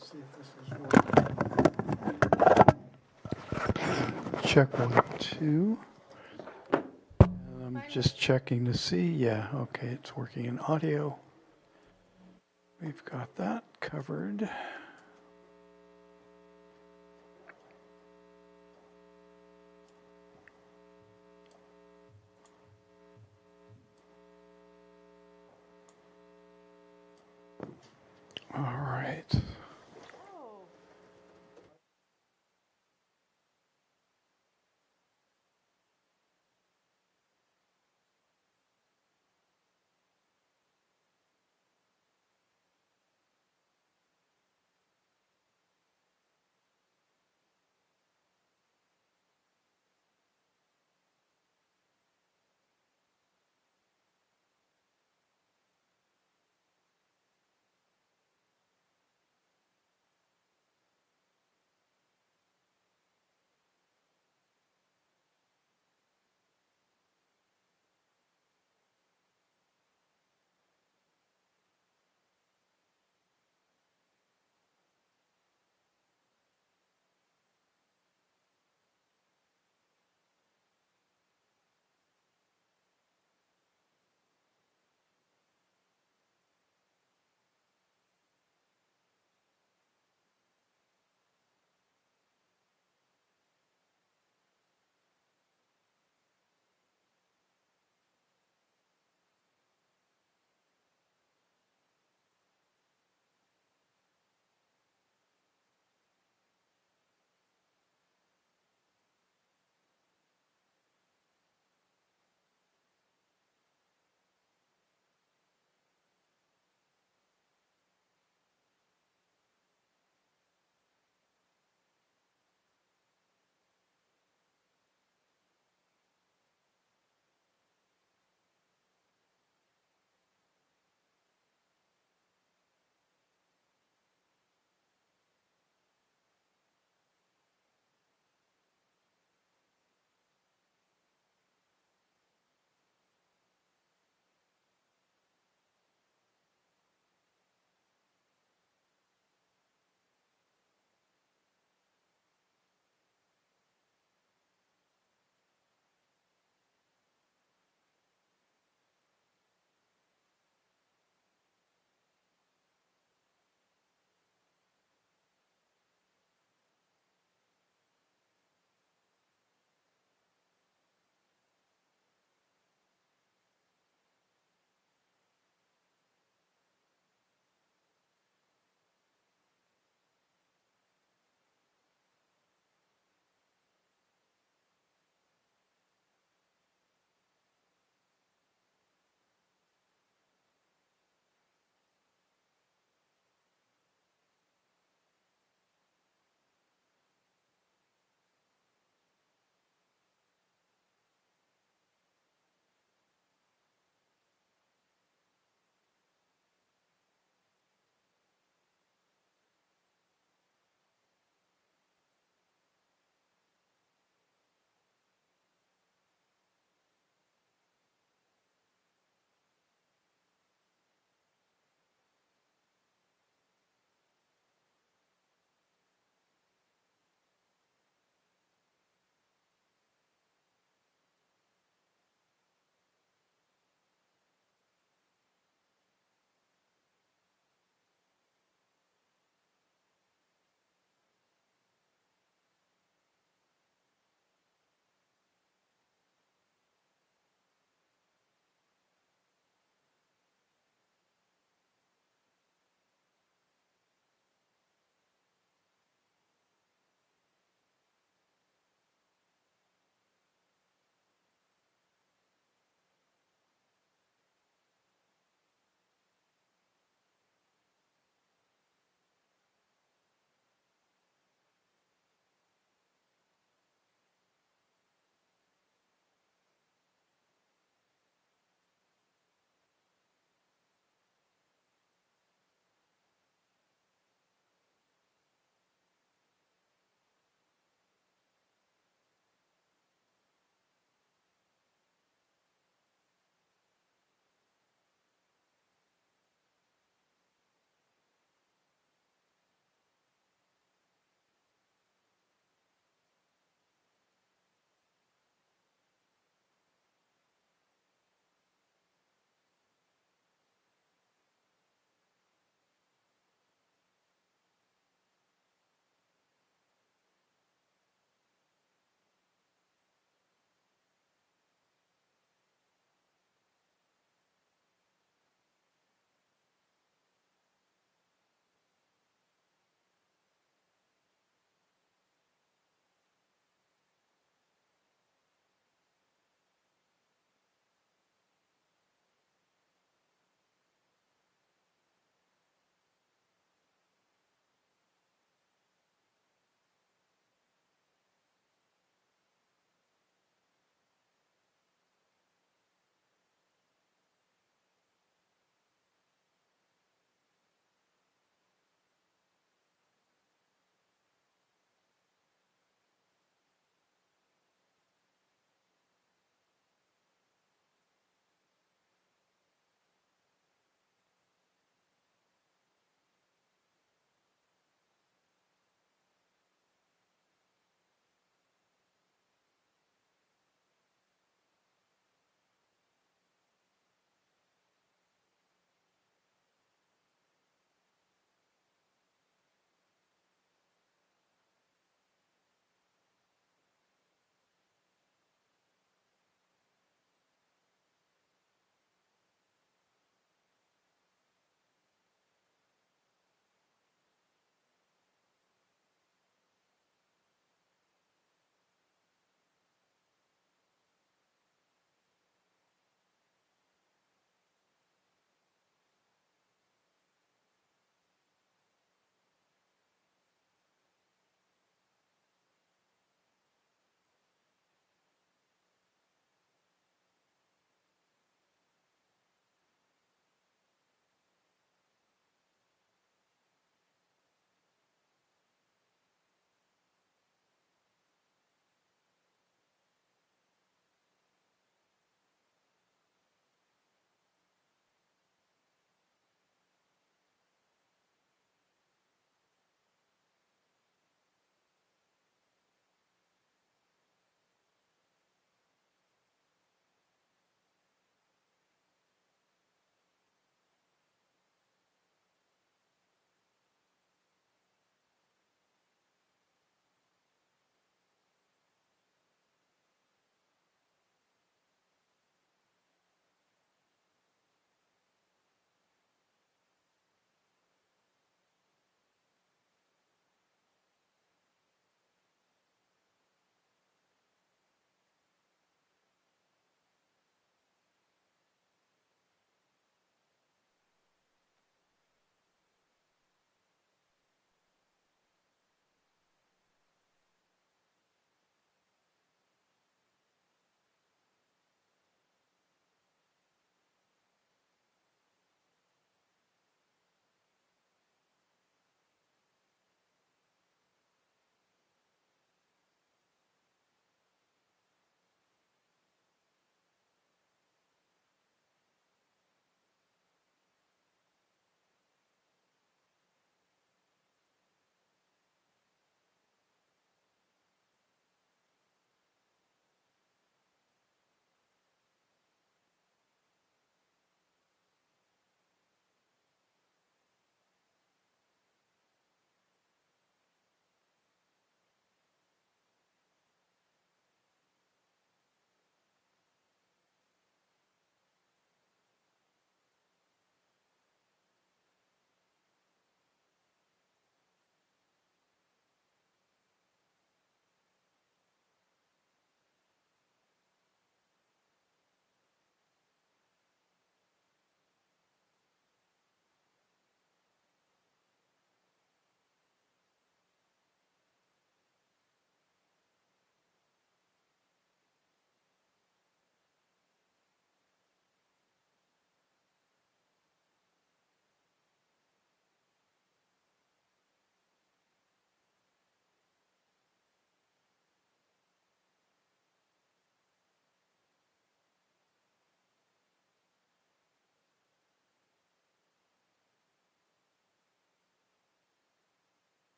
Let's see if this is working. Check 1, 2. I'm just checking to see. Yeah, okay, it's working in audio. We've got that covered. All right.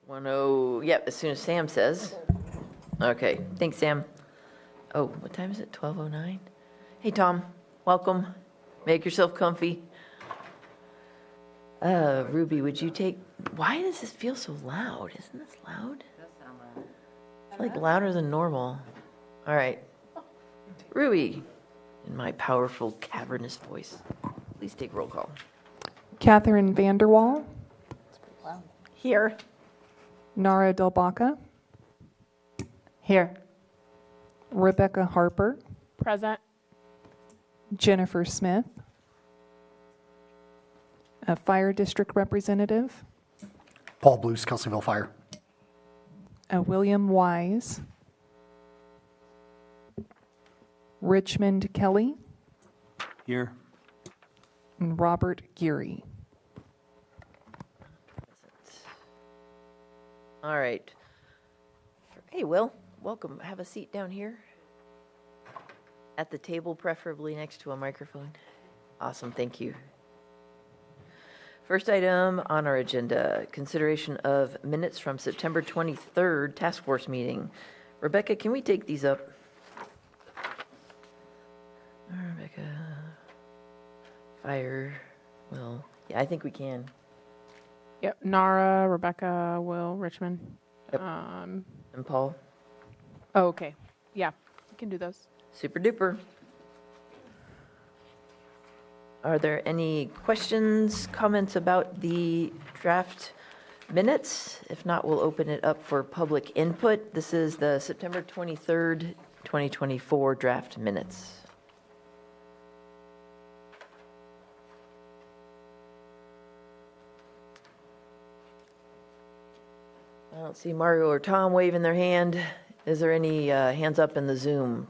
Yep, as soon as Sam says. Okay, thanks, Sam. Oh, what time is it? 12:09? Hey, Tom, welcome. Make yourself comfy. Ruby, would you take, why does this feel so loud? Isn't this loud? It's like louder than normal. All right. Ruby, in my powerful, cavernous voice, please take roll call. Catherine Vanderwall, Here. Nara Delbaca, Here. Rebecca Harper, Present. Jennifer Smith, a Fire District Representative, Paul Blues, Kelseyville Fire. William Wise, Richmond Kelly, Here. and Robert Geary. All right. Hey, Will, welcome. Have a seat down here. At the table, preferably next to a microphone. Awesome, thank you. First item on our agenda, consideration of minutes from September 23rd task force meeting. Rebecca, can we take these up? Rebecca, Fire, Will. Yeah, I think we can. Yep. Nara, Rebecca, Will, Richmond. Yep. And Paul? Oh, okay. Yeah, we can do those. Super duper. Are there any questions, comments about the draft minutes? If not, we'll open it up for public input. This is the September 23rd, 2024 draft minutes. I don't see Margo or Tom waving their hand. Is there any hands up in the Zoom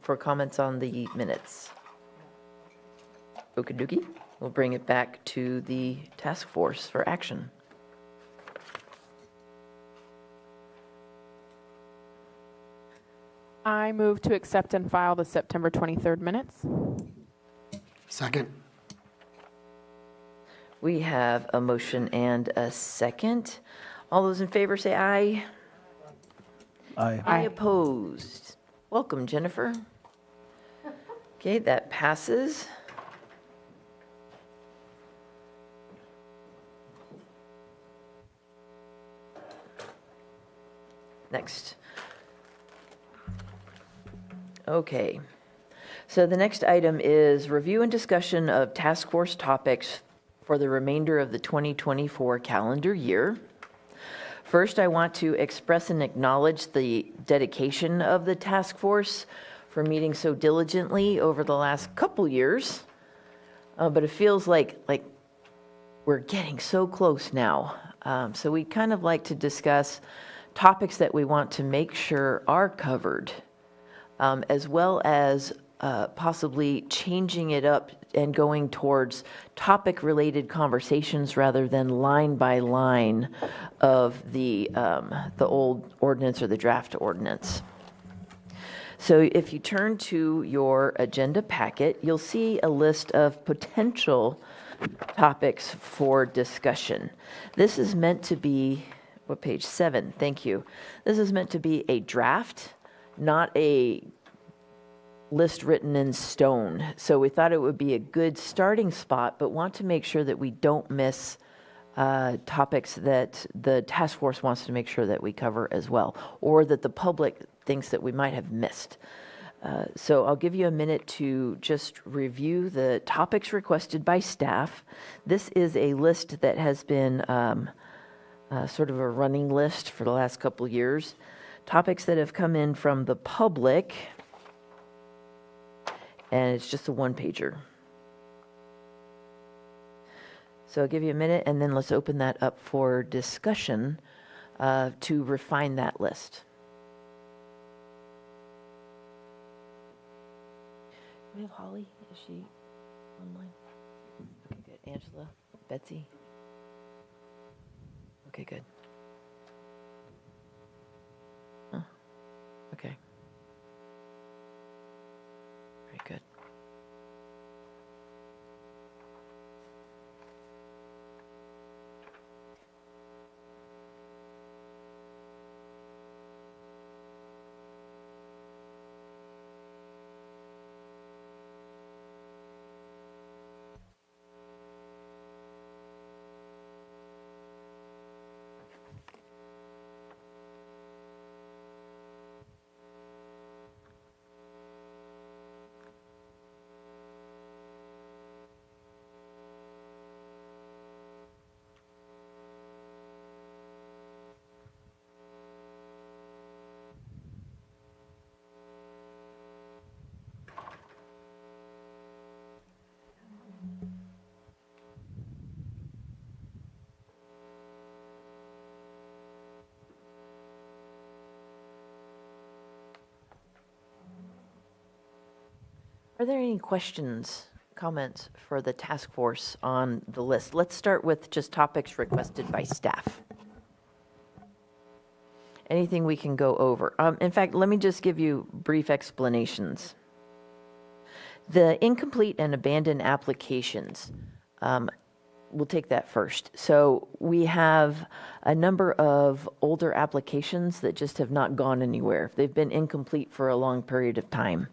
for comments on the minutes? Okie dokie. We'll bring it back to the task force for action. I move to accept and file the September 23rd minutes. Second. We have a motion and a second. All those in favor say aye. Aye. Aye Aye. opposed. Welcome, Jennifer. Okay, that passes. Next. Okay. So the next item is review and discussion of task force topics for the remainder of the 2024 calendar year. First, I want to express and acknowledge the dedication of the task force for meeting so diligently over the last couple years. But it feels like we're getting so close now. So we kind of like to discuss topics that we want to make sure are covered, as well as possibly changing it up and going towards topic-related conversations rather than line by line of the old ordinance or the draft ordinance. So if you turn to your agenda packet, you'll see a list of potential topics for discussion. This is meant to be, what page? 7, thank you. This is meant to be a draft, not a list written in stone. So we thought it would be a good starting spot, but want to make sure that we don't miss topics that the task force wants to make sure that we cover as well, or that the public thinks that we might have missed. So I'll give you a minute to just review the topics requested by staff. This is a list that has been sort of a running list for the last couple years. Topics that have come in from the public, and it's just a one-pager. So I'll give you a minute, and then let's open that up for discussion to refine that list. Do we have Holly? Is she online? Okay, good. Angela? Betsy? Okay, good. Oh, okay. Very good. Are there any questions, comments for the task force on the list? Let's start with just topics requested by staff. Anything we can go over? In fact, let me just give you brief explanations. The incomplete and abandoned applications, we'll take that first. So we have a number of older applications that just have not gone anywhere. They've been incomplete for a long period of time.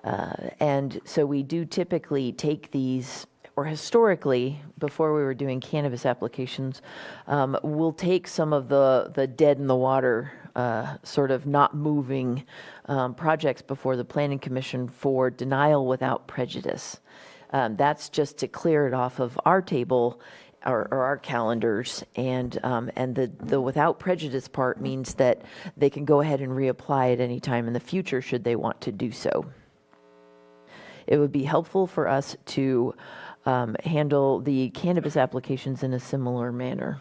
And so we do typically take these, or historically, before we were doing cannabis applications, we'll take some of the dead in the water, sort of not moving projects before the Planning Commission for denial without prejudice. That's just to clear it off of our table or our calendars, and the without prejudice part means that they can go ahead and reapply at any time in the future should they want to do so. It would be helpful for us to handle the cannabis applications in a similar manner.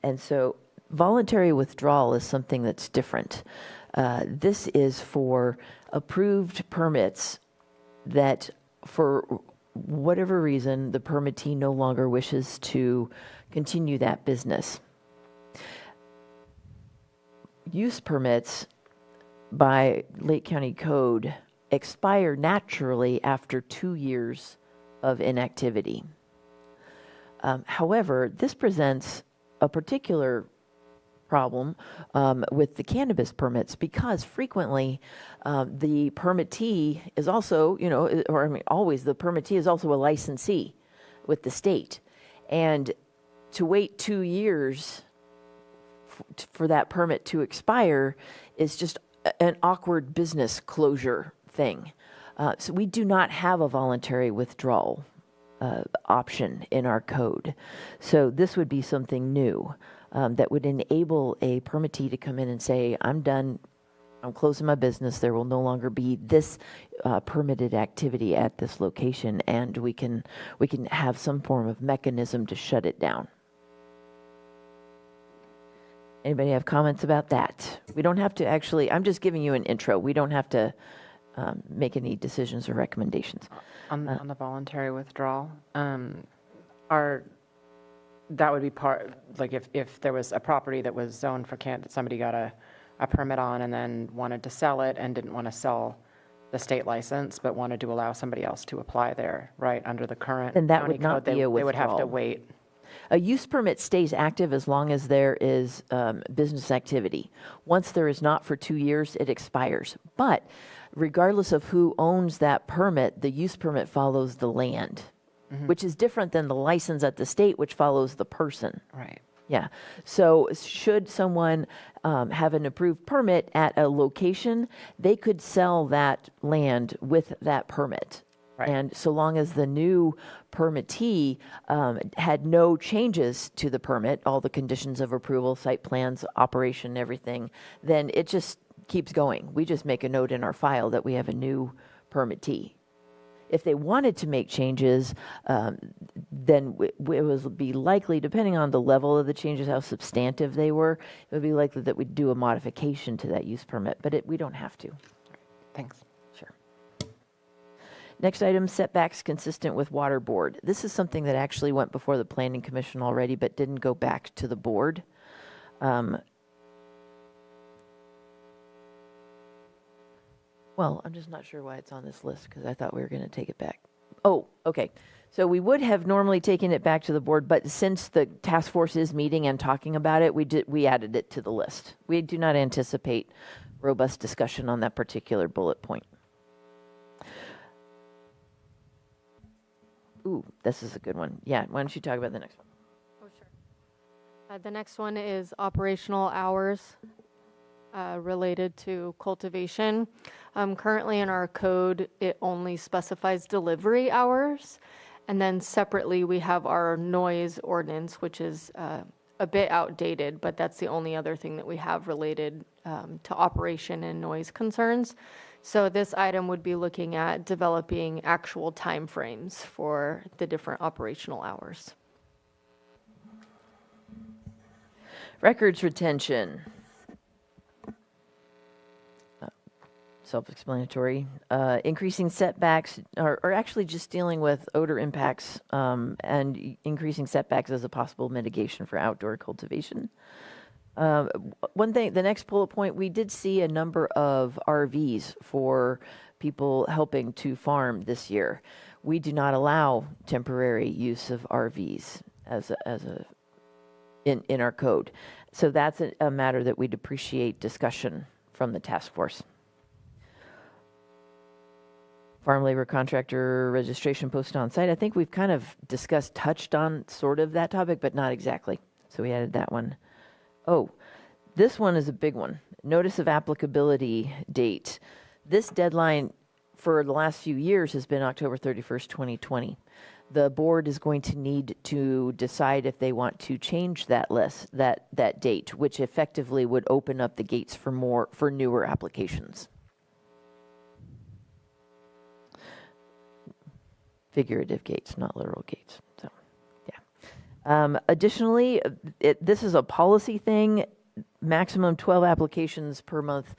And so voluntary withdrawal is something that's different. This is for approved permits that, for whatever reason, the permittee no longer wishes to continue that business. Use permits by Lake County Code expire naturally after 2 years of inactivity. However, this presents a particular problem with the cannabis permits, because frequently the permittee is also, or I mean, always the permittee is also a licensee with the state. And to wait 2 years for that permit to expire is just an awkward business closure thing. So we do not have a voluntary withdrawal option in our code. So this would be something new that would enable a permittee to come in and say, I'm done, I'm closing my business, there will no longer be this permitted activity at this location, and we can have some form of mechanism to shut it down. Anybody have comments about that? We don't have to actually, I'm just giving you an intro. We don't have to make any decisions or recommendations. On the voluntary withdrawal, that would be part, like if there was a property that was zoned for that somebody got a permit on and then wanted to sell it and didn't want to sell the state license, but wanted to allow somebody else to apply there, right, under the current And that county would not code, be a they would have to withdrawal. wait. A use permit stays active as long as there is business activity. Once there is not for 2 years, it expires. But regardless of who owns that permit, the use permit follows the land, which is different than the license at the state, which follows the person. Right. Yeah. So should someone have an approved permit at a location, they could sell that land with that permit. Right. And so long as the new permittee had no changes to the permit, all the conditions of approval, site plans, operation, everything, then it just keeps going. We just make a note in our file that we have a new permittee. If they wanted to make changes, then it would be likely, depending on the level of the changes, how substantive they were, it would be likely that we'd do a modification to that use permit, but we don't have to. Thanks. Sure. Next item, setbacks consistent with water board. This is something that actually went before the Planning Commission already, but didn't go back to the board. Well, I'm just not sure why it's on this list, because I thought we were going to take it back. Oh, okay. So we would have normally taken it back to the board, but since the task force is meeting and talking about it, we added it to the list. We do not anticipate robust discussion on that particular bullet point. Ooh, this is a good one. Yeah, why don't you talk about the next one? Oh, sure. The next one is operational hours related to cultivation. Currently in our code, it only specifies delivery hours. And then separately, we have our noise ordinance, which is a bit outdated, but that's the only other thing that we have related to operation and noise concerns. So this item would be looking at developing actual timeframes for the different operational hours. Records retention. self-explanatory. Increasing setbacks, or actually just dealing with odor impacts and increasing setbacks as a possible mitigation for outdoor cultivation. One thing, the next bullet point, we did see a number of RVs for people helping to farm this year. We do not allow temporary use of RVs in our code. So that's a matter that we'd appreciate discussion from the task force. Farm labor contractor registration posted on site. I think we've kind of touched on sort of that topic, but not exactly. So we added that one. Oh, this one is a big one. Notice of applicability date. This deadline for the last few years has been October 31st, 2020. The board is going to need to decide if they want to change that that date, which effectively would open up the gates for newer applications. Figurative gates, not literal gates. So, yeah. Additionally, this is a policy thing, maximum 12 applications per month.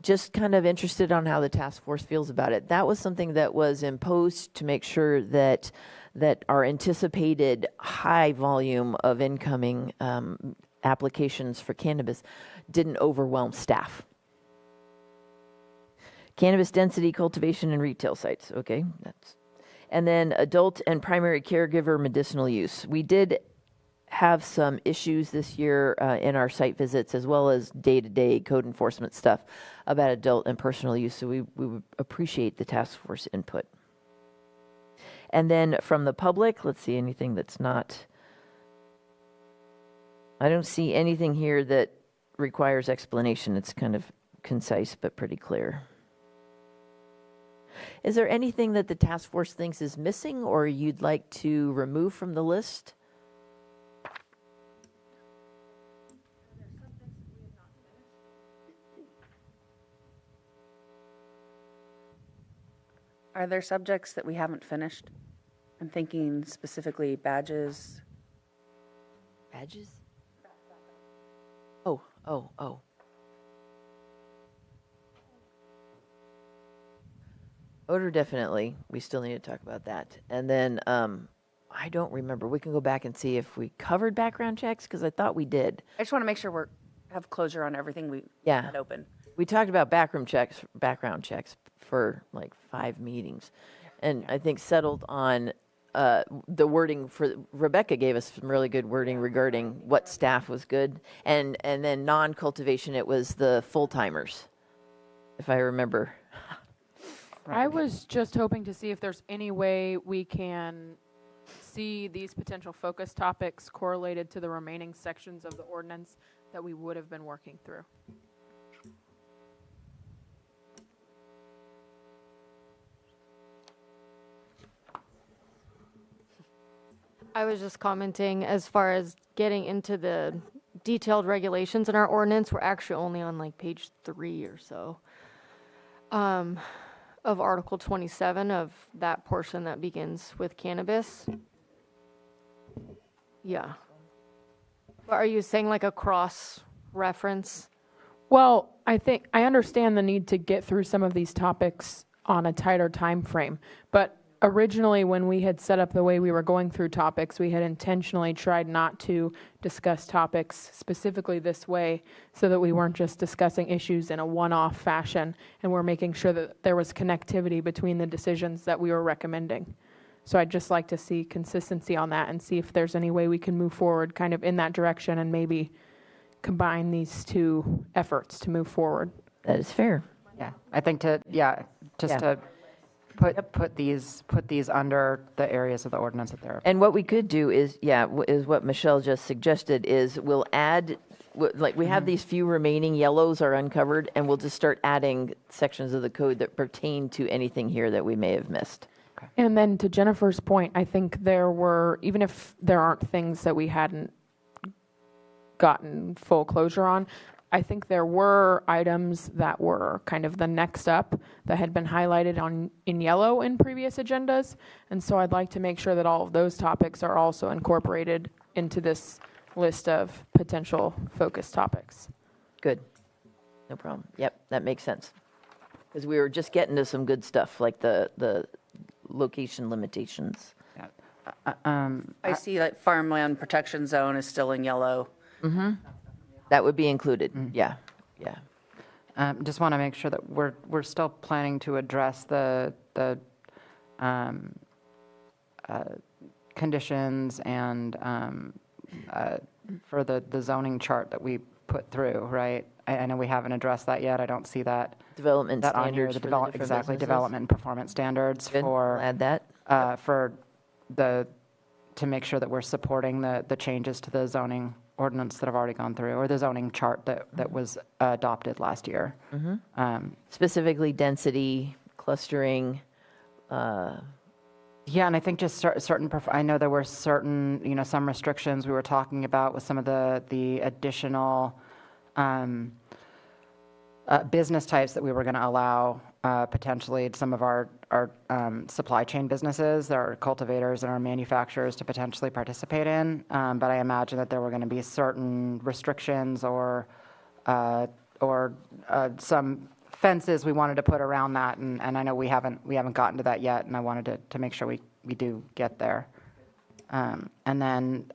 Just kind of interested on how the task force feels about it. That was something that was imposed to make sure that our anticipated high volume of incoming applications for cannabis didn't overwhelm staff. Cannabis density, cultivation, and retail sites. Okay, and then adult and primary caregiver medicinal use. We did have some issues this year in our site visits, as well as day-to-day code enforcement stuff about adult and personal use. So we would appreciate the task force input. And then from the public, let's see anything that's not. I don't see anything here that requires explanation. It's kind of concise but pretty clear. Is there anything that the task force thinks is missing or you'd like to remove from the list? Are there subjects that we haven't finished? I'm thinking specifically badges. Badges? Oh. Odor, definitely. We still need to talk about that. And then I don't remember. We can go back and see if we covered background checks, because I thought we did. I just want to make sure we have closure on everything we Yeah. had open. We talked about background checks for like 5 meetings, and I think settled on the wording for. Rebecca gave us some really good wording regarding what staff was good, and then non-cultivation, it was the full-timers, if I remember. I was just hoping to see if there's any way we can see these potential focus topics correlated to the remaining sections of the ordinance that we would have been working through. I was just commenting as far as getting into the detailed regulations in our ordinance. We're actually only on like page 3 or so of Article 27 of that portion that begins with cannabis. Yeah. But are you saying like a cross reference? Well, I understand the need to get through some of these topics on a tighter time frame, but originally when we had set up the way we were going through topics, we had intentionally tried not to discuss topics specifically this way so that we weren't just discussing issues in a one-off fashion, and we're making sure that there was connectivity between the decisions that we were recommending. So I'd just like to see consistency on that and see if there's any way we can move forward kind of in that direction and maybe combine these two efforts to move forward. That is fair. Yeah, I think to put these under the areas of the ordinance that they're. And what we could do is what Michelle just suggested is we'll add, like we have these few remaining yellows are uncovered, and we'll just start adding sections of the code that pertain to anything here that we may have missed. And then to Jennifer's point, I think there were, even if there aren't things that we hadn't gotten full closure on, I think there were items that were kind of the next up that had been highlighted in yellow in previous agendas. And so I'd like to make sure that all of those topics are also incorporated into this list of potential focus topics. Good. No problem. Yep, that makes sense. Because we were just getting to some good stuff, like the location limitations. I see like farmland protection zone is still in yellow. That would be included, yeah, yeah. Just want to make sure that we're still planning to address the conditions and for the zoning chart that we put through, right? I know we haven't addressed that yet. I don't see that. Development That on here, standards the for the develop, different exactly, businesses. development and performance standards Good, we'll for, add that. to make sure that we're supporting the changes to the zoning ordinance that have already gone through, or the zoning chart that was adopted last year. Specifically density, clustering, Yeah, and I think just certain, I know there were certain, some restrictions we were talking about with some of the additional business types that we were going to allow potentially some of our supply chain businesses, there are cultivators and our manufacturers to potentially participate in. But I imagine that there were going to be certain restrictions or some fences we wanted to put around that, and I know we haven't gotten to that yet, and I wanted to make sure we do get there. And then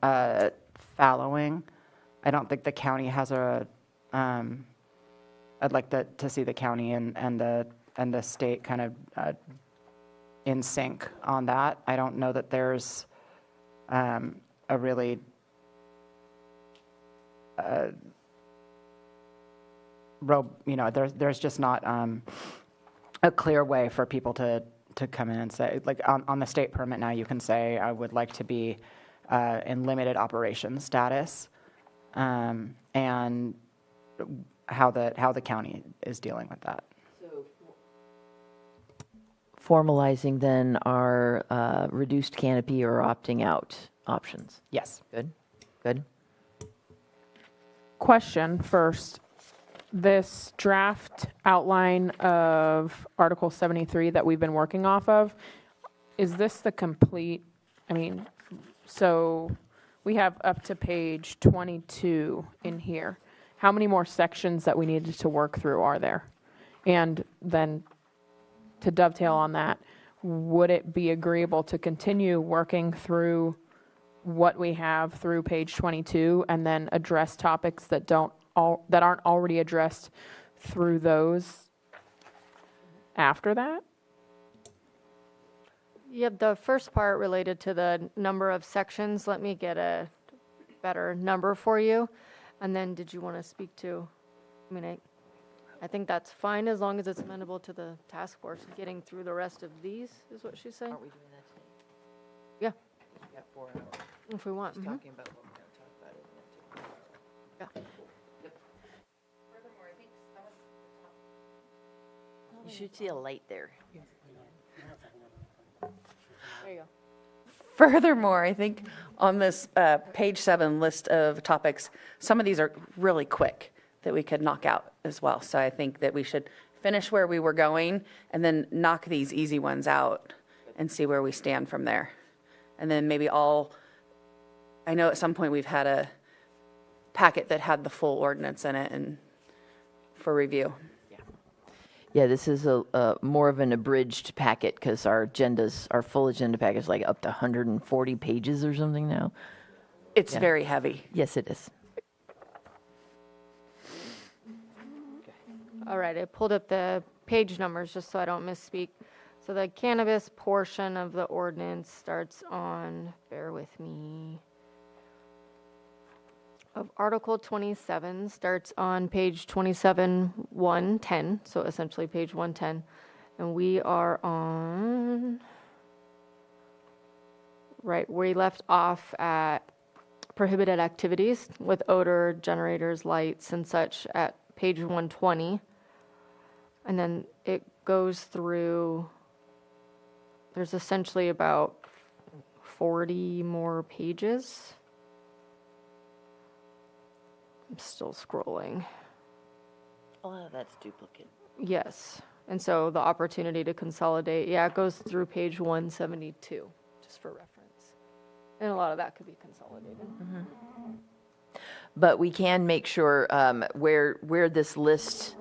fallowing, I don't think the county has a. I'd like to see the county and the state kind of in sync on that. I don't know that there's a really there's just not a clear way for people to come in and say, like on the state permit now, you can say, I would like to be in limited operation status, and how the county is dealing with that. formalizing then our reduced canopy or opting out options. Yes. Good, good. Question first. This draft outline of Article 73 that we've been working off of, is this the complete, so we have up to page 22 in here. How many more sections that we needed to work through are there? And then to dovetail on that, would it be agreeable to continue working through what we have through page 22 and then address topics that aren't already addressed through those after that? Yep, the first part related to the number of sections, let me get a better number for you. And then did you want to speak to, I think that's fine as long as it's amenable to the task force. Getting through the rest of these is what she's saying? Aren't we doing that today? Yeah, We got 4 hours. if we want. Just mhm. talking about what we're going to talk about, isn't it? Yeah. You should see a light there. There you go. Furthermore, I think on this page 7 list of topics, some of these are really quick that we could knock out as well. So I think that we should finish where we were going and then knock these easy ones out and see where we stand from there. And then maybe I know at some point we've had a packet that had the full ordinance in it and for review. Yeah, this is a more of an abridged packet because our full agenda packet is like up to 140 pages or something now. It's Yeah. very heavy. Yes, it is. All right, I pulled up the page numbers just so I don't misspeak. So the cannabis portion of the ordinance starts on, bear with me, of Article 27 starts on page 27, 110, so essentially page 110. And we are on, right, we left off at prohibited activities with odor, generators, lights, and such at page 120. And then it goes through, there's essentially about 40 more pages. I'm still scrolling. Oh, that's duplicate. Yes. And so the opportunity to consolidate, it goes through page 172, just for reference. And a lot of that could be consolidated. But we can make sure where this list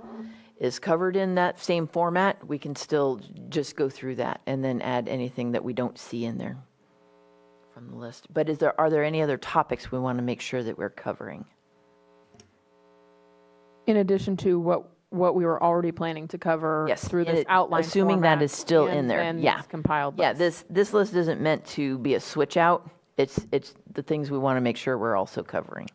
is covered in that same format, we can still just go through that and then add anything that we don't see in there from the list. But are there any other topics we want to make sure that we're covering? In addition to what we were already planning to cover Yes, through this outline assuming that format is still in and there, then yeah. this compiled Yeah, list. this list isn't meant to be a switch out. It's the things we want to make sure we're also covering.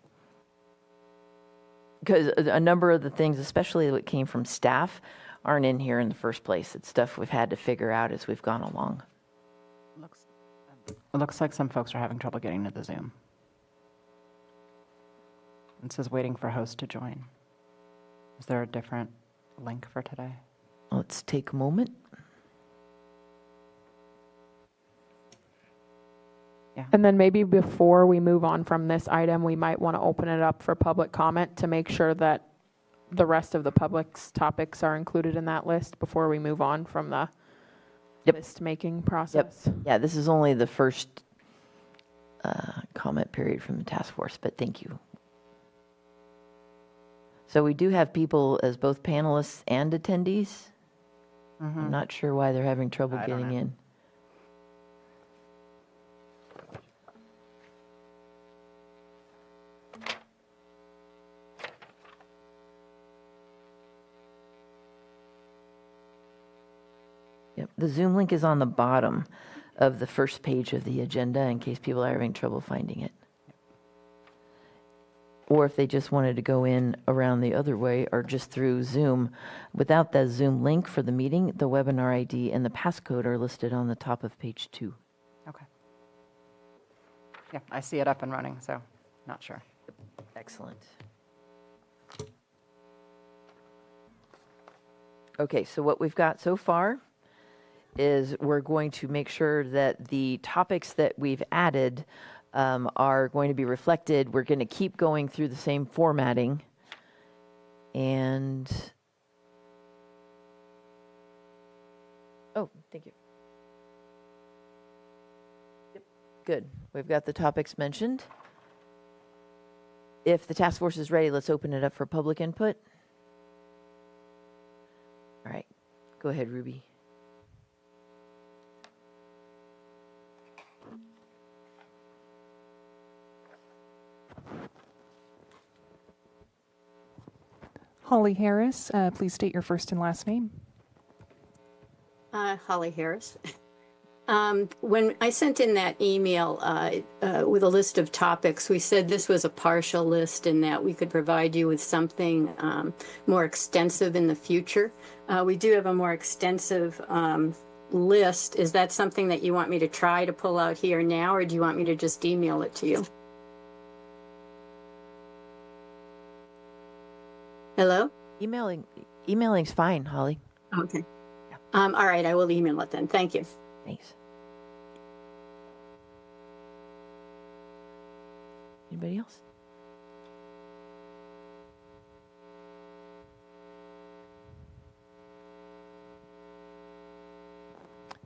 Because a number of the things, especially what came from staff, aren't in here in the first place. It's stuff we've had to figure out as we've gone along. It looks like some folks are having trouble getting to the Zoom. It says waiting for host to join. Is there a different link for today? Let's take a moment. And then maybe before we move on from this item, we might want to open it up for public comment to make sure that the rest of the public's topics are included in that list before we move on from the list-making process. Yeah, this is only the first comment period from the task force, but thank you. So we do have people as both panelists and attendees. I'm not sure why they're having trouble I don't getting know. in. Yep, the Zoom link is on the bottom of the first page of the agenda in case people are having trouble finding it. Or if they just wanted to go in around the other way or just through Zoom. Without the Zoom link for the meeting, the webinar ID and the passcode are listed on the top of page 2. Okay. Yeah, I see it up and running, so not sure. Excellent. Okay, so what we've got so far is we're going to make sure that the topics that we've added are going to be reflected. We're going to keep going through the same formatting. And, oh, thank you. Yep, good. We've got the topics mentioned. If the task force is ready, let's open it up for public input. All right, go ahead, Ruby. Holly Harris, please state your first and last name. Holly Harris. When I sent in that email with a list of topics, we said this was a partial list and that we could provide you with something more extensive in the future. We do have a more extensive list. Is that something that you want me to try to pull out here now, or do you want me to just email it to you? Hello? Emailing's fine, Holly. Okay. All right, I will email it then. Thank you. Thanks. Anybody else?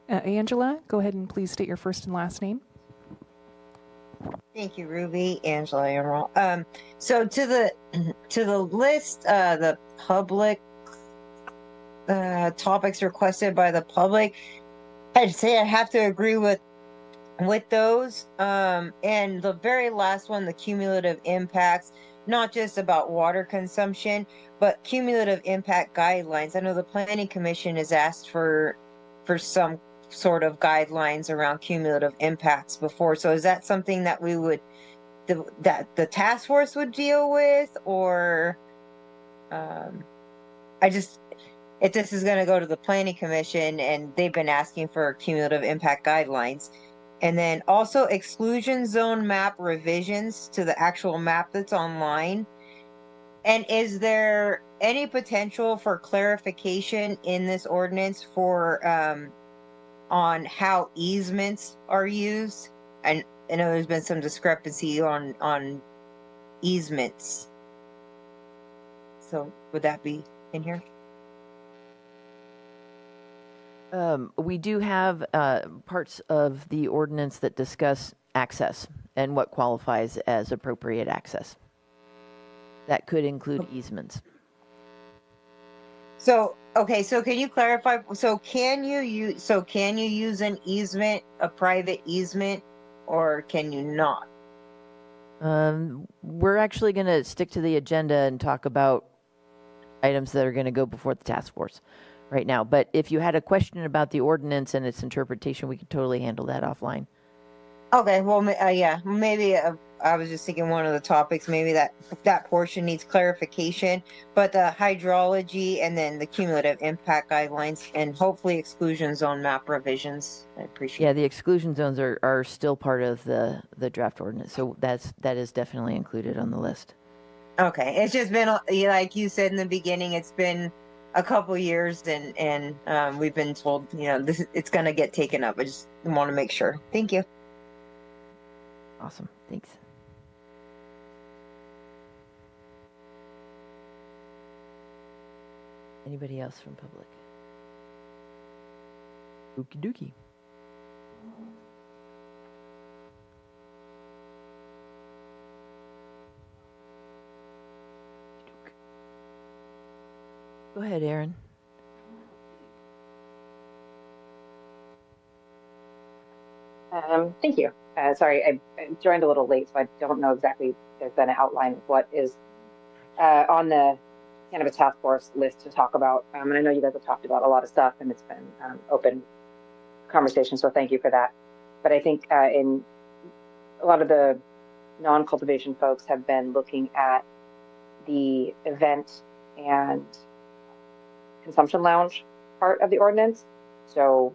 Angela, go ahead and please state your first and last name. Thank you, Ruby. Angela Emerald. So to the list, the public topics requested by the public, I'd say I have to agree with those. And the very last one, the cumulative impacts, not just about water consumption, but cumulative impact guidelines. I know the Planning Commission has asked for some sort of guidelines around cumulative impacts before. So is that something that we would, that the task force would deal with, or if this is going to go to the Planning Commission and they've been asking for cumulative impact guidelines, and then also exclusion zone map revisions to the actual map that's online. And is there any potential for clarification in this ordinance for on how easements are used? And I know there's been some discrepancy on easements. So would that be in here? We do have parts of the ordinance that discuss access and what qualifies as appropriate access. That could include easements. So, okay, so can you clarify? So can you use an easement, a private easement, or can you not? We're actually going to stick to the agenda and talk about items that are going to go before the task force right now. But if you had a question about the ordinance and its interpretation, we could totally handle that offline. Okay, well, yeah, maybe I was just thinking one of the topics, maybe that portion needs clarification, but the hydrology and then the cumulative impact guidelines and hopefully exclusion zone map revisions. I appreciate. Yeah, the exclusion zones are still part of the draft ordinance, so that is definitely included on the list. Okay, it's just been like you said in the beginning, it's been a couple years, and we've been told it's going to get taken up. I just want to make sure. Thank you. Awesome, thanks. Anybody else from public? Okie dokie. Go ahead, Aaron. Thank you. Sorry, I joined a little late, so I don't know exactly if there's been an outline of what is on the Cannabis Task Force list to talk about. And I know you guys have talked about a lot of stuff, and it's been open conversation, so thank you for that. But I think in a lot of the non-cultivation folks have been looking at the event and consumption lounge part of the ordinance. So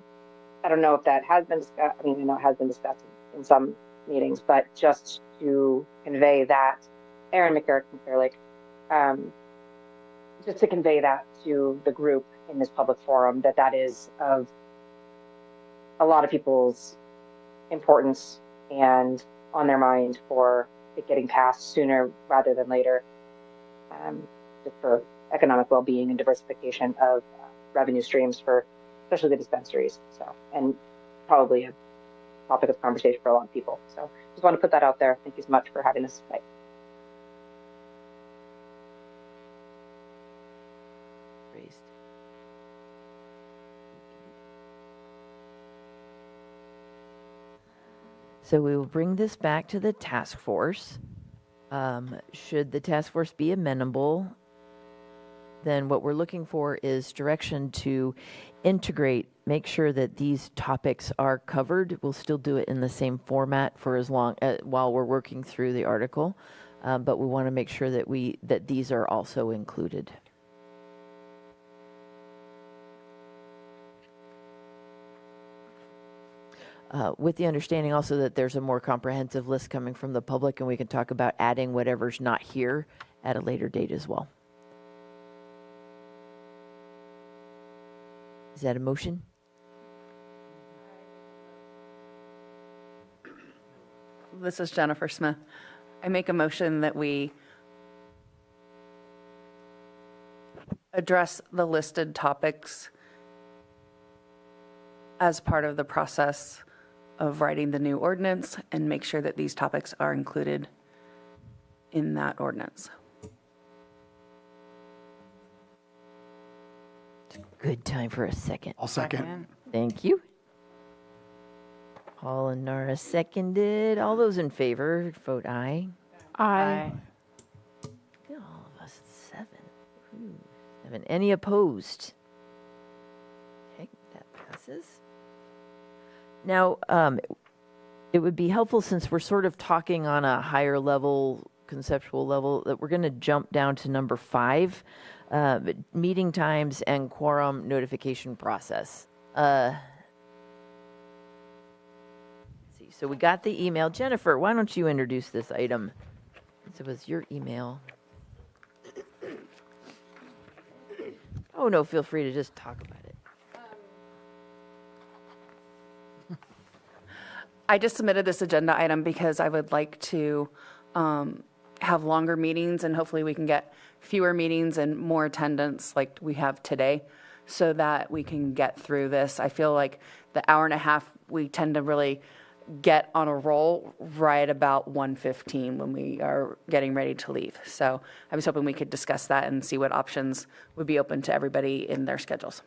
I don't know if that has been discussed. I mean, I know it has been discussed in some meetings, but just to convey that, Aaron McGurk from Clear Lake, just to convey that to the group in this public forum, that is of a lot of people's importance and on their mind for it getting passed sooner rather than later, just for economic well-being and diversification of revenue streams for especially the dispensaries. So, and probably a topic of conversation for a lot of people. So just want to put that out there. Thank you so much for having this tonight. Raised. So we will bring this back to the task force. Should the task force be amenable, then what we're looking for is direction to integrate, make sure that these topics are covered. We'll still do it in the same format for as long while we're working through the article, but we want to make sure that these are also included. With the understanding also that there's a more comprehensive list coming from the public, and we can talk about adding whatever's not here at a later date as well. Is that a motion? This is Jennifer Smith. I make a motion that we address the listed topics as part of the process of writing the new ordinance and make sure that these topics are included in that ordinance. Good time for a second. I'll second. Thank you. Paul and Nara seconded. All those in favor, vote aye. Aye. Look at all of us, 7. Ooh, 7. Any opposed? Okay, that passes. Now, it would be helpful, since we're sort of talking on a higher level, conceptual level, that we're going to jump down to number 5, meeting times and quorum notification process. Let's see, so we got the email. Jennifer, why don't you introduce this item? It was your email. Oh, no, feel free to just talk about it. I just submitted this agenda item because I would like to have longer meetings, and hopefully we can get fewer meetings and more attendance like we have today, so that we can get through this. I feel like the hour and a half, we tend to really get on a roll right about 1:15 when we are getting ready to leave. So I was hoping we could discuss that and see what options would be open to everybody in their schedules.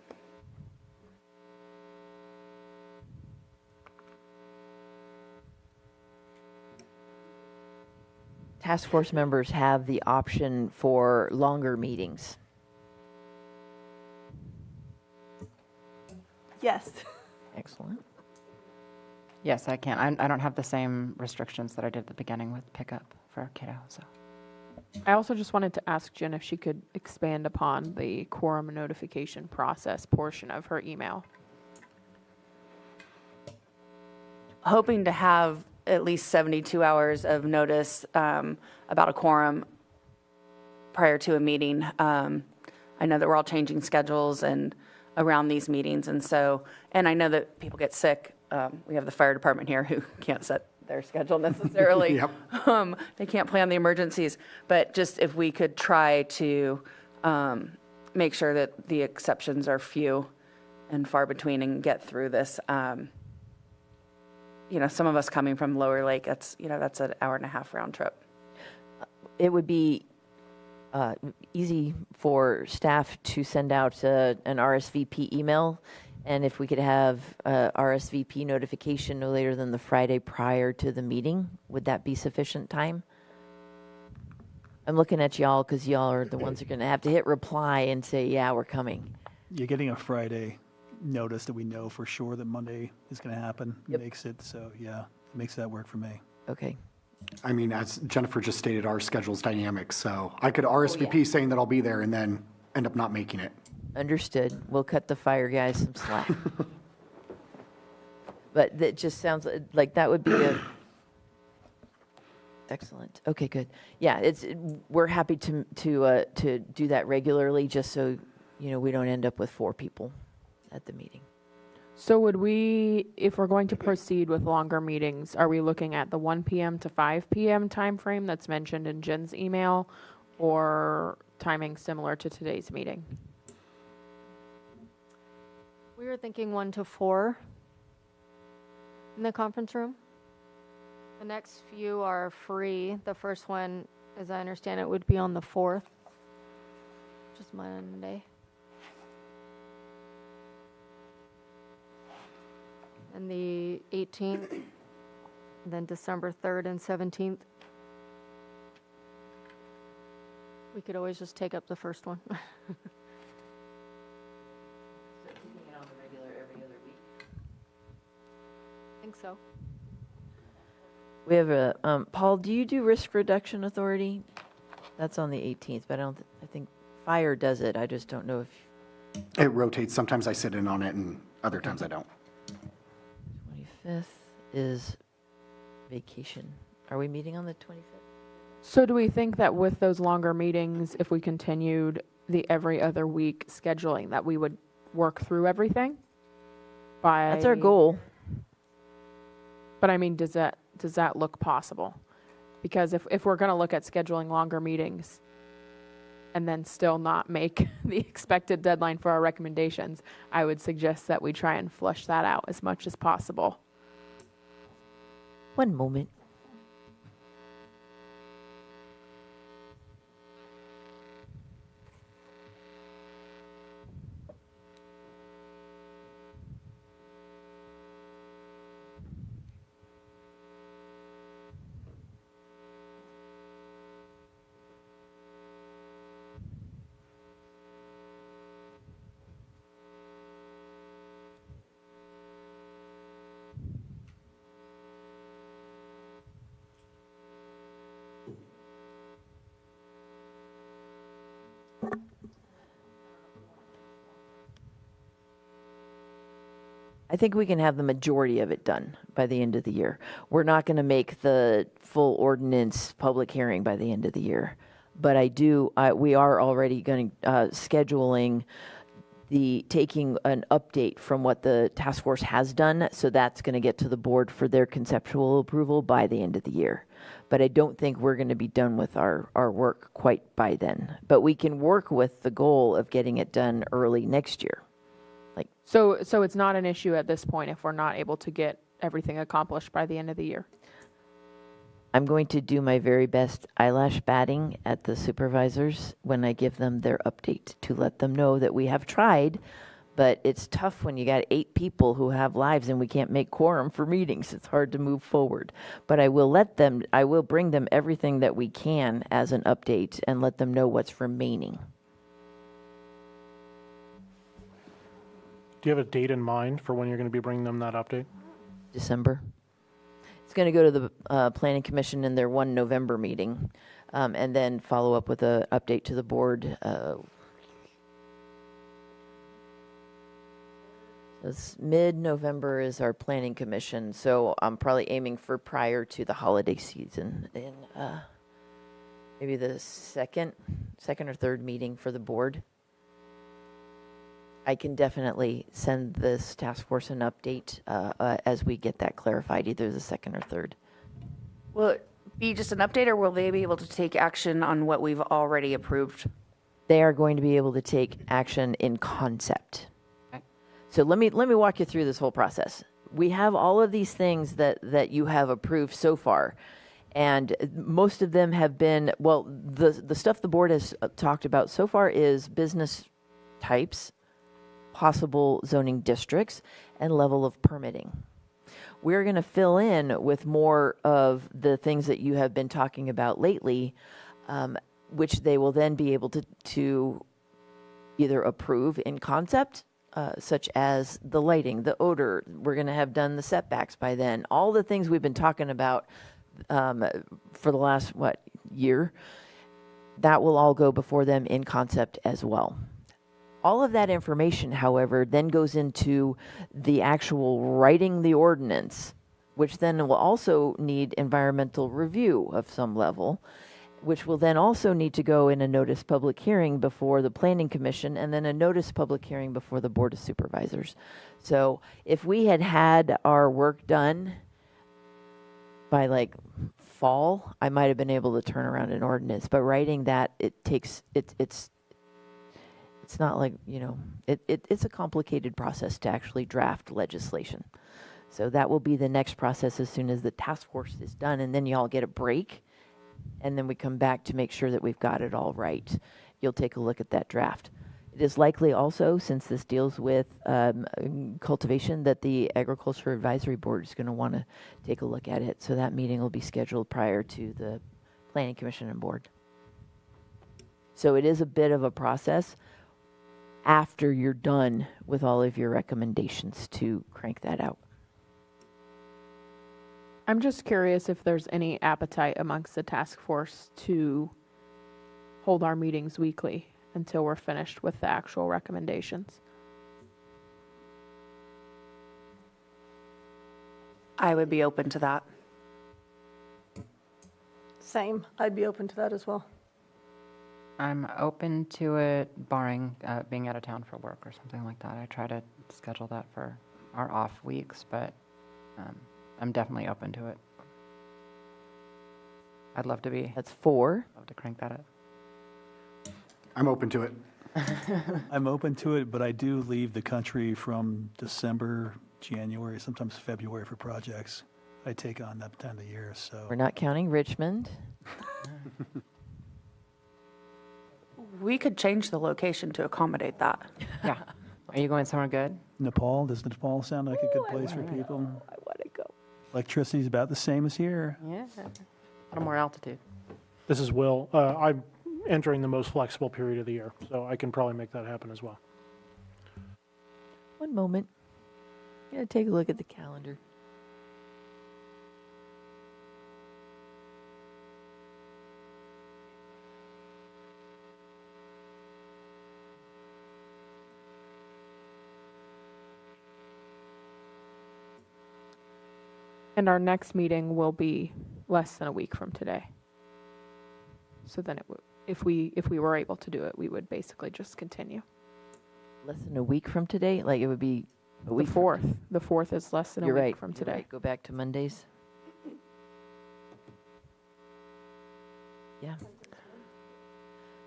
Task force members have the option for longer meetings. Yes. Excellent. Yes, I can. I don't have the same restrictions that I did at the beginning with pickup for kiddo, so. I also just wanted to ask Jen if she could expand upon the quorum notification process portion of her email. Hoping to have at least 72 hours of notice about a quorum prior to a meeting. I know that we're all changing schedules and around these meetings, and I know that people get sick. We have the fire department here who can't set their schedule necessarily. Yep. They can't plan the emergencies, but just if we could try to make sure that the exceptions are few and far between and get through this. Some of us coming from Lower Lake, that's an hour and a half round trip. It would be easy for staff to send out an RSVP email, and if we could have RSVP notification no later than the Friday prior to the meeting, would that be sufficient time? I'm looking at y'all because y'all are the ones who are going to have to hit reply and say, yeah, we're coming. You're getting a Friday notice that we know for sure that Monday is going to happen. Makes it so, yeah, it makes that work for me. Okay. I mean, as Jennifer just stated, our schedule's dynamic, so I could RSVP saying that I'll be there and then end up not making it. Understood. We'll cut the fire guys some slack. But that just sounds like that would be excellent. Okay, good. Yeah, we're happy to do that regularly, just so we don't end up with 4 people at the meeting. So would we, if we're going to proceed with longer meetings, are we looking at the 1 p.m. to 5 p.m. timeframe that's mentioned in Jen's email, or timing similar to today's meeting? We were thinking 1 to 4 in the conference room. The next few are free. The first one, as I understand it, would be on the 4th, which is Monday. And the 18th, and then December 3rd and 17th. We could always just take up the first one. So keeping it on the regular every other week? I think so. We have a, Paul, do you do risk reduction authority? That's on the 18th, but I think fire does it. I just don't know if. It rotates. Sometimes I sit in on it and other times I don't. 25th is vacation. Are we meeting on the 25th? So do we think that with those longer meetings, if we continued the every other week scheduling, that we would work through everything? That's our goal. But I mean, does that look possible? Because if we're going to look at scheduling longer meetings and then still not make the expected deadline for our recommendations, I would suggest that we try and flush that out as much as possible. One moment. I think we can have the majority of it done by the end of the year. We're not going to make the full ordinance public hearing by the end of the year. But we are already going to scheduling taking an update from what the task force has done. So that's going to get to the board for their conceptual approval by the end of the year. But I don't think we're going to be done with our work quite by then. But we can work with the goal of getting it done early next year. So it's not an issue at this point if we're not able to get everything accomplished by the end of the year. I'm going to do my very best eyelash batting at the supervisors when I give them their update to let them know that we have tried, but it's tough when you got 8 people who have lives and we can't make quorum for meetings. It's hard to move forward. But I will bring them everything that we can as an update and let them know what's remaining. Do you have a date in mind for when you're going to be bringing them that update? December. It's going to go to the Planning Commission in their 1 November meeting, and then follow up with an update to the board. Mid-November is our Planning Commission, so I'm probably aiming for prior to the holiday season in maybe the second or third meeting for the board. I can definitely send this task force an update as we get that clarified, either the second or third. Will it be just an update, or will they be able to take action on what we've already approved? They are going to be able to take action in concept. Okay. So let me walk you through this whole process. We have all of these things that you have approved so far, and most of them have been, well, the stuff the board has talked about so far is business types, possible zoning districts, and level of permitting. We're going to fill in with more of the things that you have been talking about lately, which they will then be able to either approve in concept, such as the lighting, the odor. We're going to have done the setbacks by then. All the things we've been talking about for the last, year, that will all go before them in concept as well. All of that information, however, then goes into the actual writing the ordinance, which then will also need environmental review of some level, which will then also need to go in a notice public hearing before the Planning Commission, and then a notice public hearing before the Board of Supervisors. So if we had our work done by fall, I might have been able to turn around an ordinance, but writing that, it's not like, it's a complicated process to actually draft legislation. So that will be the next process as soon as the task force is done, and then you all get a break, and then we come back to make sure that we've got it all right. You'll take a look at that draft. It is likely also, since this deals with cultivation, that the Agriculture Advisory Board is going to want to take a look at it. So that meeting will be scheduled prior to the Planning Commission and Board. So it is a bit of a process after you're done with all of your recommendations to crank that out. I'm just curious if there's any appetite amongst the task force to hold our meetings weekly until we're finished with the actual recommendations. I would be open to that. Same. I'd be open to that as well. I'm open to it, barring being out of town for work or something like that. I try to schedule that for our off weeks, but I'm definitely open to it. I'd love to be. That's 4. Love to crank that up. I'm open to it. I'm open to it, but I do leave the country from December, January, sometimes February for projects. I take on that time of the year, so. We're not counting Richmond. We could change the location to accommodate that. Yeah. Are you going somewhere good? Nepal, does Nepal sound like a good place for people? I want to go. Electricity's about the same as here. Yeah. A little more altitude. This is Will. I'm entering the most flexible period of the year, so I can probably make that happen as well. One moment. I'm going to take a look at the calendar. And our next meeting will be less than a week from today. So then if we were able to do it, we would basically just continue. Less than a week from today? Like it would be a week? The 4th. The 4th is less than a week from today. You're right. Go back to Mondays. Yeah.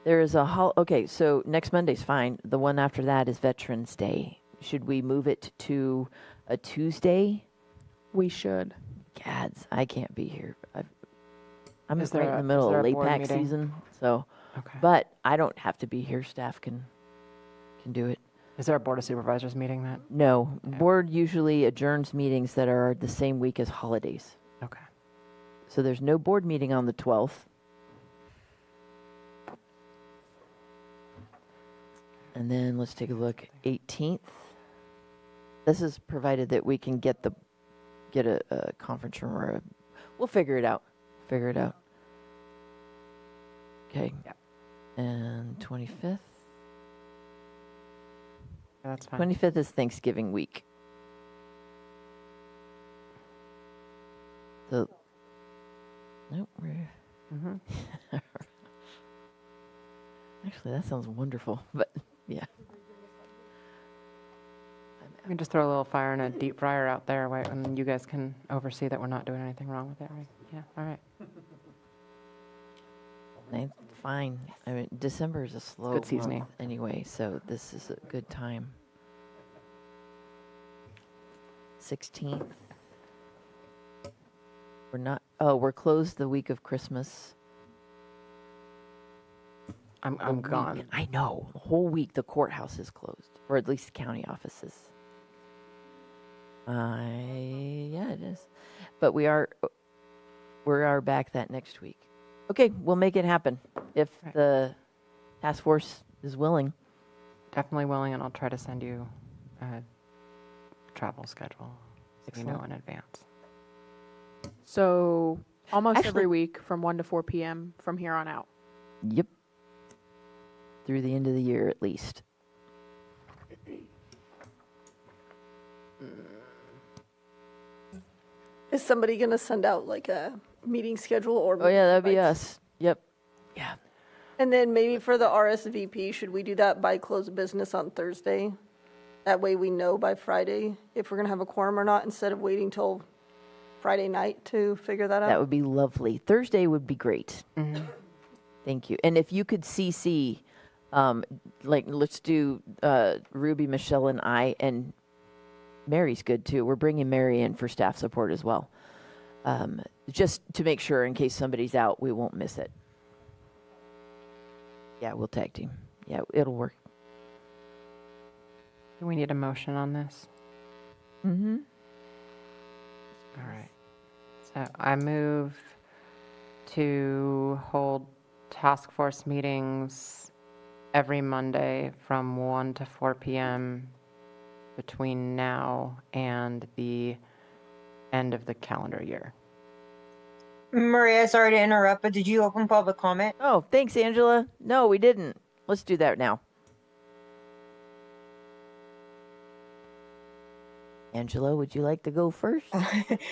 There is a okay, so next Monday's fine. The one after that is Veterans Day. Should we move it to a Tuesday We should. Gads, I can't be here. I'm Is right there in a- the is middle there of a board LAPAC meeting? season, so, Okay. but I don't have to be here. Staff can do it. Is there a Board of Supervisors meeting that? No, board usually adjourns meetings that are the same week as holidays. Okay. So there's no board meeting on the 12th. And then let's take a look, 18th. This is provided that we can get a conference room or we'll figure it out. Okay. Yep. And 25th. Yeah, that's fine. 25th is Thanksgiving week. So, nope, we're. Mhm. Actually, that sounds wonderful, but yeah. We can just throw a little fire in a deep fryer out there, right, and you guys can oversee that we're not doing anything wrong with it, right? Yeah, all right. Fine. I mean, December is a slow good seasoning. month anyway, so this is a good time. 16th. We're closed the week of Christmas. I'm gone. I know. The whole week the courthouse is closed, or at least the county offices. Yeah, it is. But we are back that next week. Okay, we'll make it happen if the task force is willing. Definitely willing, and I'll try to send you a travel schedule so you know in advance. So almost Actually- every week from 1 to 4 p.m. from here on out. Yep. Through the end of the year at least. Is somebody going to send out like a meeting schedule or? Oh yeah, that'd be invites? us. Yep. Yeah. And then maybe for the RSVP, should we do that by close of business on Thursday? That way we know by Friday if we're going to have a quorum or not, instead of waiting till Friday night to figure that out? That would be lovely. Thursday would be great. Thank you. And if you could CC, let's do Ruby, Michelle, and I, and Mary's good too. We're bringing Mary in for staff support as well. Just to make sure in case somebody's out, we won't miss it. Yeah, we'll tag team. Yeah, it'll work. Do we need a motion on this? Mm-hmm. All right. So I move to hold task force meetings every Monday from 1 to 4 p.m. between now and the end of the calendar year. Maria, sorry to interrupt, but did you open public comment? Oh, thanks, Angela. No, we didn't. Let's do that now. Angela, would you like to go first?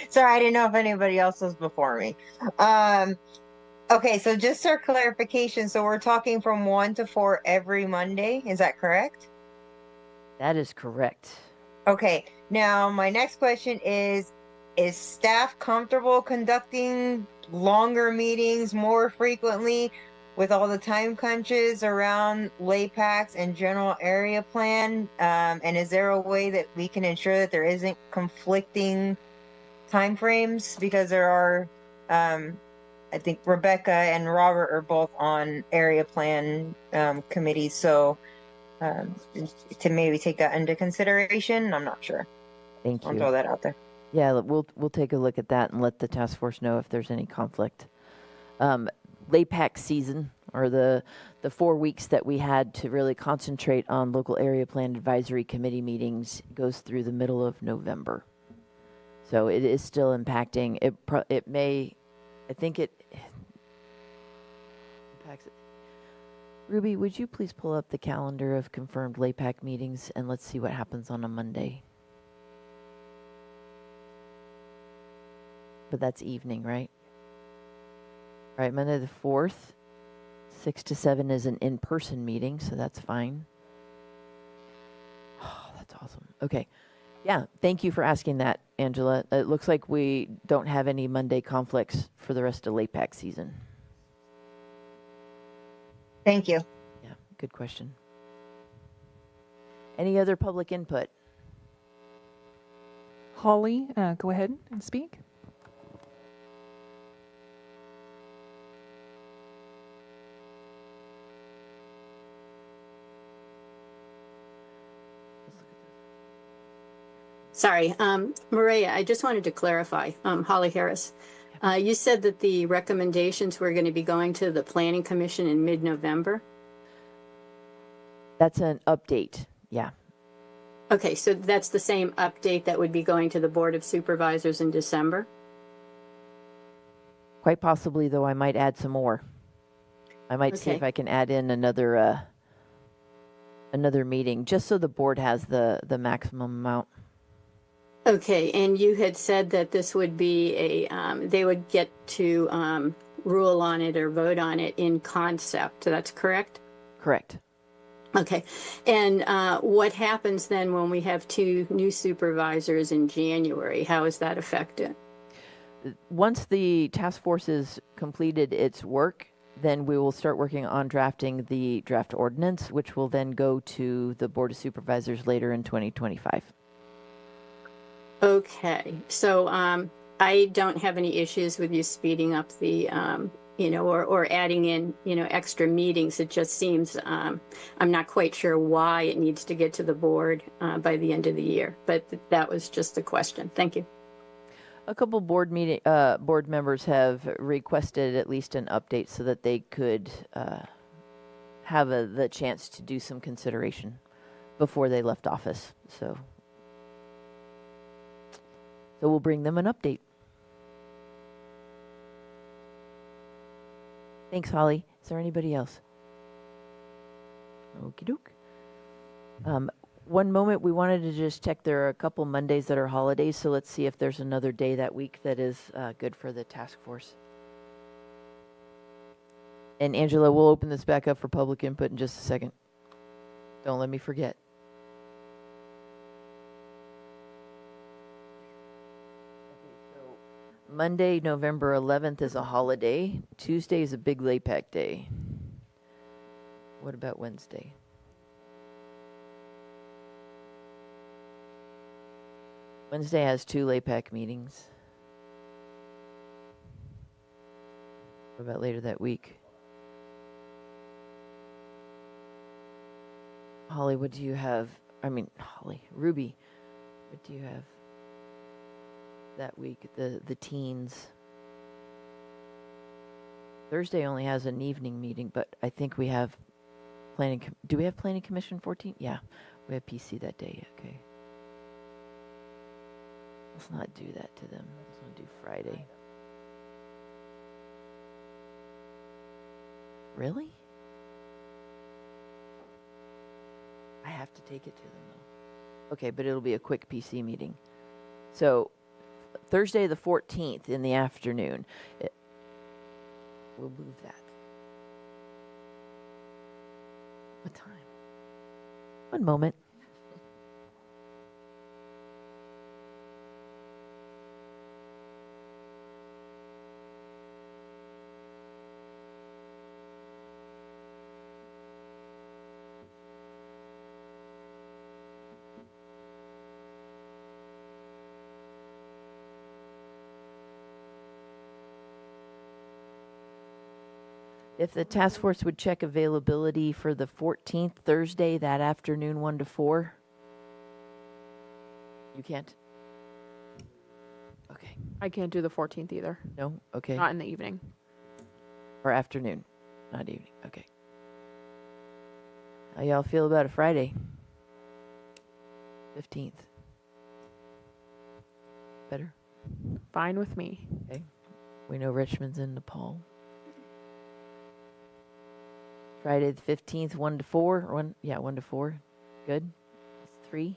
Sorry, I didn't know if anybody else was before me. Okay, so just for clarification, so we're talking from 1 to 4 every Monday, is that correct? That is correct. Okay, now my next question is staff comfortable conducting longer meetings more frequently with all the time crunches around LAPACs and general area plan? And is there a way that we can ensure that there isn't conflicting timeframes? Because there are, I think Rebecca and Robert are both on area plan committees, so to maybe take that into consideration, I'm not sure. Thank I'll you. throw that out there. Yeah, we'll take a look at that and let the task force know if there's any conflict. LAPAC season, or the 4 weeks that we had to really concentrate on local area plan advisory committee meetings, goes through the middle of November. So it is still impacting. It may, I think it impacts. Ruby, would you please pull up the calendar of confirmed LAPAC meetings and let's see what happens on a Monday. But that's evening, right? Right, Monday the 4th, 6 to 7 is an in-person meeting, so that's fine. Oh, that's awesome. Okay. Yeah, thank you for asking that, Angela. It looks like we don't have any Monday conflicts for the rest of LAPAC season. Thank you. Yeah, good question. Any other public input? Holly, go ahead and speak. Sorry, Maria, I just wanted to clarify, Holly Harris. You said that the recommendations were going to be going to the Planning Commission in mid-November? That's an update, yeah. Okay, so that's the same update that would be going to the Board of Supervisors in December? Quite possibly, though, I might add some more. I might see if Okay. I can add in another meeting, just so the board has the maximum amount. Okay, and you had said that this would be they would get to rule on it or vote on it in concept. That's correct? Correct. Okay, and what happens then when we have 2 new supervisors in January? How is that affected? Once the task force has completed its work, then we will start working on drafting the draft ordinance, which will then go to the Board of Supervisors later in 2025. Okay, so I don't have any issues with you speeding up the, or adding in, extra meetings. It just seems, I'm not quite sure why it needs to get to the board by the end of the year, but that was just the question. Thank you. A couple board members have requested at least an update so that they could have the chance to do some consideration before they left office. So we'll bring them an update. Thanks, Holly. Is there anybody else? Okie doke. One moment, we wanted to just check. There are a couple Mondays that are holidays, so let's see if there's another day that week that is good for the task force. And Angela, we'll open this back up for public input in just a second. Don't let me forget. Monday, November 11th is a holiday. Tuesday is a big LAPAC day. What about Wednesday? Wednesday has 2 LAPAC meetings. What about later that week? Holly, what do you have? Ruby, what do you have that week? The teens. Thursday only has an evening meeting, but I think we have planning. Do we have planning commission 14? Yeah, we have PC that day. Okay. Let's not do that to them. Let's not do Friday. Really? I have to take it to them though. Okay, but it'll be a quick PC meeting. So Thursday the 14th in the afternoon. We'll move that. What time? One moment. If the task force would check availability for the 14th, Thursday, that afternoon, 1 to 4. You can't? Okay. I can't do the 14th either. No? Okay. Not in the evening. Or afternoon, not evening. Okay. How y'all feel about a Friday? 15th. Better? Fine with me. Okay. We know Richmond's in Nepal. Friday the 15th, 1 to 4. 1 to 4. Good. 3.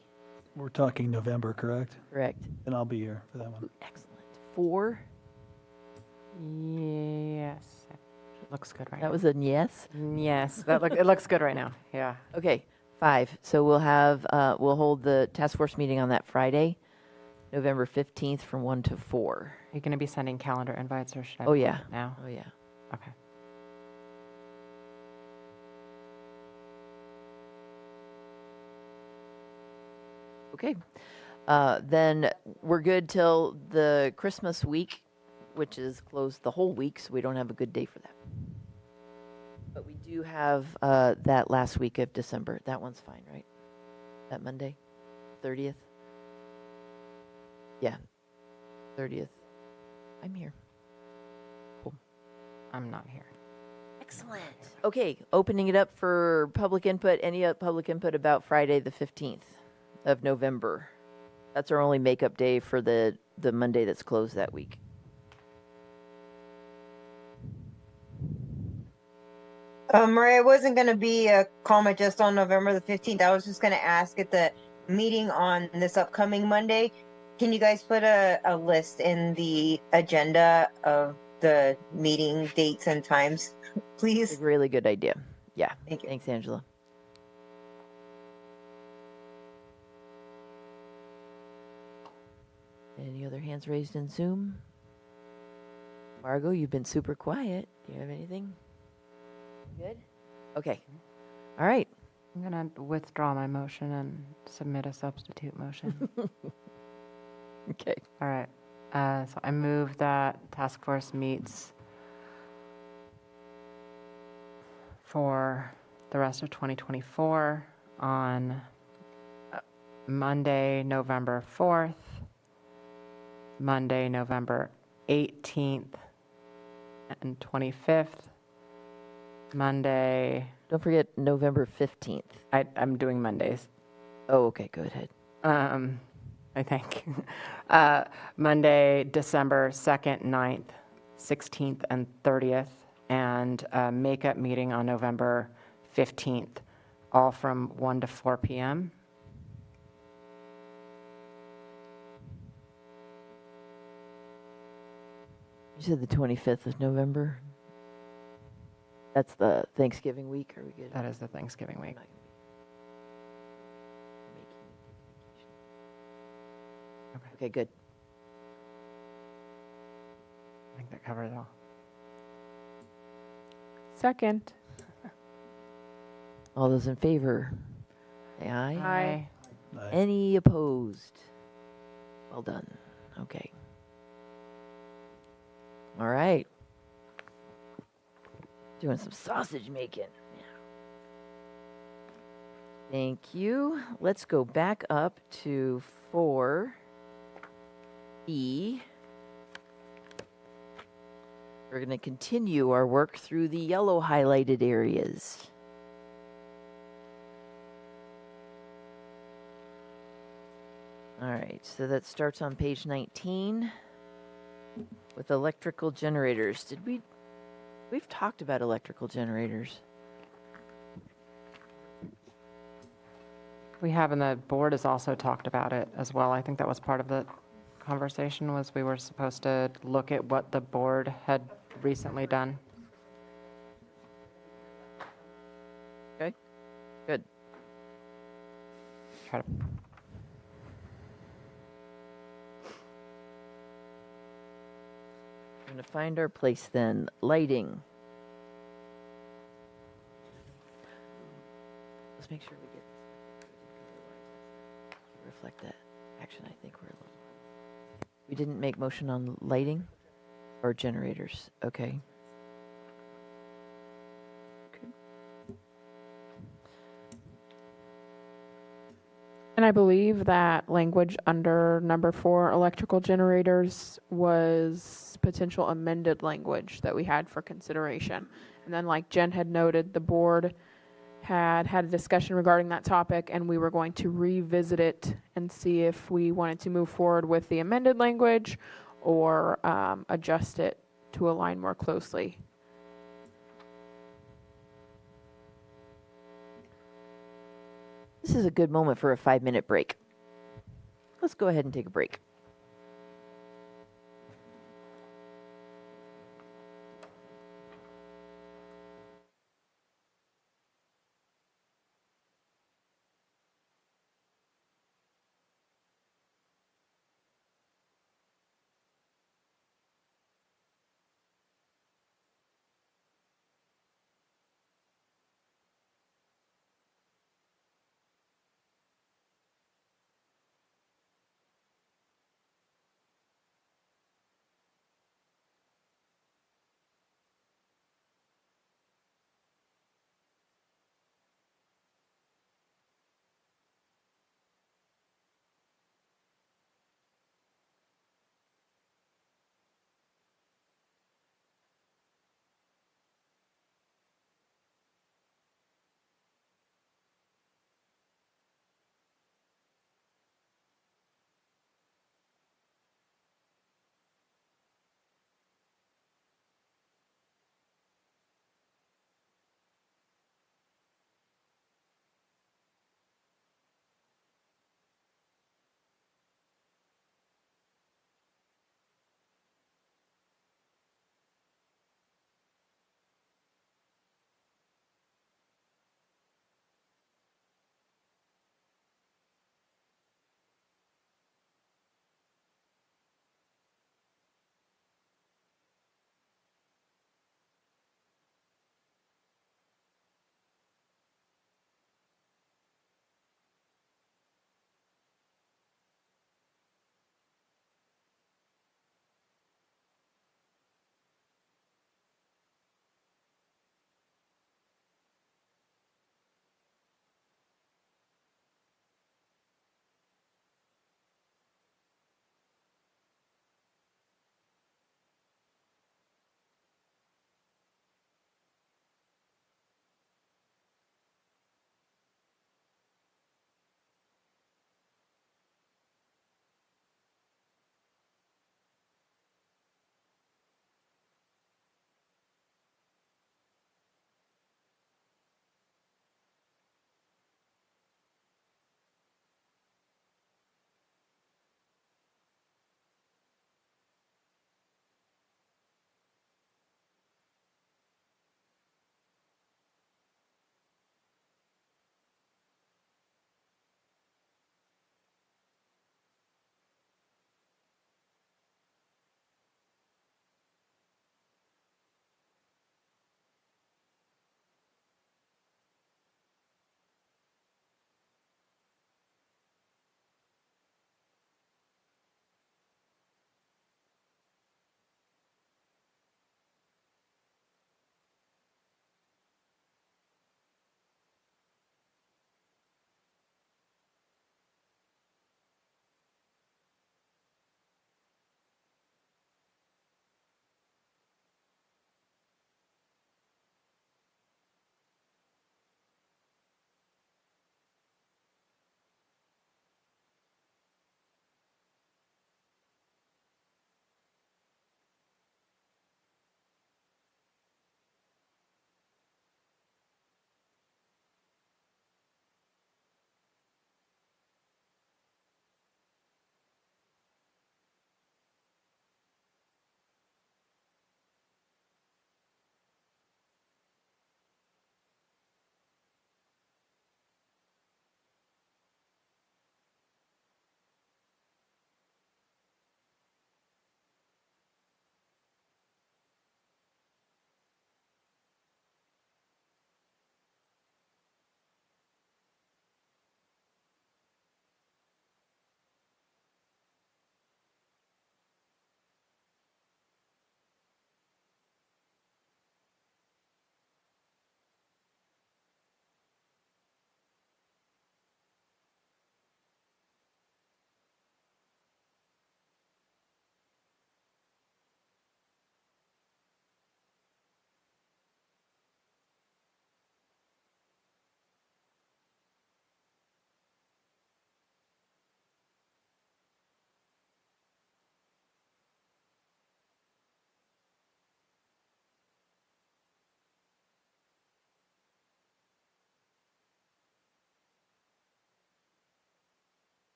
We're talking November, correct? Correct. And I'll be here for that one. Excellent. 4. Yes. It looks good right now. That was a yes? Yes, it looks good right now. Yeah. Okay. 5. So we'll hold the task force meeting on that Friday, November 15th from 1 to 4. Are you going to be sending calendar invites or should I? Oh, yeah. Now? Oh, yeah. Okay. Okay. Then we're good till the Christmas week, which is closed the whole week, so we don't have a good day for that. But we do have that last week of December. That one's fine, right? That Monday, 30th? Yeah, 30th. I'm here. Cool. I'm not here. Excellent. Okay, opening it up for public input. Any public input about Friday, the 15th of November? That's our only makeup day for the Monday that's closed that week. Maria, it wasn't going to be a comment just on November the 15th. I was just going to ask at the meeting on this upcoming Monday, can you guys put a list in the agenda of the meeting dates and times, please? It's a really good idea. Yeah. Thank you. Thanks, Angela. Any other hands raised in Zoom? Margot, you've been super quiet. Do you have anything? Good? Okay. All right. I'm going to withdraw my motion and submit a substitute motion. Okay. All right. So I move that task force meets for the rest of 2024 on Monday, November 4th, Monday, November 18th and 25th, Monday. Don't forget November 15th. I'm doing Mondays. Oh, okay. Go ahead. I think. Monday, December 2nd, 9th, 16th, and 30th, and a makeup meeting on November 15th, all from 1 to 4 p.m. You said the 25th of November? That's the Thanksgiving week. Are we good? That is the Thanksgiving week. Okay, good. I think that covers it all. Second. All those in favor, say aye. Aye. Aye. Any opposed? Well done. Okay. All right. Doing some sausage making. Yeah. Thank you. Let's go back up to 4B. We're going to continue our work through the yellow highlighted areas. All right, so that starts on page 19 with electrical generators. We've talked about electrical generators. We have, and the board has also talked about it as well. I think that was part of the conversation, was we were supposed to look at what the board had recently done. Okay, good. Try to We're going to find our place then. Lighting. Let's make sure we get this. Reflect that action. I think we're a little. We didn't make motion on lighting or generators. Okay. And I believe that language under number 4, electrical generators, was potential amended language that we had for consideration. And then, like Jen had noted, the board had a discussion regarding that topic, and we were going to revisit it and see if we wanted to move forward with the amended language or adjust it to align more closely. This is a good moment for a 5-minute break. Let's go ahead and take a break.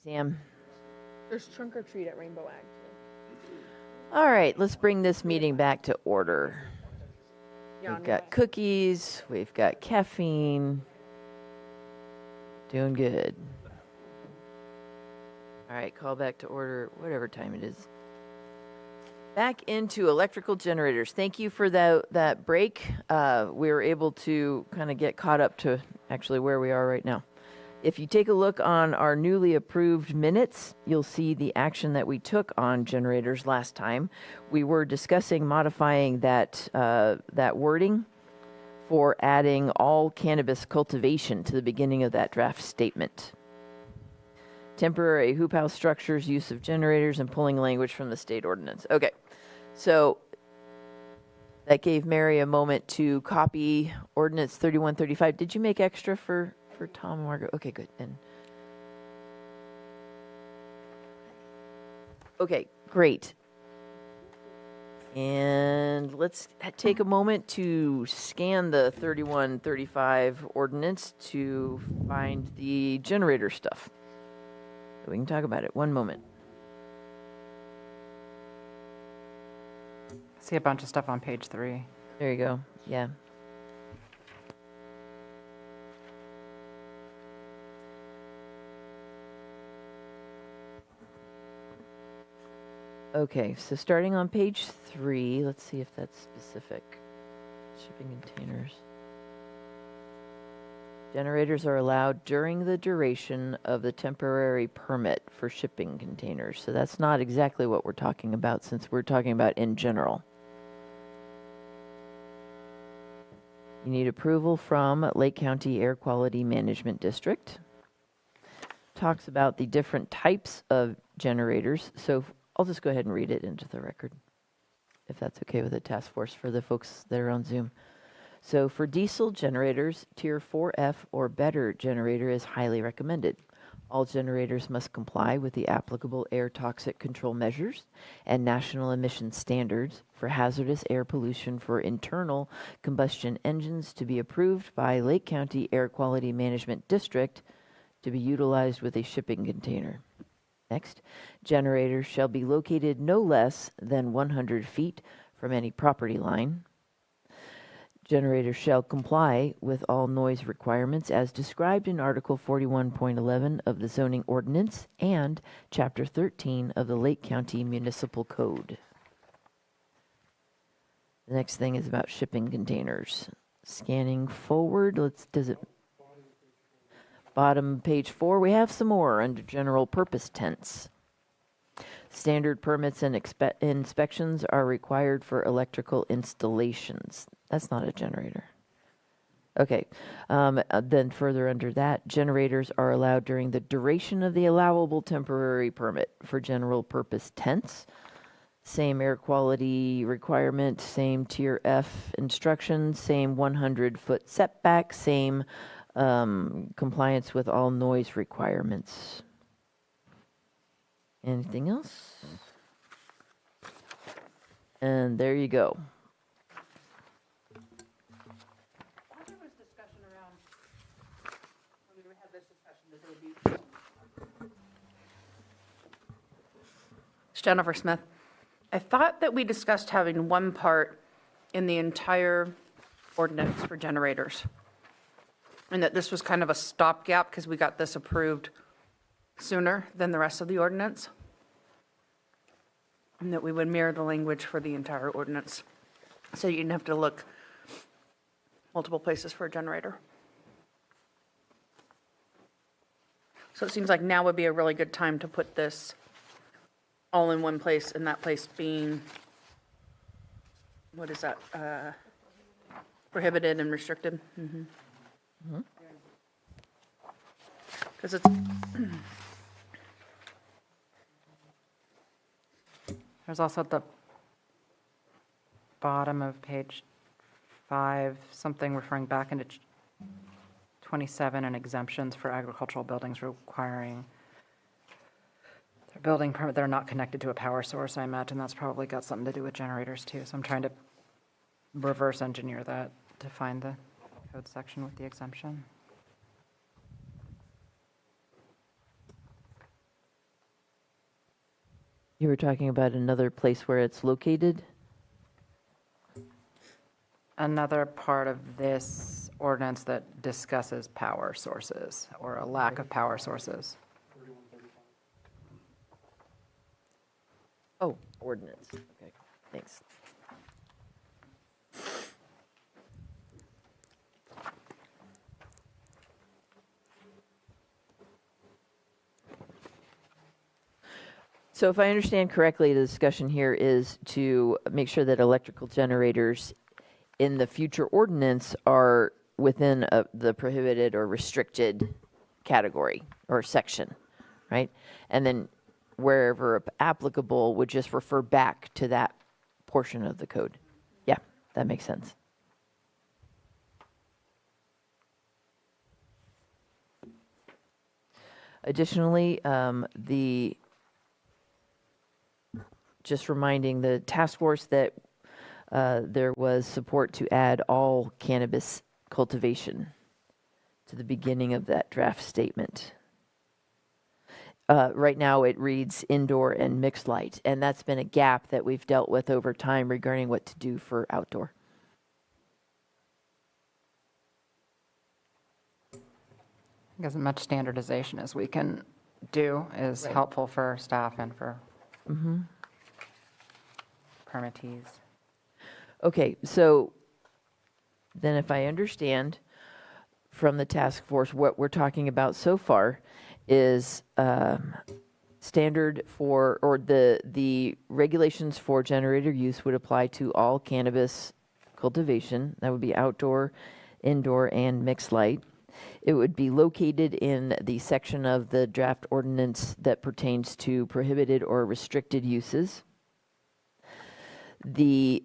Sam. There's trunk or treat at Rainbow Ag. All right, let's bring this meeting back to order. We've got cookies, we've got caffeine. Doing good. All right, call back to order, whatever time it is. Back into electrical generators. Thank you for that break. We were able to kind of get caught up to actually where we are right now. If you take a look on our newly approved minutes, you'll see the action that we took on generators last time. We were discussing modifying that wording for adding all cannabis cultivation to the beginning of that draft statement. Temporary hoop house structures, use of generators, and pulling language from the state ordinance. Okay, so that gave Mary a moment to copy ordinance 3135. Did you make extra for Tom and Margaret? Okay, good. And okay, great. And let's take a moment to scan the 3135 ordinance to find the generator stuff. We can talk about it. One moment. See a bunch of stuff on page 3. There you go. Yeah. Okay, so starting on page 3, let's see if that's specific. Shipping containers. Generators are allowed during the duration of the temporary permit for shipping containers. So that's not exactly what we're talking about, since we're talking about in general. You need approval from Lake County Air Quality Management District. Talks about the different types of generators. So I'll just go ahead and read it into the record, if that's okay with the task force for the folks that are on Zoom. So for diesel generators, Tier 4F or better generator is highly recommended. All generators must comply with the applicable air toxic control measures and national emission standards for hazardous air pollution for internal combustion engines to be approved by Lake County Air Quality Management District to be utilized with a shipping container. Next, generators shall be located no less than 100 feet from any property line. Generators shall comply with all noise requirements as described in Article 41.11 of the zoning ordinance and Chapter 13 of the Lake County Municipal Code. The next thing is about shipping containers. Scanning forward, bottom page 4, we have some more under general purpose tents. Standard permits and inspections are required for electrical installations. That's not a generator. Okay, then further under that, generators are allowed during the duration of the allowable temporary permit for general purpose tents. Same air quality requirement, same Tier F instructions, same 100-foot setback, same compliance with all noise requirements. Anything else? And there you go. It's Jennifer Smith. I thought that we discussed having one part in the entire ordinance for generators, and that this was kind of a stopgap because we got this approved sooner than the rest of the ordinance, and that we would mirror the language for the entire ordinance, so you didn't have to look multiple places for a generator. So it seems like now would be a really good time to put this all in one place, and that place being, what is that, prohibited and restricted? Because it's, There's also at the bottom of page 5, something referring back into 27 and exemptions for agricultural buildings requiring their building permit. They're not connected to a power source. I imagine that's probably got something to do with generators too. So I'm trying to reverse engineer that to find the code section with the exemption. You were talking about another place where it's located? Another part of this ordinance that discusses power sources or a lack of power sources. Oh, ordinance. Okay, thanks. So if I understand correctly, the discussion here is to make sure that electrical generators in the future ordinance are within the prohibited or restricted category or section, right? And then wherever applicable would just refer back to that portion of the code. Yeah, that makes sense. Additionally, just reminding the task force that there was support to add all cannabis cultivation to the beginning of that draft statement. Right now it reads indoor and mixed light, and that's been a gap that we've dealt with over time regarding what to do for outdoor. As much standardization as we can do is helpful for staff and for permittees. Okay, so then if I understand from the task force, what we're talking about so far is standard for, or the regulations for generator use would apply to all cannabis cultivation. That would be outdoor, indoor, and mixed light. It would be located in the section of the draft ordinance that pertains to prohibited or restricted uses. The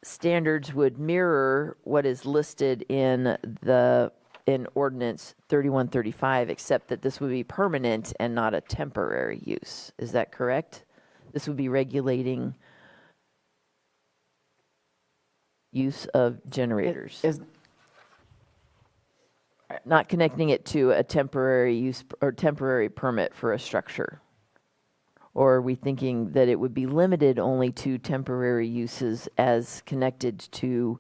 standards would mirror what is listed in ordinance 3135, except that this would be permanent and not a temporary use. Is that correct? This would be regulating use of generators. Not connecting it to a temporary use or temporary permit for a structure. Or are we thinking that it would be limited only to temporary uses as connected to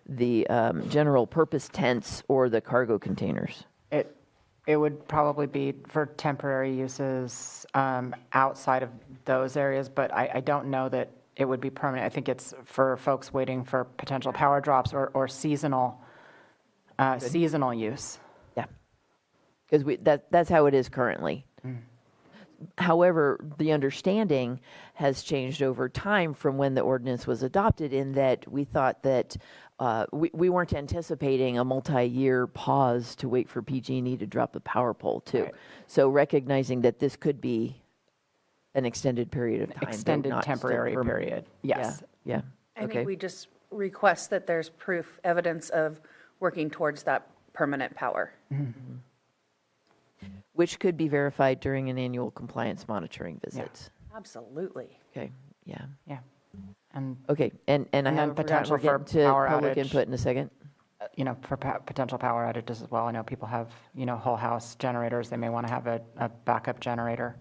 the general purpose tents or the cargo containers? It would probably be for temporary uses outside of those areas, but I don't know that it would be permanent. I think it's for folks waiting for potential power drops or seasonal use. Yeah, because that's how it is currently. However, the understanding has changed over time from when the ordinance was adopted, in that we thought that we weren't anticipating a multi-year pause to wait for PG&E to drop the power pole too. Right. So recognizing that this could be an extended period of time. Extended temporary period, yes. Yeah. I think we just request that there's proof, evidence of working towards that permanent power. Mm-hmm. Which could be verified during an annual compliance monitoring visit. Yeah. Absolutely. Okay, yeah. Yeah. And okay, and I have potential for to power public outage input in a second. For potential power outages as well. I know people have, whole house generators. They may want to have a backup generator.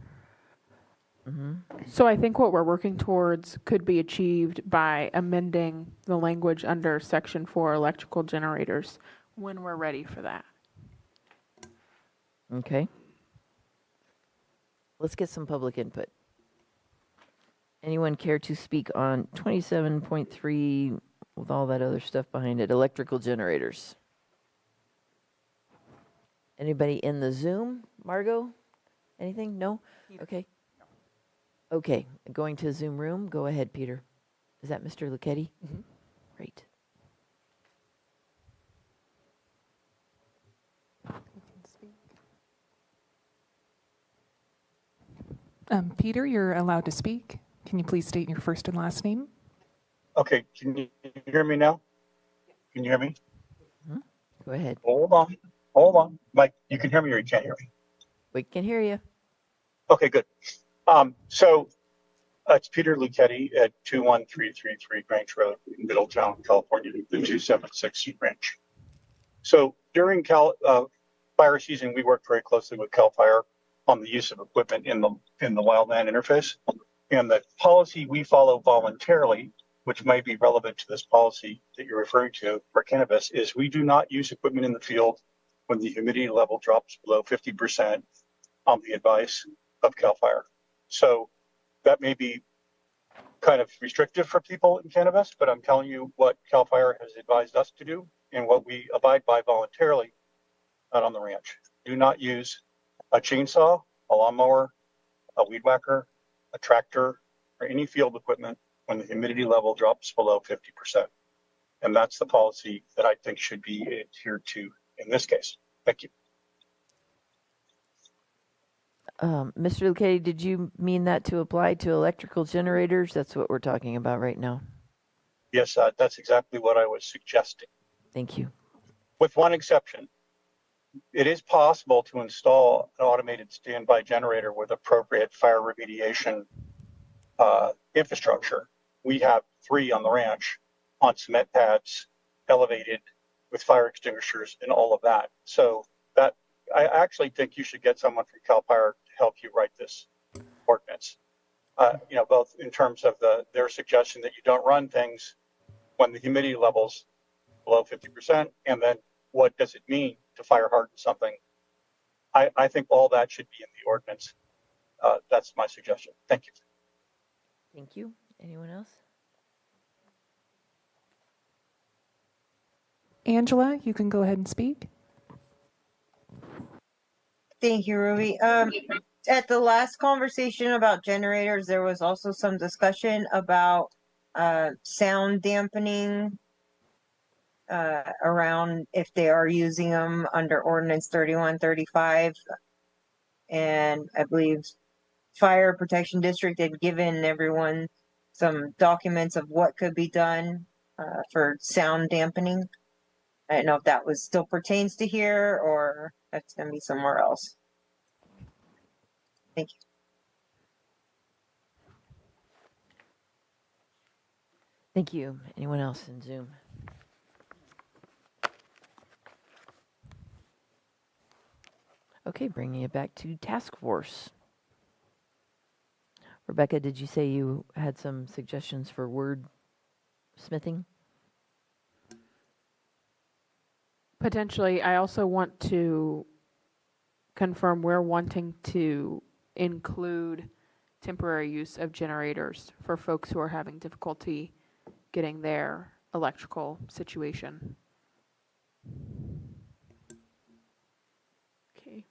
So I think what we're working towards could be achieved by amending the language under Section 4 electrical generators when we're ready for that. Okay. Let's get some public input. Anyone care to speak on 27.3 with all that other stuff behind it, electrical generators? Anybody in the Zoom? Margot? Anything? No? Okay. Okay, going to Zoom room. Go ahead, Peter. Is that Mr. Lucchetti? Mm-hmm. Great. Peter, you're allowed to speak. Can you please state your first and last name? Okay, can you hear me now? Can you hear me? Mm-hmm. Go ahead. Hold on. Mike, you can hear me or you can't hear me? We can hear you. Okay, good. So it's Peter Lucchetti at 21333 Grange Road in Middletown, California, the 276 Ranch. So during fire season, we work very closely with CAL FIRE on the use of equipment in the wildland interface. And the policy we follow voluntarily, which might be relevant to this policy that you're referring to for cannabis, is we do not use equipment in the field when the humidity level drops below 50% on the advice of CAL FIRE. So that may be kind of restrictive for people in cannabis, but I'm telling you what CAL FIRE has advised us to do and what we abide by voluntarily out on the ranch. Do not use a chainsaw, a lawnmower, a weed whacker, a tractor, or any field equipment when the humidity level drops below 50%. And that's the policy that I think should be adhered to in this case. Thank you. Mr. Lucetti, did you mean that to apply to electrical generators? That's what we're talking about right now. Yes, that's exactly what I was suggesting. Thank you. With one exception, it is possible to install an automated standby generator with appropriate fire remediation infrastructure. We have 3 on the ranch on cement pads, elevated with fire extinguishers and all of that. So that I actually think you should get someone from CAL FIRE to help you write this ordinance. Both in terms of their suggestion that you don't run things when the humidity level's below 50%, and then what does it mean to fire harden something? I think all that should be in the ordinance. That's my suggestion. Thank you. Thank you. Anyone else? Angela, you can go ahead and speak. Thank you, Ruby. At the last conversation about generators, there was also some discussion about sound dampening around if they are using them under Ordinance 3135. And I believe Fire Protection District had given everyone some documents of what could be done for sound dampening. I don't know if that was still pertains to here or that's going to be somewhere else. Thank you. Thank you. Anyone else in Zoom? Okay, bringing it back to task force. Rebecca, did you say you had some suggestions for word smithing? Potentially, I also want to confirm we're wanting to include temporary use of generators for folks who are having difficulty getting their electrical situation. Okay.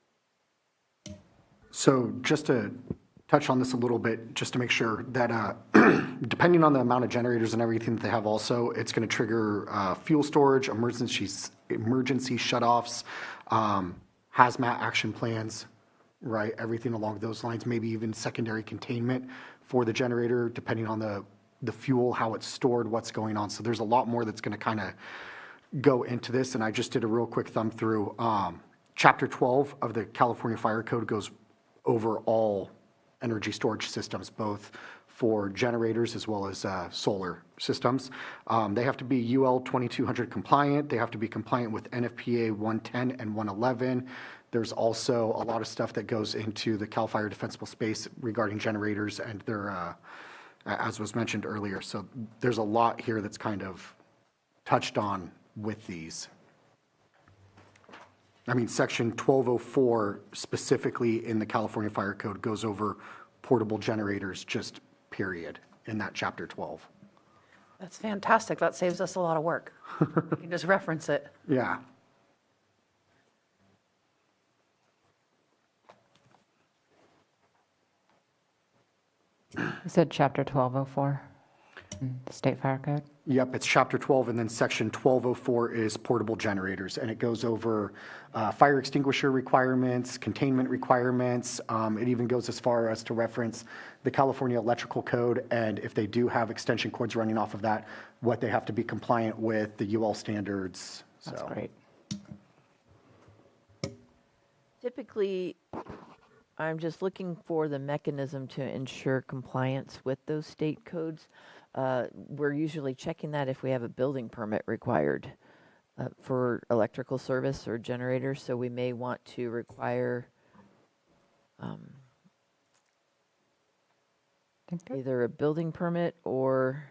So just to touch on this a little bit, just to make sure that depending on the amount of generators and everything that they have also, it's going to trigger fuel storage, emergency shutoffs, hazmat action plans, right? Everything along those lines, maybe even secondary containment for the generator, depending on the fuel, how it's stored, what's going on. So there's a lot more that's going to kind of go into this. And I just did a real quick thumb through. Chapter 12 of the California Fire Code goes over all energy storage systems, both for generators as well as solar systems. They have to be UL 2200 compliant. They have to be compliant with NFPA 110 and 111. There's also a lot of stuff that goes into the CAL FIRE defensible space regarding generators and their, as was mentioned earlier. So there's a lot here that's kind of touched on with these. I mean, section 1204 specifically in the California Fire Code goes over portable generators, just period, in that chapter 12. That's fantastic. That saves us a lot of work. We can just reference it. Yeah. You said chapter 1204, the state fire code? Yep, it's chapter 12, and then section 1204 is portable generators, and it goes over fire extinguisher requirements, containment requirements. It even goes as far as to reference the California Electrical Code, and if they do have extension cords running off of that, what they have to be compliant with, the UL standards. That's great. Typically, I'm just looking for the mechanism to ensure compliance with those state codes. We're usually checking that if we have a building permit required for electrical service or generators, so we may want to require either a building permit or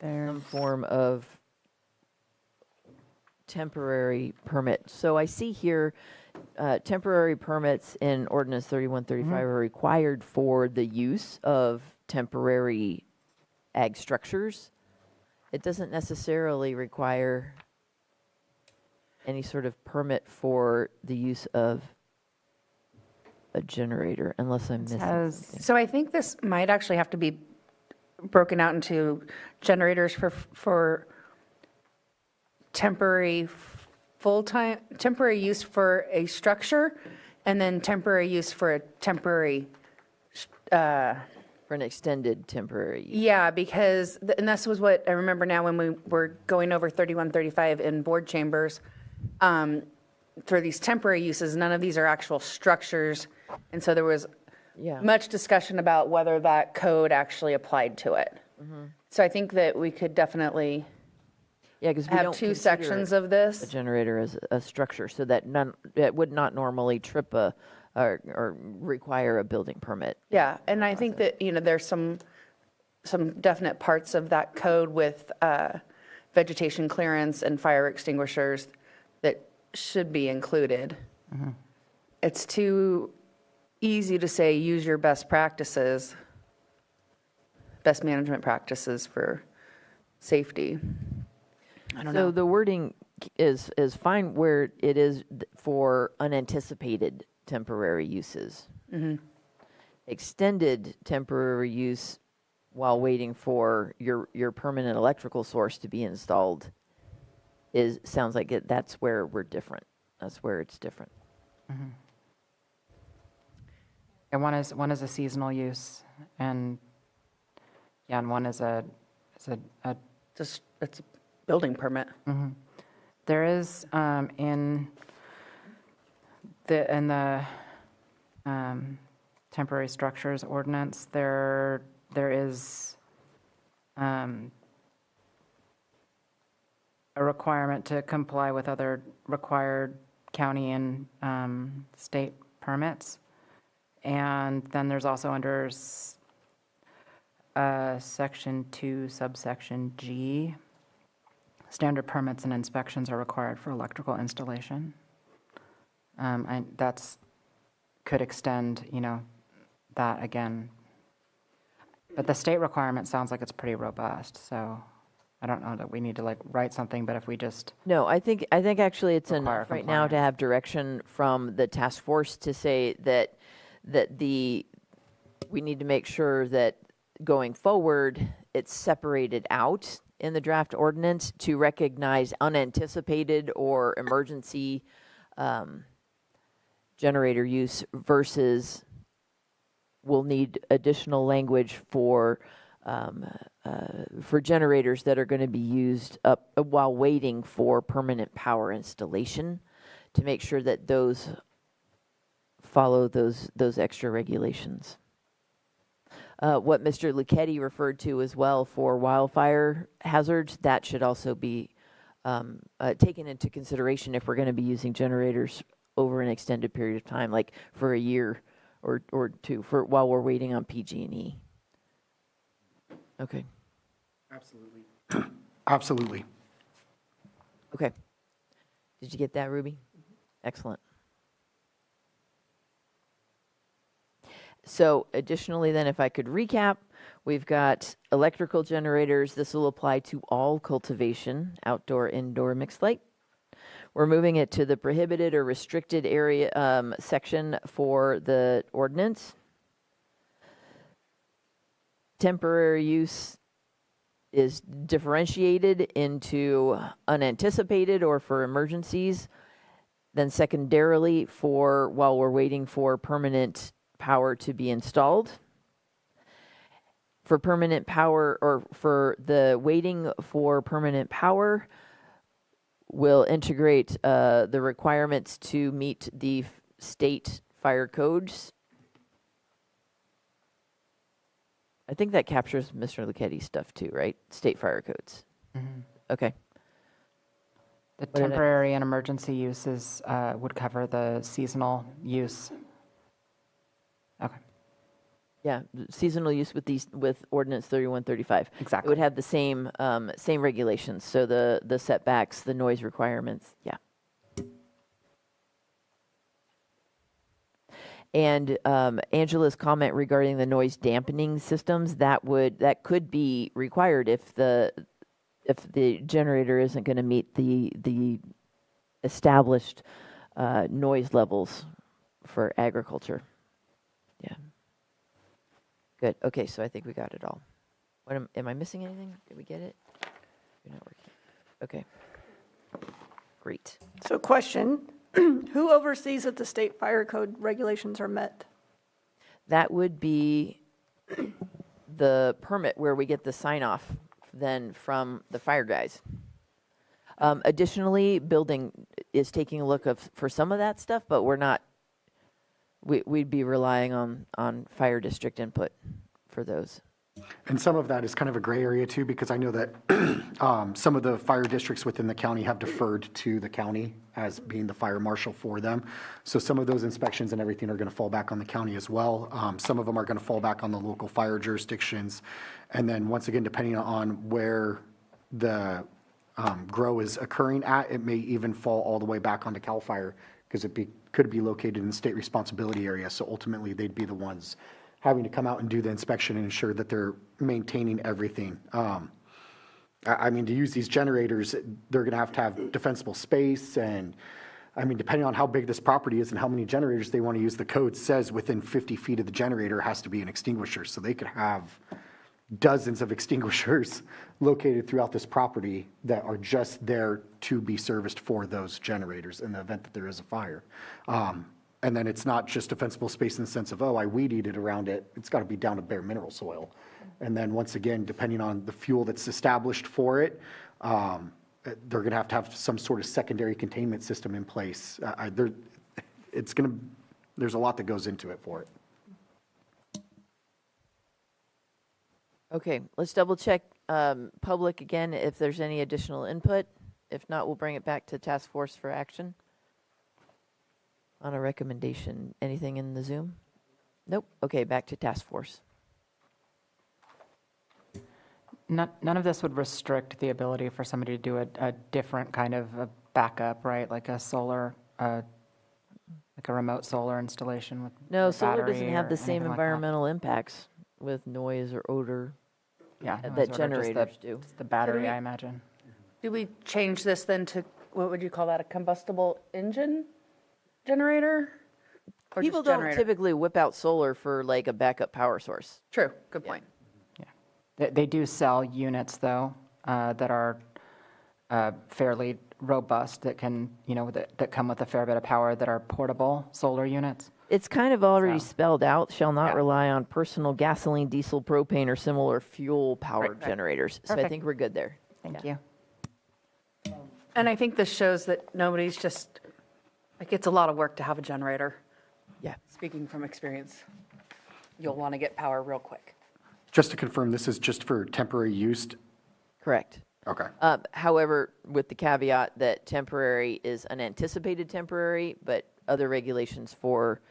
some form of temporary permit. So I see here, temporary permits in ordinance 3135 are required for the use of temporary ag structures. It doesn't necessarily require any sort of permit for the use of a generator, unless I'm missing something. So I think this might actually have to be broken out into generators for temporary, full-time, temporary use for a structure, and then temporary use for a temporary, For an extended temporary use. yeah, because, and this was what I remember now when we were going over 3135 in board chambers, for these temporary uses, none of these are actual structures. And so there was much discussion about whether that code actually applied to it. So I think that we could definitely because we have don't two consider sections of this. a generator as a structure, so that it would not normally trip or require a building permit. Yeah, and I think that, there's some definite parts of that code with vegetation clearance and fire extinguishers that should be included. It's too easy to say, use your best practices, best management practices for safety. I don't know. So the wording is fine where it is for unanticipated temporary uses. Extended temporary use while waiting for your permanent electrical source to be installed sounds like that's where we're different. That's where it's different. And one is a seasonal use, and one is it's a building permit. There is in the temporary structures ordinance, there is a requirement to comply with other required county and state permits. And then there's also under Section 2, subsection G, standard permits and inspections are required for electrical installation. And that's could extend, that again. But the state requirement sounds like it's pretty robust, so I don't know that we need to write something, but if we just. No, I think actually it's require enough right now to have direction from the task force to say that we need to make sure that going forward, it's separated out in the draft ordinance to recognize unanticipated or emergency generator use versus we'll need additional language for generators that are going to be used up while waiting for permanent power installation, to make sure that those follow those extra regulations. What Mr. Lucchetti referred to as well for wildfire hazards, that should also be taken into consideration if we're going to be using generators over an extended period of time, like for a year or two, while we're waiting on PG&E. Okay. Absolutely. Absolutely. Okay. Did you get that, Ruby? Excellent. So additionally then, if I could recap, we've got electrical generators. This will apply to all cultivation, outdoor, indoor, mixed light. We're moving it to the prohibited or restricted area section for the ordinance. Temporary use is differentiated into unanticipated or for emergencies. Then secondarily for while we're waiting for permanent power to be installed. For permanent power, or for the waiting for permanent power, we'll integrate the requirements to meet the state fire codes. I think that captures Mr. Lucchetti's stuff too, right? State fire codes. Okay. The temporary and emergency uses would cover the seasonal use. Okay. Yeah, seasonal use with ordinance 3135. Exactly. It would have the same, same regulations, so the setbacks, the noise requirements, yeah. And Angela's comment regarding the noise dampening systems, that could be required if the generator isn't going to meet the established noise levels for agriculture. Yeah. Good. Okay, so I think we got it all. What am I missing anything? Did we get it? You're not working. Okay. Great. So question, who oversees that the state fire code regulations are met? That would be the permit where we get the sign off then from the fire guys. Additionally, building is taking a look for some of that stuff, but we're not, we'd be relying on fire district input for those. And some of that is kind of a gray area too, because I know that some of the fire districts within the county have deferred to the county as being the fire marshal for them. So some of those inspections and everything are going to fall back on the county as well. Some of them are going to fall back on the local fire jurisdictions. And then once again, depending on where the grow is occurring at, it may even fall all the way back onto CAL FIRE because could be located in the state responsibility area. So ultimately, they'd be the ones having to come out and do the inspection and ensure that they're maintaining everything. I mean, to use these generators, they're going to have defensible space. And I mean, depending on how big this property is and how many generators they want to use, the code says within 50 feet of the generator has to be an extinguisher. So they could have dozens of extinguishers located throughout this property that are just there to be serviced for those generators in the event that there is a fire. And then it's not just defensible space in the sense of, oh, I weed eat it around it. It's got to be down to bare mineral soil. And then once again, depending on the fuel that's established for it, they're going to have some sort of secondary containment system in place. There's a lot that goes into it for it. Okay, let's double check public again if there's any additional input. If not, we'll bring it back to task force for action. On a recommendation, anything in the Zoom? Nope. Okay, back to task force. None of this would restrict the ability for somebody to do a different kind of a backup, right? Like a solar, like a remote solar installation with No, a solar battery doesn't have the or same anything like that. environmental impacts with noise or odor Yeah, that sort of just generators do. just the battery, I imagine. Do we change this then to, what would you call that, a combustible engine generator? Or People just don't generator? typically whip out solar for like a backup power source. True, good point. They do sell units, though, that are fairly robust, that can, that come with a fair bit of power, that are portable solar units. It's kind of already So- spelled out, shall not Yeah. rely on personal gasoline, diesel, propane, or similar fuel-powered Right. generators. So I Perfect. think we're good there. Thank you. And I think this shows that nobody's just, like, it's a lot of work to have a generator. Yeah. Speaking from experience, you'll want to get power real quick. Just to confirm, this is just for temporary use? Correct. Okay. However, with the caveat that temporary is unanticipated temporary, but other regulations for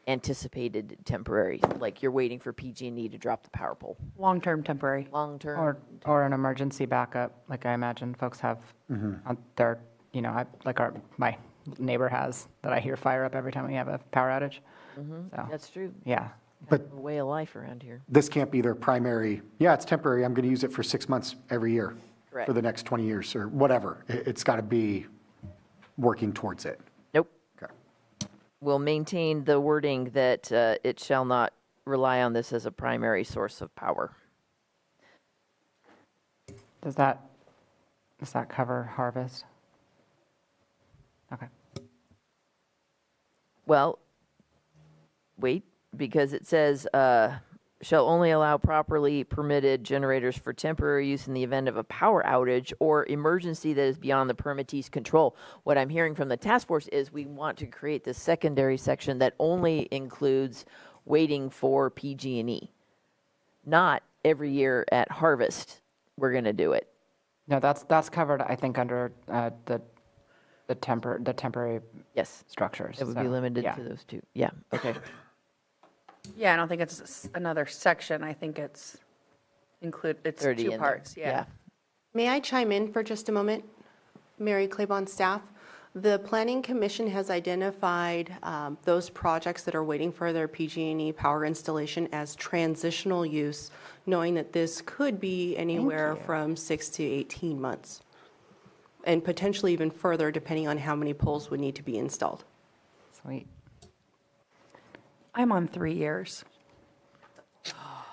anticipated temporary, like you're waiting for PG&E to drop the power pole. Long-term temporary. Long-term. Or an emergency backup, like I imagine folks have on their, my neighbor has, that I hear fire up every time we have a power outage. So, That's true. yeah. But A way of life around here. this can't be their primary, yeah, it's temporary, I'm going to use it for 6 months every year Correct. for the next 20 years or whatever. It's got to be working towards it. Nope. Okay. We'll maintain the wording that it shall not rely on this as a primary source of power. Does that cover harvest? Okay. Well, wait, because it says, shall only allow properly permitted generators for temporary use in the event of a power outage or emergency that is beyond the permittee's control. What I'm hearing from the task force is we want to create this secondary section that only includes waiting for PG&E. Not every year at harvest, we're going to do it. No, that's covered, I think, under the temporary Yes. structures. It would be so, limited yeah. to those two. Yeah, okay. Yeah, I don't think it's another section. I think it's it's 30 two in there. parts, yeah. May I chime in for just a moment? Mary Claiborne, staff. The Planning Commission has identified those projects that are waiting for their PG&E power installation as transitional use, knowing that this could be anywhere from 6 to 18 months, and potentially even further depending on how many poles would need to be installed. Sweet. I'm on 3 years.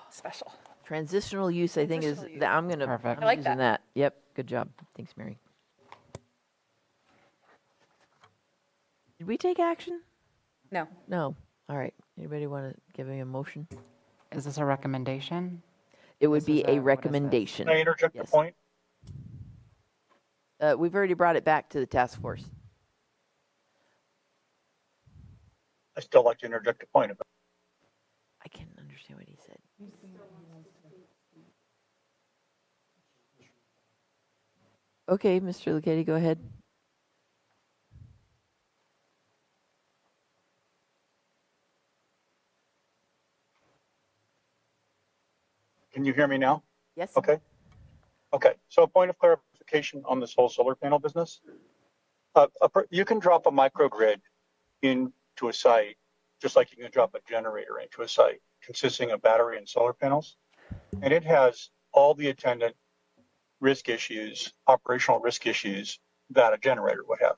Special. Transitional use, I think, is, Transitional use. I'm going to, Perfect. I'm I like using that. Yep, good job. Thanks, Mary. Did we take action? No. No. All right. Anybody want to give me a motion? Is this a recommendation? It would This be is a what is this? recommendation. Can I interject a Yes. point? We've already brought it back to the task force. I still like to interject a point about I can't understand what he said. Okay, Mr. Lucchetti, go ahead. Can you hear me now? Yes. Okay. Okay. So a point of clarification on this whole solar panel business. You can drop a microgrid into a site, just like you can drop a generator into a site consisting of battery and solar panels. And it has all the attendant risk issues, operational risk issues that a generator would have.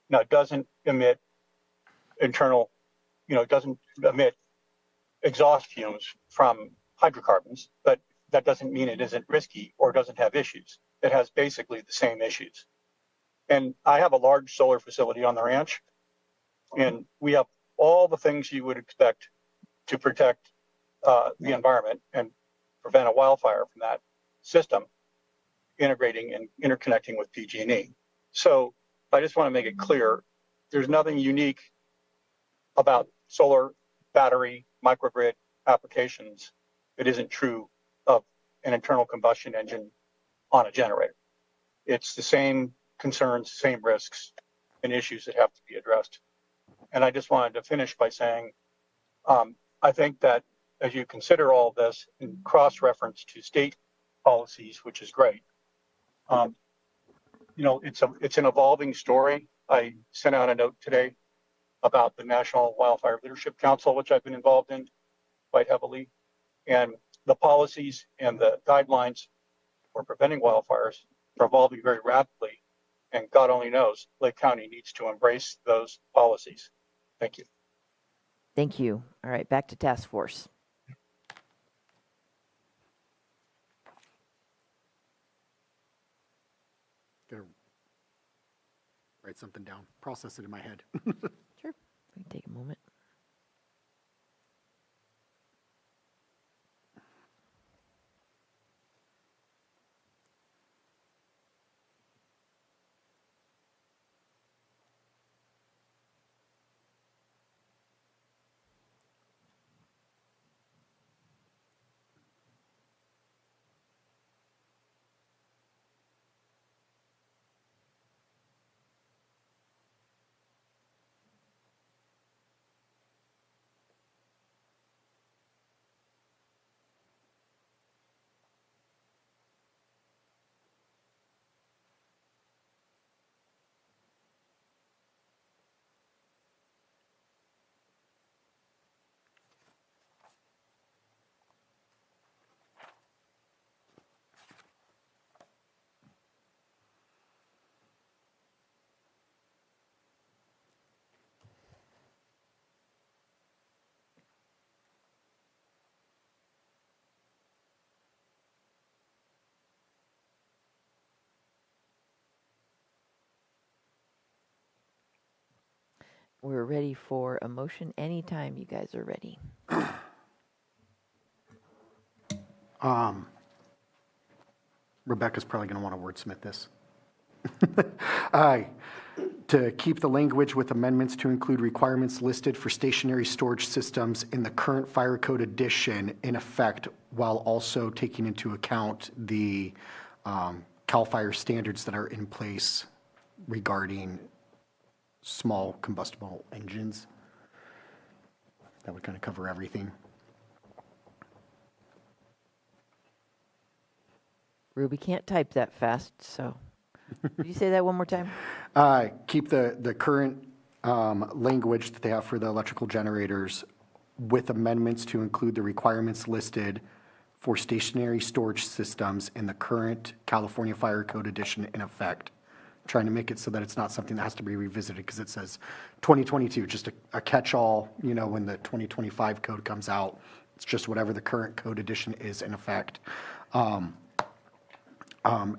Now, it doesn't emit internal, it doesn't emit exhaust fumes from hydrocarbons, but that doesn't mean it isn't risky or doesn't have issues. It has basically the same issues. And I have a large solar facility on the ranch, and we have all the things you would expect to protect the environment and prevent a wildfire from that system, integrating and interconnecting with PG&E. So I just want to make it clear, there's nothing unique about solar, battery, microgrid applications that isn't true of an internal combustion engine on a generator. It's the same concerns, same risks, and issues that have to be addressed. And I just wanted to finish by saying, I think that as you consider all this in cross-reference to state policies, which is great, it's an evolving story. I sent out a note today about the National Wildfire Leadership Council, which I've been involved in quite heavily, and the policies and the guidelines for preventing wildfires are evolving very rapidly. And God only knows, Lake County needs to embrace those policies. Thank you. Thank you. All right, back to task force. Gotta write something down, process it in my head. Sure. We can take a moment. We're ready for a motion anytime you guys are ready. Rebecca's probably going to want to wordsmith this. To keep the language with amendments to include requirements listed for stationary storage systems in the current fire code edition in effect, while also taking into account the CAL FIRE standards that are in place regarding small combustible engines. That would kind of cover everything. Ruby can't type that fast, so. Did you say that one more time? Keep the current language that they have for the electrical generators with amendments to include the requirements listed for stationary storage systems in the current California Fire Code edition in effect. Trying to make it so that it's not something that has to be revisited because it says 2022, just a catch-all, when the 2025 code comes out. It's just whatever the current code edition is in effect. And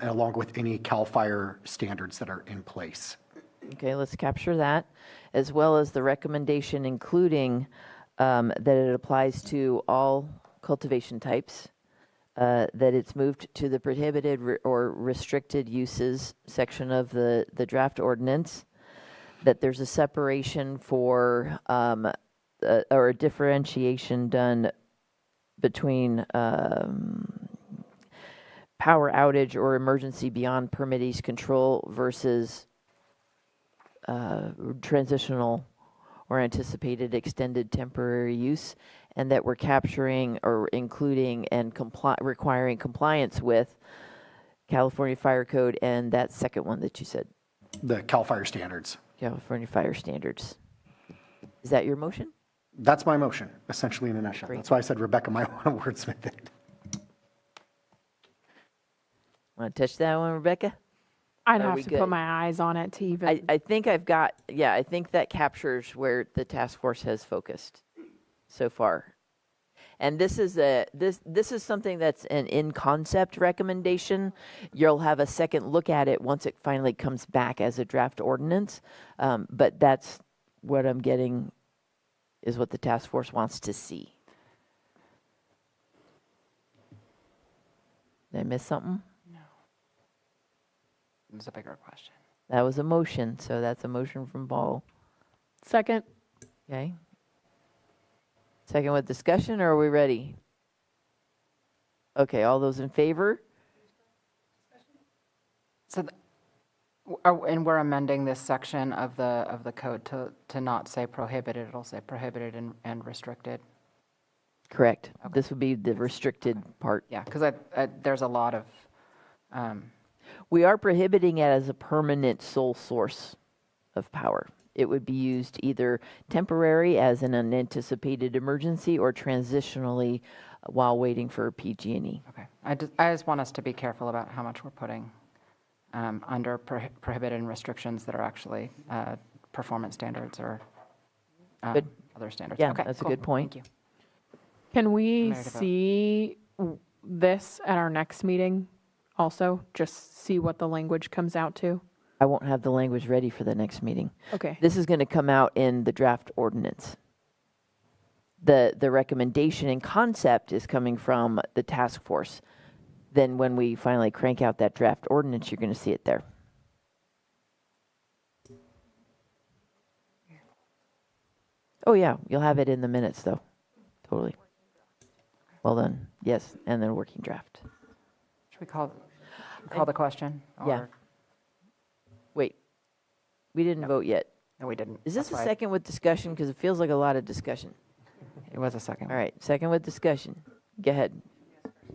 along with any CAL FIRE standards that are in place. Okay, let's capture that, as well as the recommendation including that it applies to all cultivation types, that it's moved to the prohibited or restricted uses section of the draft ordinance, that there's a separation for, or a differentiation done between power outage or emergency beyond permittee's control versus transitional or anticipated extended temporary use, and that we're capturing or including and requiring compliance with California Fire Code and that second one that you said. The CAL FIRE standards. California Fire Standards. Is that your motion? That's my motion, essentially in a nutshell. Great. That's why I said Rebecca might want to wordsmith it. Want to touch that one, Rebecca? I'd Are have we to good? put my eyes on it to even. I think I've got, I think that captures where the task force has focused so far. And this is this is something that's an in-concept recommendation. You'll have a second look at it once it finally comes back as a draft ordinance. But that's what I'm getting is what the task force wants to see. Did I miss something? It's a bigger question. That was a motion, so that's a motion from Paul. Second. Okay. Second with discussion, or are we ready? Okay, all those in favor? So, and we're amending this section of the code to not say prohibited, it'll say prohibited and restricted. Correct. Okay. This would be the restricted part. Yeah, because there's a lot of, we are prohibiting it as a permanent sole source of power. It would be used either temporary as an unanticipated emergency or transitionally while waiting for PG&E. okay. I just want us to be careful about how much we're putting under prohibited and restrictions that are actually performance standards or Good. other standards. Yeah, Okay, that's cool. a good point. Thank you. Can we ready to vote. see this at our next meeting also? Just see what the language comes out to? I won't have the language ready for the next meeting. Okay. This is going to come out in the draft ordinance. The recommendation and concept is coming from the task force. Then when we finally crank out that draft ordinance, you're going to see it there. Oh yeah, you'll have it in the minutes though. Totally. Well done. Yes, and then working draft. Should we call the question? Yeah. Or- Wait, we didn't vote yet. No, we didn't. Is this That's a why second with discussion? Because it feels like a lot of discussion. It was a second. All right, second with discussion. Go ahead.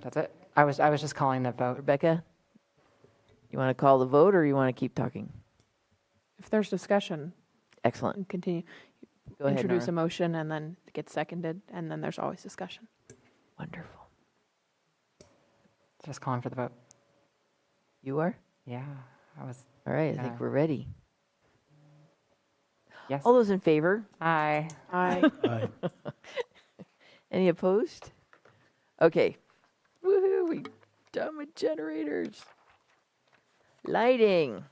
That's it. I was just calling the vote. Rebecca, you want to call the vote or you want to keep talking? If there's discussion, Excellent. and continue. Go ahead, Introduce Nora. a motion and then it gets seconded, and then there's always discussion. Wonderful. Just calling for the vote. You are? Yeah, I was. All right, I Yeah. think we're ready. Yes. All those in favor? Aye. Aye. Aye. Any opposed? Okay. Woohoo, we done with generators. Lighting.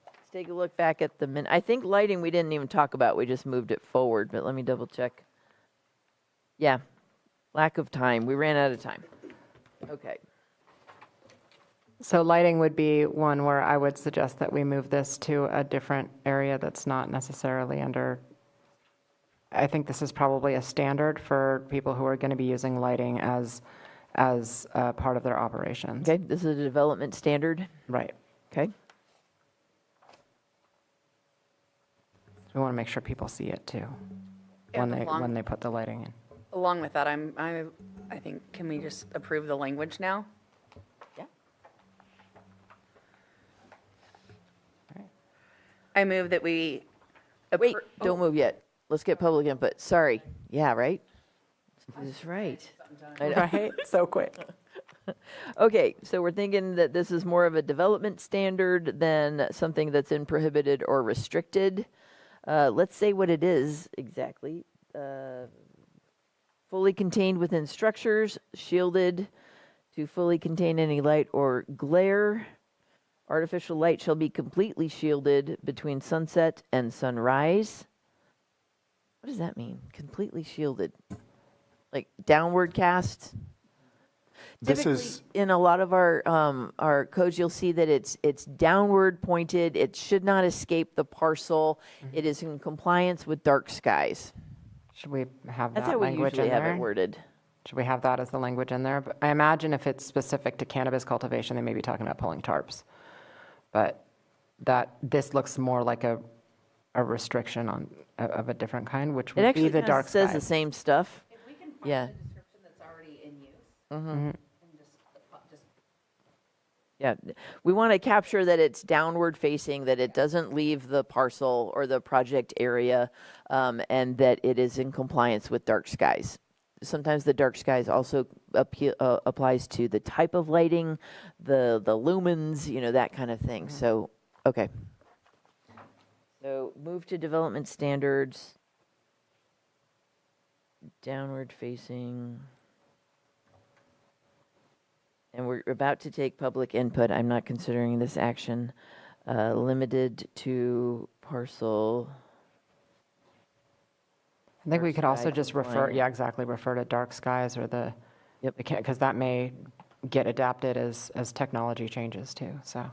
Let's take a look back at the I think lighting we didn't even talk about. We just moved it forward, but let me double check. Yeah. Lack of time. We ran out of time. Okay. So lighting would be one where I would suggest that we move this to a different area that's not necessarily under, I think this is probably a standard for people who are going to be using lighting as part of their operations. Okay, this is a development standard. Right. Okay. We want to make sure people see it too, And when they put the lighting in. Along with that, I think, can we just approve the language now? I move that we. Wait, don't move yet. Let's get public input. Sorry. Yeah, right? That's right. I know. Right? So quick. Okay, so we're thinking that this is more of a development standard than something that's in prohibited or restricted. Let's say what it is exactly. Fully contained within structures, shielded to fully contain any light or glare. Artificial light shall be completely shielded between sunset and sunrise. What does that mean? Completely shielded? Like downward cast? This Typically, is in a lot of our codes, you'll see that it's downward pointed. It should not escape the parcel. It is in compliance with dark skies. Should we have That's that how we language usually in have there? it worded. Should we have that as the language in there? But I imagine if it's specific to cannabis cultivation, they may be talking about pulling tarps. But this looks more like a restriction of a different kind, which It would actually be the kinda dark says sky. the same stuff. If we can find Yeah. a description that's already in use, Mhm. and just Yeah, we want to capture that it's downward facing, that it doesn't leave the parcel or the project area, and that it is in compliance with dark skies. Sometimes the dark skies also applies to the type of lighting, the lumens, that kind of thing. So, okay. So move to development standards, downward facing. And we're about to take public input. I'm not considering this action limited to parcel. I think we could also sky just compliant. refer to dark skies or Yep. because that may get adapted as technology changes too, so.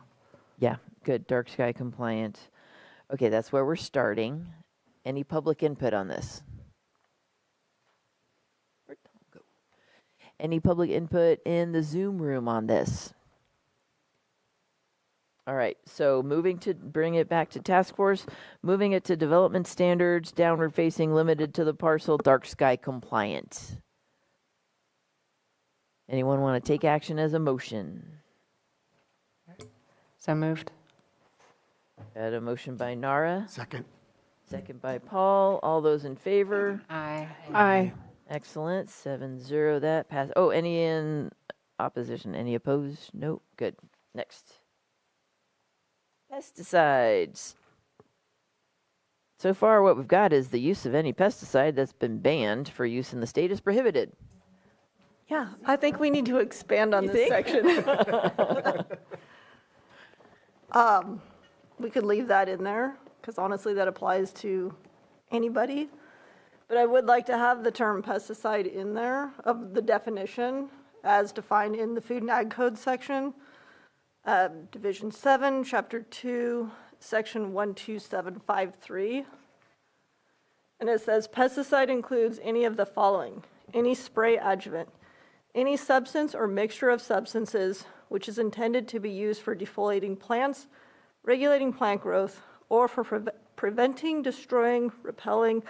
Yeah, good, dark sky compliant. Okay, that's where we're starting. Any public input on this? Where'd Tom go? Any public input in the Zoom room on this? All right, so moving to bring it back to task force, moving it to development standards, downward facing, limited to the parcel, dark sky compliant. Anyone want to take action as a motion? So moved. Got a motion by Nara, second. second by Paul. All those in favor? Aye. Aye. Excellent, 7-0, that passed. Oh, any in opposition? Any opposed? Nope, good. Next. Pesticides. So far, what we've got is the use of any pesticide that's been banned for use in the state is prohibited. Yeah, I think we need to expand on You this think? section. We could leave that in there, because honestly, that applies to anybody. But I would like to have the term pesticide in there of the definition as defined in the Food and Ag Code section, Division 7, Chapter 2, Section 12753. And it says pesticide includes any of the following: any spray adjuvant, any substance or mixture of substances which is intended to be used for defoliating plants, regulating plant growth, or for preventing, destroying, repelling,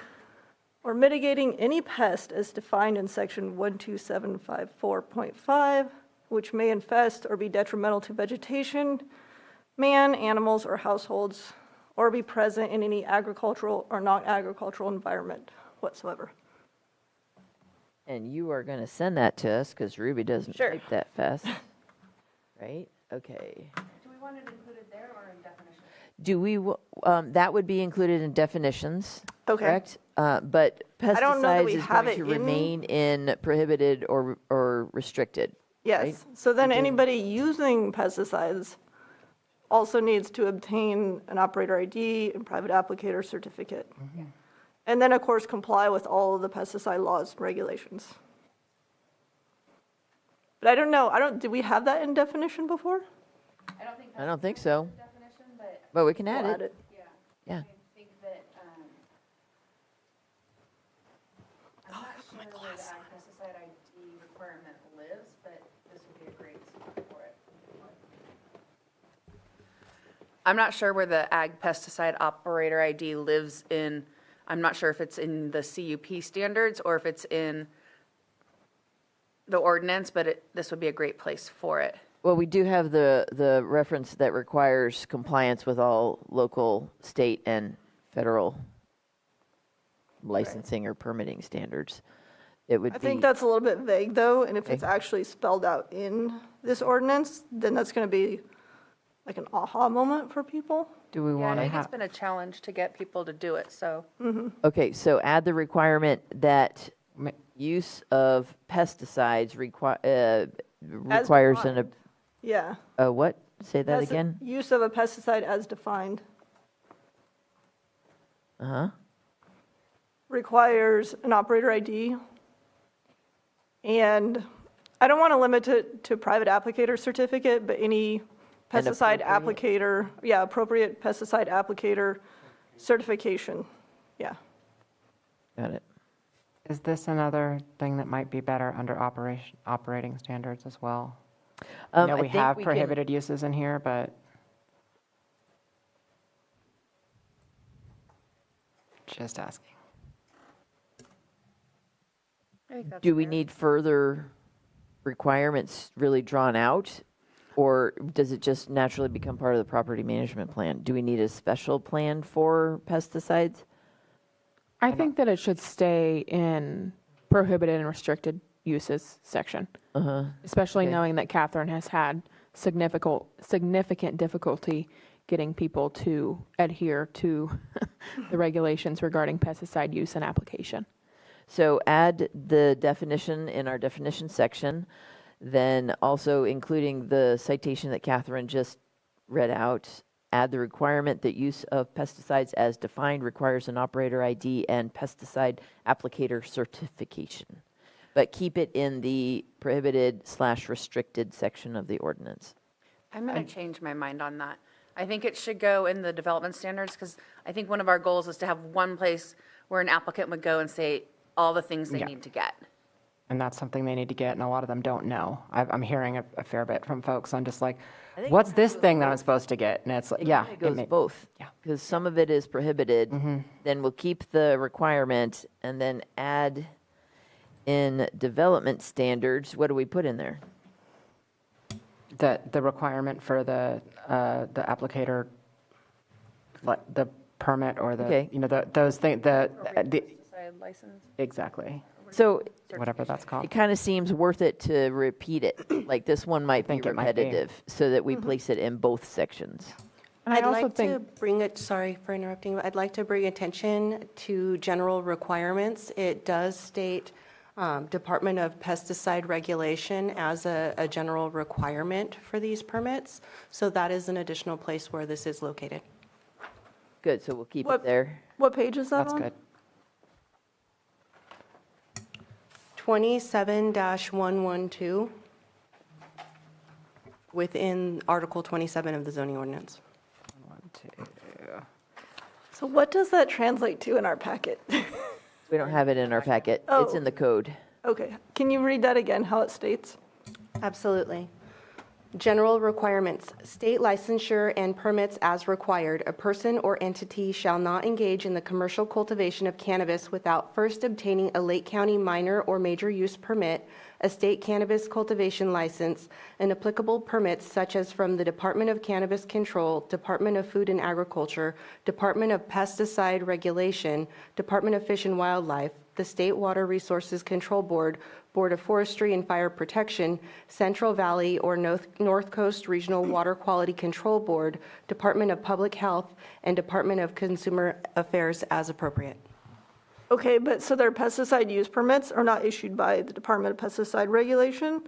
or mitigating any pest as defined in section 12754.5, which may infest or be detrimental to vegetation, man, animals, or households, or be present in any agricultural or non-agricultural environment whatsoever. And you are going to send that to us because Ruby doesn't Sure. type that fast. Right? Okay. do we want it included there or in definition? Do we, that would be included in definitions, Okay. correct? But don't know that we pesticides is have going it to in- remain in prohibited or restricted. Yes, Right. so then anybody using pesticides also needs to obtain an operator ID and private applicator certificate. And then, of course, comply with all of the pesticide laws and regulations. But I don't know, did we have that in definition before? I don't think I don't think so, definition, but but we can add We'll it. add it. Yeah. I think that, I'm not sure where the ag pesticide ID requirement lives, but this would be a great spot for it. I'm not sure where the ag pesticide operator ID lives in, I'm not sure if it's in the CUP standards or if it's in the ordinance, but this would be a great place for it. Well, we do have the reference that requires compliance with all local, state, and federal licensing or permitting standards. It would I be. think that's a little bit vague, though, and if Okay. it's actually spelled out in this ordinance, then that's going to be like an aha moment for people. Do we Yeah, want I to think it's have, been a challenge to get people to do it, so. Okay, so add the requirement that Ma- use of pesticides requires an, Yeah. what? Say that Pesti- again? Use of a pesticide as defined Uh-huh. requires an operator ID. And I don't want to limit it to private applicator certificate, but any pesticide applicator, appropriate pesticide applicator certification. Yeah. Got it. is this another thing that might be better under operating standards as well? I know I we think have we can- prohibited uses in here, but just asking. I think that's Do we fair. need further requirements really drawn out? Or does it just naturally become part of the property management plan? Do we need a special plan for pesticides? I think that it should stay in prohibited and restricted uses section, especially Okay. knowing that Catherine has had significant difficulty getting people to adhere to the regulations regarding pesticide use and application. So add the definition in our definition section, then also including the citation that Catherine just read out, add the requirement that use of pesticides as defined requires an operator ID and pesticide applicator certification. But keep it in the prohibited/restricted section of the ordinance. I'm going to change my mind on that. I think it should go in the development standards, because I think one of our goals is to have one place where an applicant would go and say all the things they Yeah. need to get. And that's something they need to get, and a lot of them don't know. I'm hearing a fair bit from folks. I'm just like, I think what's it this goes thing that I'm both. supposed to get? And it's like, yeah. It goes may- both. Yeah. Because some of it is prohibited, then we'll keep the requirement and then add in development standards. What do we put in there? The requirement for the applicator, the permit or the, Okay. those things, the, Pesticide license. exactly, So whatever that's called. it kind of seems worth it to repeat it. Like this one might be think it might be. repetitive, so that we place it in both sections. And I I'd also like to think, bring it, sorry for interrupting, but I'd like to bring attention to general requirements. It does state Department of Pesticide Regulation as a general requirement for these permits. So that is an additional place where this is located. Good, so we'll keep it What- there. What page is that That's on? good. 27-112 within Article 27 of the zoning ordinance. 1, 2. So what does that translate to in our packet? We don't have it in our packet. It's Oh. in the code. Okay, can you read that again, how it states? Absolutely. General requirements. State licensure and permits as required. A person or entity shall not engage in the commercial cultivation of cannabis without first obtaining a Lake County minor or major use permit, a state cannabis cultivation license, and applicable permits such as from the Department of Cannabis Control, Department of Food and Agriculture, Department of Pesticide Regulation, Department of Fish and Wildlife, the State Water Resources Control Board, Board of Forestry and Fire Protection, Central Valley or North Coast Regional Water Quality Control Board, Department of Public Health, and Department of Consumer Affairs as appropriate. Okay, but so their pesticide use permits are not issued by the Department of Pesticide Regulation?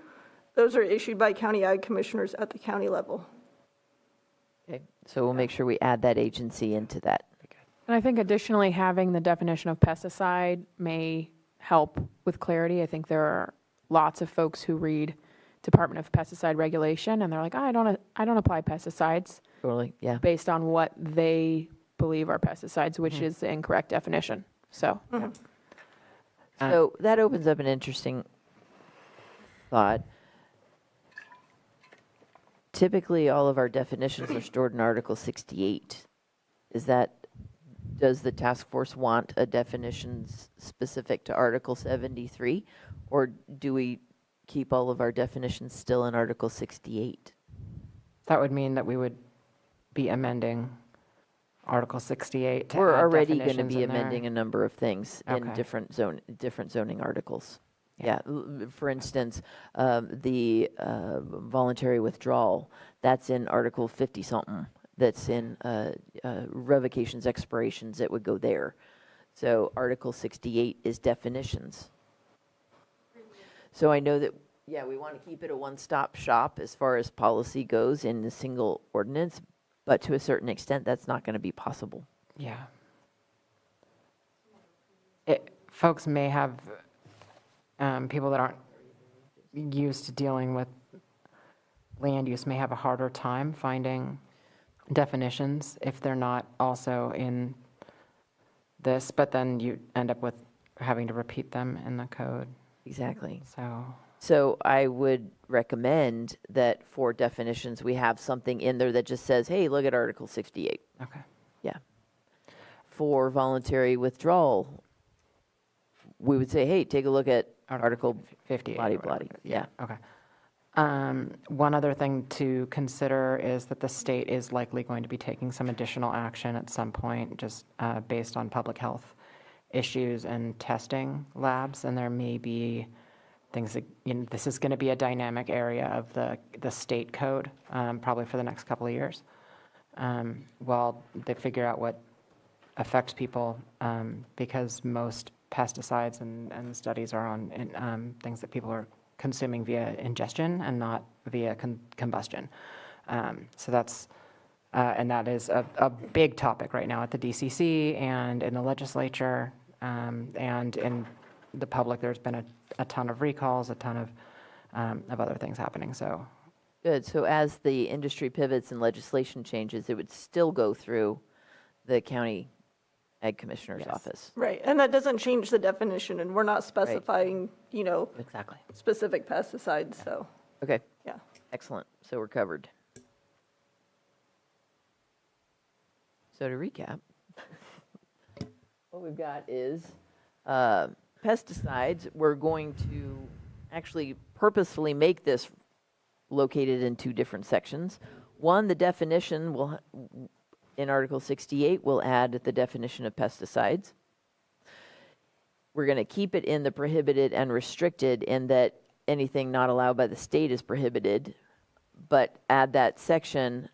Those are issued by county ag commissioners at the county level. Okay, so we'll make sure we add that agency into that. and I think additionally, having the definition of pesticide may help with clarity. I think there are lots of folks who read Department of Pesticide Regulation, and they're like, I don't apply pesticides Totally, yeah. based on what they believe are pesticides, which is the incorrect definition. So, So that opens up an interesting thought. Typically, all of our definitions are stored in Article 68. Does the task force want a definition specific to Article 73? Or do we keep all of our definitions still in Article 68. That would mean that we would be amending Article 68 to We're add already going to definitions be in there. amending a number of things in Okay. different zoning articles. Yeah, for instance, the voluntary withdrawal, that's in Article 50-something, that's in revocations, expirations, it would go there. So Article 68 is definitions. So I know that, yeah, we want to keep it a one-stop shop as far as policy goes in the single ordinance, but to a certain extent, that's not going to be possible. Yeah. Folks may have, people that aren't used to dealing with land use may have a harder time finding definitions if they're not also in this, but then you end up with having to repeat them in the code. Exactly. So I would recommend that for definitions, we have something in there that just says, hey, look at Article 68. Okay. Yeah. For voluntary withdrawal, we would say, hey, take a look at Article 58. Bloody bloody. Yeah. Okay. One other thing to consider is that the state is likely going to be taking some additional action at some point, just based on public health issues and testing labs, and there may be things that, this is going to be a dynamic area of the state code, probably for the next couple of years, while they figure out what affects people, because most pesticides and studies are on things that people are consuming via ingestion and not via combustion. So that's, and that is a big topic right now at the DCC and in the legislature, and in the public. There's been a ton of recalls, a ton of other things happening, so. Good. So as the industry pivots and legislation changes, it would still go through the county ag commissioner's office. Right, and that doesn't change the definition, and we're not specifying, Exactly. specific pesticides, so, Okay. yeah. Excellent. So we're covered. So to recap, what we've got is pesticides. We're going to actually purposefully make this located in two different sections. One, the definition will, in Article 68, we'll add the definition of pesticides. We're going to keep it in the prohibited and restricted in that anything not allowed by the state is prohibited, but add that section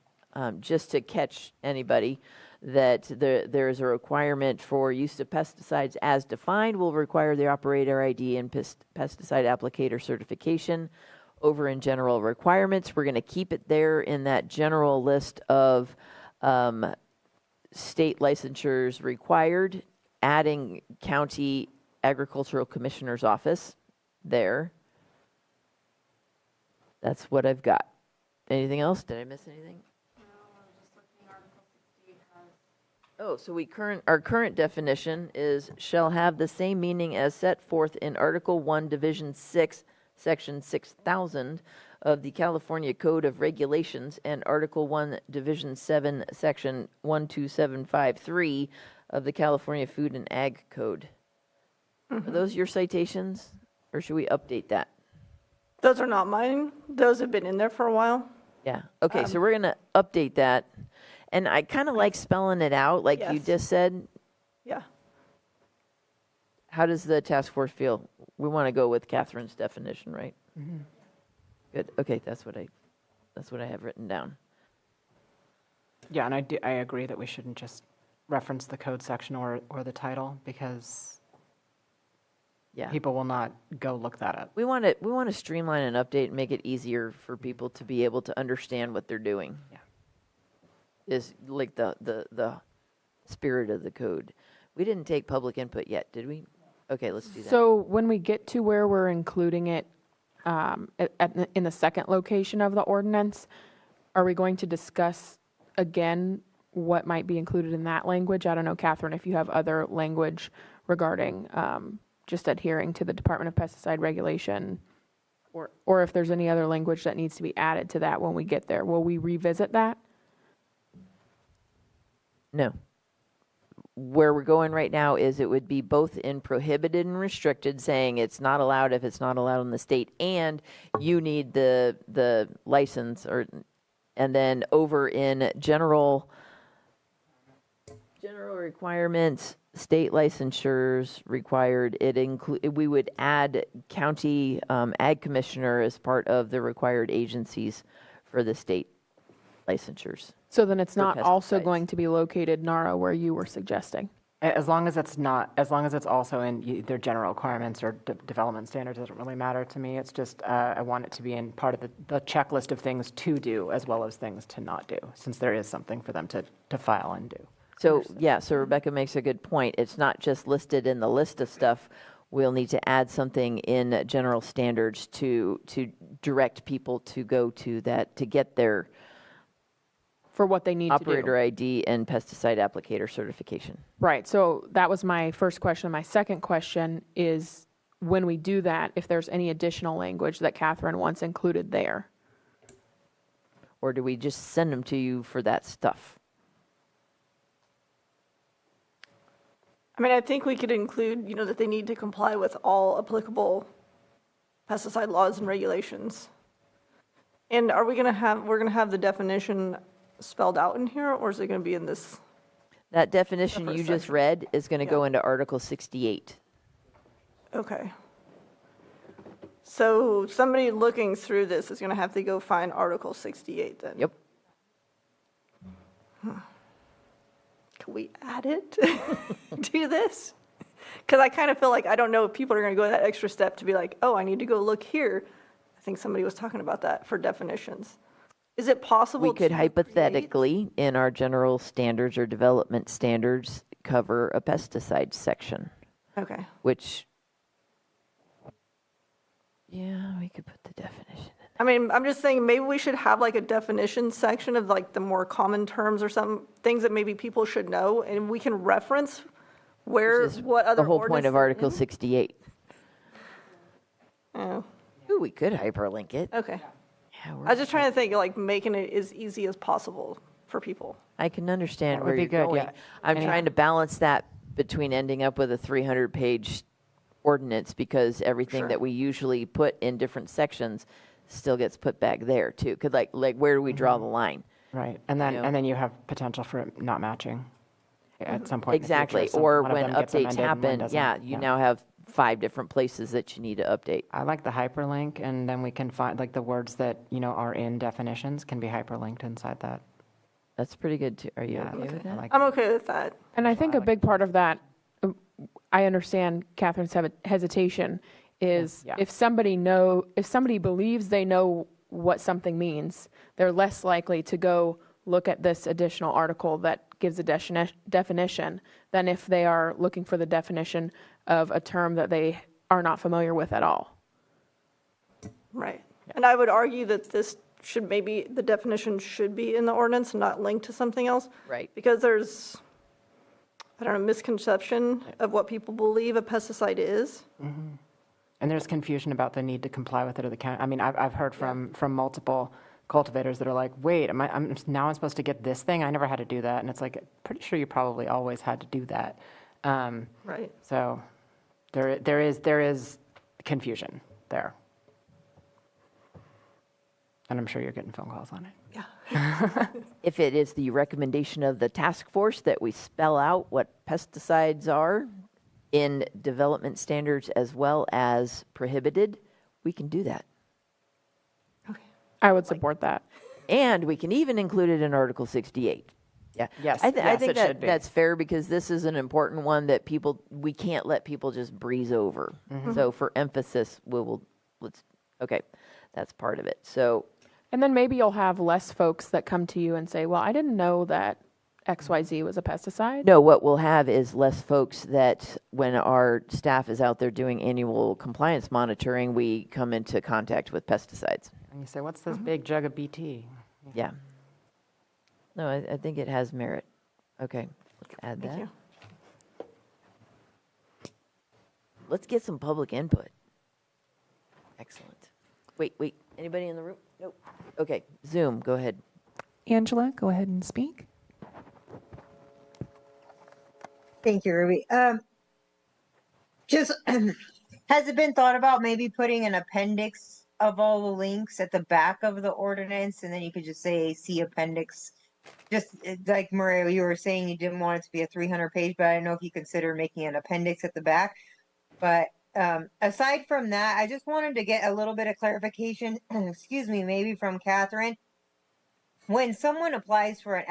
just to catch anybody that there is a requirement for use of pesticides as defined will require the operator ID and pesticide applicator certification over in general requirements. We're going to keep it there in that general list of state licensures required, adding county agricultural commissioner's office there. That's what I've got. Anything else? Did I miss anything? Oh, so our current definition is shall have the same meaning as set forth in Article 1, Division 6, Section 6000 of the California Code of Regulations and Article 1, Division 7, Section 12753 of the California Food and Ag Code. Are those your citations, or should we update that? Those are not mine. Those have been in there for a while. Yeah. Okay, so we're going to update that. And I kind of like spelling it out, like you Yes. just said. Yeah. How does the task force feel? We want to go with Catherine's definition, right? Good. Okay, that's what I have written down. Yeah, and I agree that we shouldn't just reference the code section or the title, because Yeah. people will not go look that up. We want to streamline and update and make it easier for people to be able to understand what they're doing. Yeah. Is like the spirit of the code. We didn't take public input yet, did we? Okay, let's do that. So when we get to where we're including it in the second location of the ordinance, are we going to discuss again what might be included in that language? I don't know, Catherine, if you have other language regarding just adhering to the Department of Pesticide Regulation, or if there's any other language that needs to be added to that when we get there. Will we revisit that? No. where we're going right now is it would be both in prohibited and restricted, saying it's not allowed if it's not allowed in the state, and you need the license, and then over in general requirements, state licensures required, we would add county ag commissioner as part of the required agencies for the state licensures. So then it's For not also pesticides. going to be located, Nara, where you were suggesting? As long as it's not, as long as it's also in either general requirements or development standards, it doesn't really matter to me. It's just, I want it to be in part of the checklist of things to do as well as things to not do, since there is something for them to file and do. So, yeah, so Rebecca makes a good point. It's not just listed in the list of stuff. We'll need to add something in general standards to direct people to go to that, to get their For what they need to do. operator ID and pesticide applicator certification. Right, so that was my first question. My second question is, when we do that, if there's any additional language that Catherine wants included there. Or do we just send them to you for that stuff? I mean, I think we could include, that they need to comply with all applicable pesticide laws and regulations. And are we we're going to have the definition spelled out in here, or is it going to be in this? That definition you just section. read is going to go into Article 68. Okay. So somebody looking through this is going to have to go find Article 68 then? Yep. Can we add it to this? Because I kind of feel like I don't know if people are going to go that extra step to be like, oh, I need to go look here. I think somebody was talking about that for definitions. Is it possible We could to hypothetically, in our general standards or development standards, cover a pesticide section, Okay. which, yeah, we could put the definition in. I mean, I'm just saying maybe we should have like a definition section of like the more common terms or some things that maybe people should know, and we can reference what other The whole point of ordinance- Article 68. Oh, Ooh, we could hyperlink it. okay. Yeah, I was just trying to think, like, making it as easy as possible for people. I can understand That would where be you're good, going. yeah. I'm Any- trying to balance that between ending up with a 300-page ordinance, because everything Sure. that we usually put in different sections still gets put back there too. Could like where do we draw the line? Right, and then, know? and then you have potential for it not matching at some point in the future. Exactly. Some- Or one of when them gets updates amended and one happen, doesn't. yeah, you now have 5 different places that you need to update. I like the hyperlink, and then we can find, like, the words that, are in definitions can be hyperlinked inside that. That's pretty good too. Are you Yeah, okay with I that? like I'm okay with that. And I think a big part of that, I understand Catherine's hesitation, is Yeah. if somebody believes they know what something means, they're less likely to go look at this additional article that gives a definition than if they are looking for the definition of a term that they are not familiar with at all. Right. And I would argue that the definition should be in the ordinance and not linked to something else. Right. Because there's, I don't know, misconception of what people believe a pesticide is. And there's confusion about the need to comply with it or the county. I mean, I've heard from multiple cultivators that are like, wait, I'm supposed to get this thing? I never had to do that. And it's like, pretty sure you probably always had to do that. Right. So there is confusion there. And I'm sure you're getting phone calls on it. Yeah. If it is the recommendation of the task force that we spell out what pesticides are in development standards as well as prohibited, we can do that. I would support that. And we can even include it in Article 68. Yeah. Yes, I yes, think it should be. that's fair, because this is an important one that we can't let people just breeze over. So for emphasis, okay, that's part of it. So And then maybe you'll have less folks that come to you and say, well, I didn't know that XYZ was a pesticide. no, what we'll have is less folks that when our staff is out there doing annual compliance monitoring, we come into contact with pesticides. And you say, what's this big jug of BT? Yeah. No, I think it has merit. Okay, let's add that. Thank you. Let's get some public input. Excellent. Wait, anybody in the room? Nope. Okay, Zoom, go ahead. Angela, go ahead and speak. Thank you, Ruby. Just has it been thought about maybe putting an appendix of all the links at the back of the ordinance, and then you could just say see appendix? Just like Maria, you were saying you didn't want it to be a 300-page, but I don't know if you consider making an appendix at the back. But aside from that, I just wanted to get a little bit of clarification, excuse me, maybe from Catherine. When someone applies for an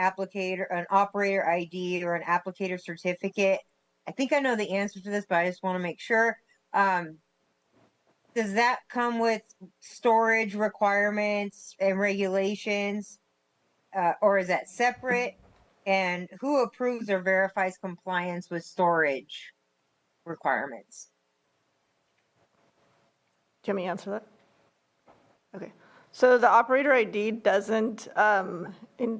operator ID or an applicator certificate, I think I know the answer to this, but I just want to make sure. Does that come with storage requirements and regulations, or is that separate? And who approves or verifies compliance with storage requirements? Do you want me to answer that? Okay. So the operator ID doesn't, it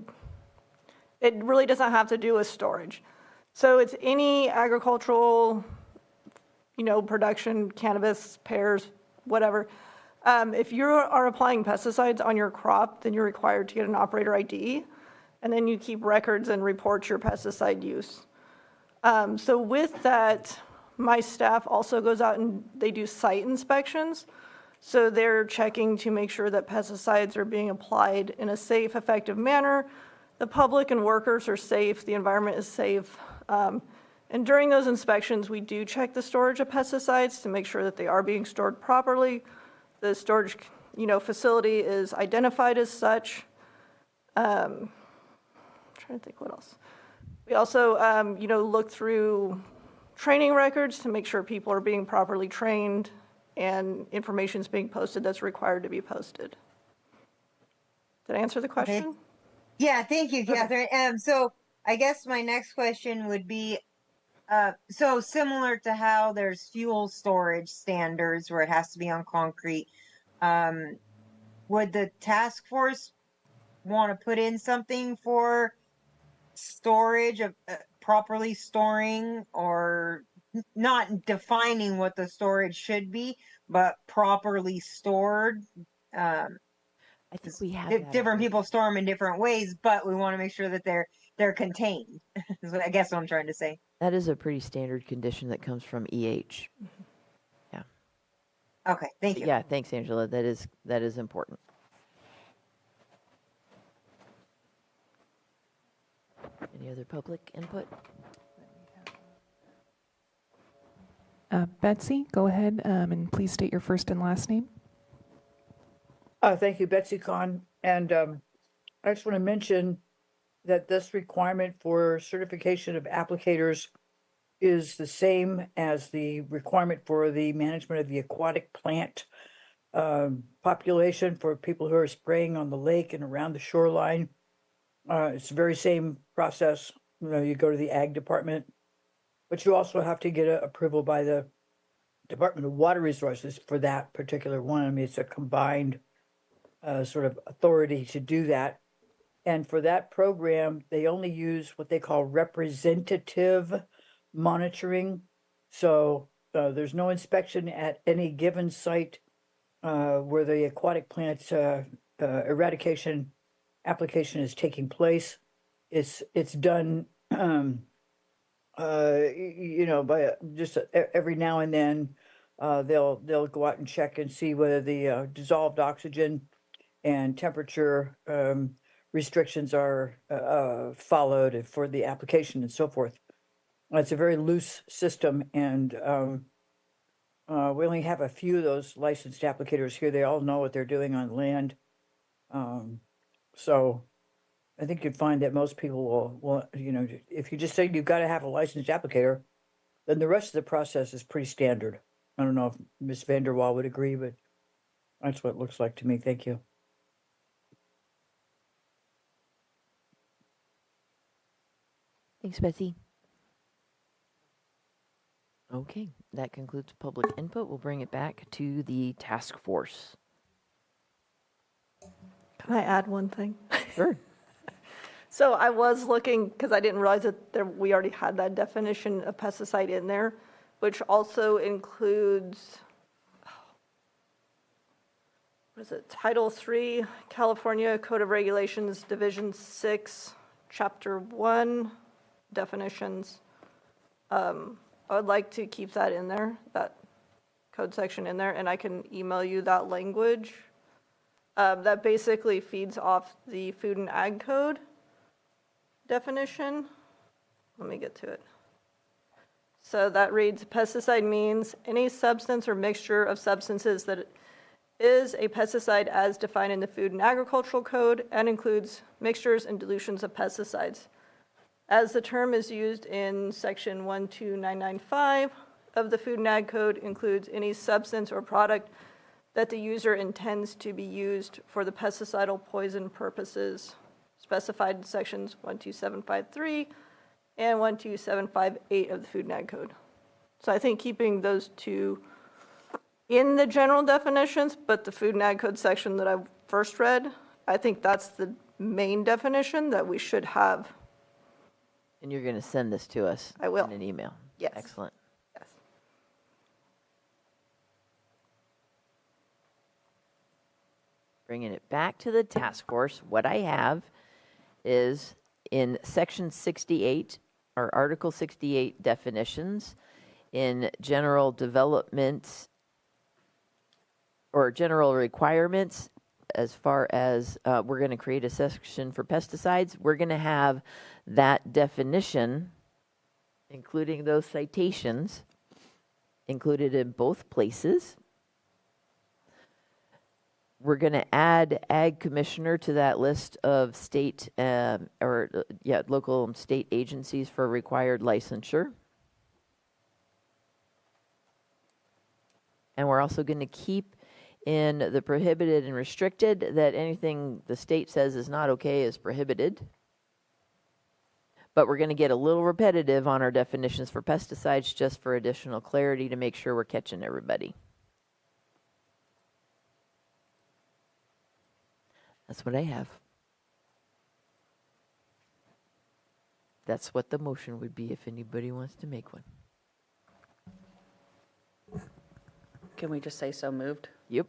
really doesn't have to do with storage. So it's any agricultural, production, cannabis, pears, whatever. If you are applying pesticides on your crop, then you're required to get an operator ID, and then you keep records and report your pesticide use. So with that, my staff also goes out and they do site inspections. So they're checking to make sure that pesticides are being applied in a safe, effective manner. The public and workers are safe, the environment is safe. And during those inspections, we do check the storage of pesticides to make sure that they are being stored properly. The storage, facility is identified as such. I'm trying to think what else. We also, look through training records to make sure people are being properly trained and information is being posted that's required to be posted. Did I answer the question? Okay. Yeah, thank you, Catherine. So I guess my next question would be, so similar to how there's fuel storage standards where it has to be on concrete, would the task force want to put in something for storage of properly storing, or not defining what the storage should be, but properly stored? I think we have that different already. people store them in different ways, but we want to make sure that they're contained. Is what I guess what I'm trying to say. That is a pretty standard condition that comes from EH. Yeah. Okay, thank you. Yeah, thanks, Angela. That is important. Any other public input? Betsy, go ahead and please state your first and last name. Thank you, Betsy Kahn. And I just want to mention that this requirement for certification of applicators is the same as the requirement for the management of the aquatic plant population for people who are spraying on the lake and around the shoreline. It's the very same process. You go to the ag department, but you also have to get approval by the Department of Water Resources for that particular one. I mean, it's a combined sort of authority to do that. And for that program, they only use what they call representative monitoring. So there's no inspection at any given site where the aquatic plant eradication application is taking place. It's done, by just every now and then. They'll go out and check and see whether the dissolved oxygen and temperature restrictions are followed for the application and so forth. It's a very loose system, and we only have a few of those licensed applicators here. They all know what they're doing on land. So I think you'd find that most people will, if you just say you've got to have a licensed applicator, then the rest of the process is pretty standard. I don't know if Ms. Vanderwall would agree, but that's what it looks like to me. Thank you. Thanks, Betsy. Okay, that concludes public input. We'll bring it back to the task force. Can I add one thing? Sure. So I was looking, because I didn't realize that we already had that definition of pesticide in there, which also includes, what is it, Title 3, California Code of Regulations, Division 6, Chapter 1, definitions. I would like to keep that in there, that code section in there, and I can email you that language. That basically feeds off the food and ag code definition. Let me get to it. So that reads, pesticide means any substance or mixture of substances that is a pesticide as defined in the Food and Agricultural Code and includes mixtures and dilutions of pesticides. As the term is used in section 12995 of the Food and Ag Code, includes any substance or product that the user intends to be used for the pesticidal poison purposes specified in sections 12753 and 12758 of the Food and Ag Code. So I think keeping those two in the general definitions, but the Food and Ag Code section that I first read, I think that's the main definition that we should have. And you're going to send this to us? I will. In an email? Yes. Excellent. Yes. Bringing it back to the task force, what I have is in section 68, or article 68 definitions, in general development or general requirements, as far as we're going to create a section for pesticides, we're going to have that definition, including those citations, included in both places. We're going to add ag commissioner to that list of state local and state agencies for required licensure. And we're also going to keep in the prohibited and restricted that anything the state says is not okay is prohibited. But we're going to get a little repetitive on our definitions for pesticides just for additional clarity to make sure we're catching everybody. That's what I have. That's what the motion would be if anybody wants to make one. Can we just say so moved? Yep.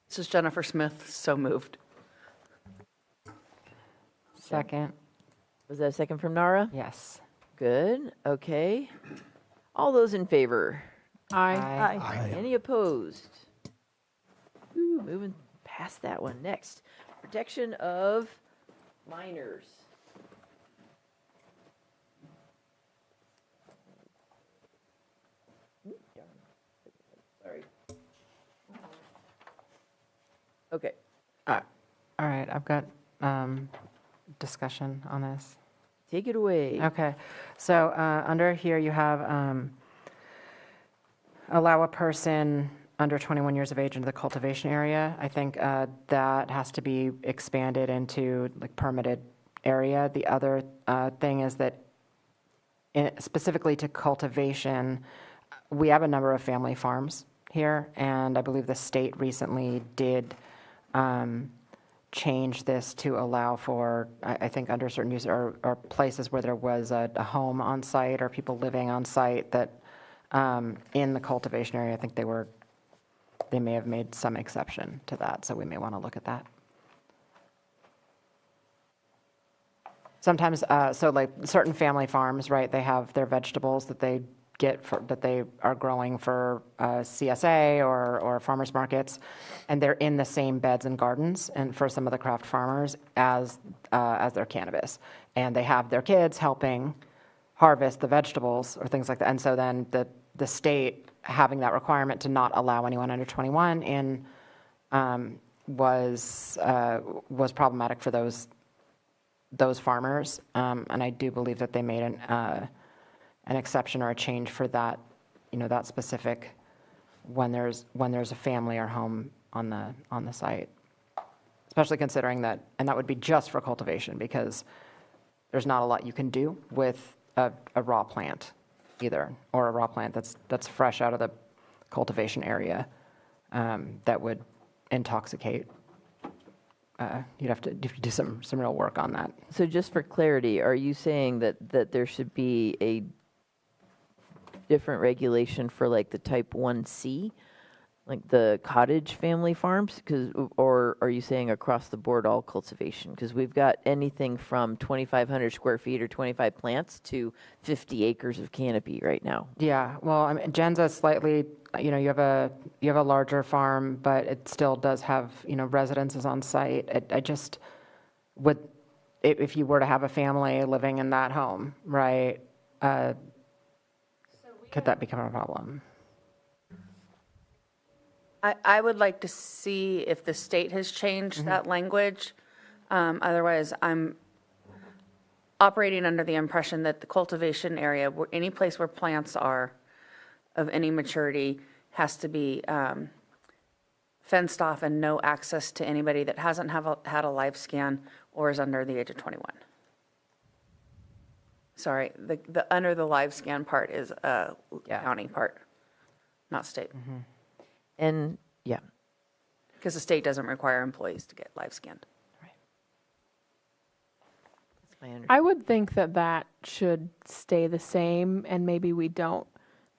This is Jennifer Smith, so moved. Second. Was that a second from Nara? Yes. Good. Okay. All those in favor? Aye. Aye. Any opposed? Ooh, moving past that one. Next, protection of minors. Sorry. Okay. All right, I've got discussion on this. Take it away. Okay, so under here you have allow a person under 21 years of age into the cultivation area. I think that has to be expanded into like permitted area. The other thing is that specifically to cultivation, we have a number of family farms here, and I believe the state recently did change this to allow for, I think under certain use or places where there was a home on site or people living on site that in the cultivation area, I think they may have made some exception to that, so we may want to look at that. Sometimes, so like certain family farms, right, they have their vegetables that they get that they are growing for CSA or farmers markets, and they're in the same beds and gardens, and for some of the craft farmers as their cannabis, and they have their kids helping harvest the vegetables or things like that, and so then the state having that requirement to not allow anyone under 21 in was problematic for those farmers, and I do believe that they made an exception or a change for that, that specific when there's a family or home on the site, especially considering that, and that would be just for cultivation because there's not a lot you can do with a raw plant either, or a raw plant that's fresh out of the cultivation area that would intoxicate. You'd have to do some real work on that. So just for clarity, are you saying that there should be a different regulation for like the type 1C Like the cottage family farms, or are you saying across the board all cultivation? Because we've got anything from 2,500 square feet or 25 plants to 50 acres of canopy right now. Yeah, well, I mean, Jen's a slightly, you have a larger farm, but it still does have, residences on site. I just would, if you were to have a family living in that home, right, could that become a problem? I would like to see if the state has changed that language. Otherwise, I'm operating under the impression that the cultivation area, any place where plants are of any maturity, has to be fenced off and no access to anybody that hasn't had a live scan or is under the age of 21. Sorry, the under the live scan part is a county part, not state. And yeah, because the state doesn't require employees to get live scanned. I would think that that should stay the same, and maybe we don't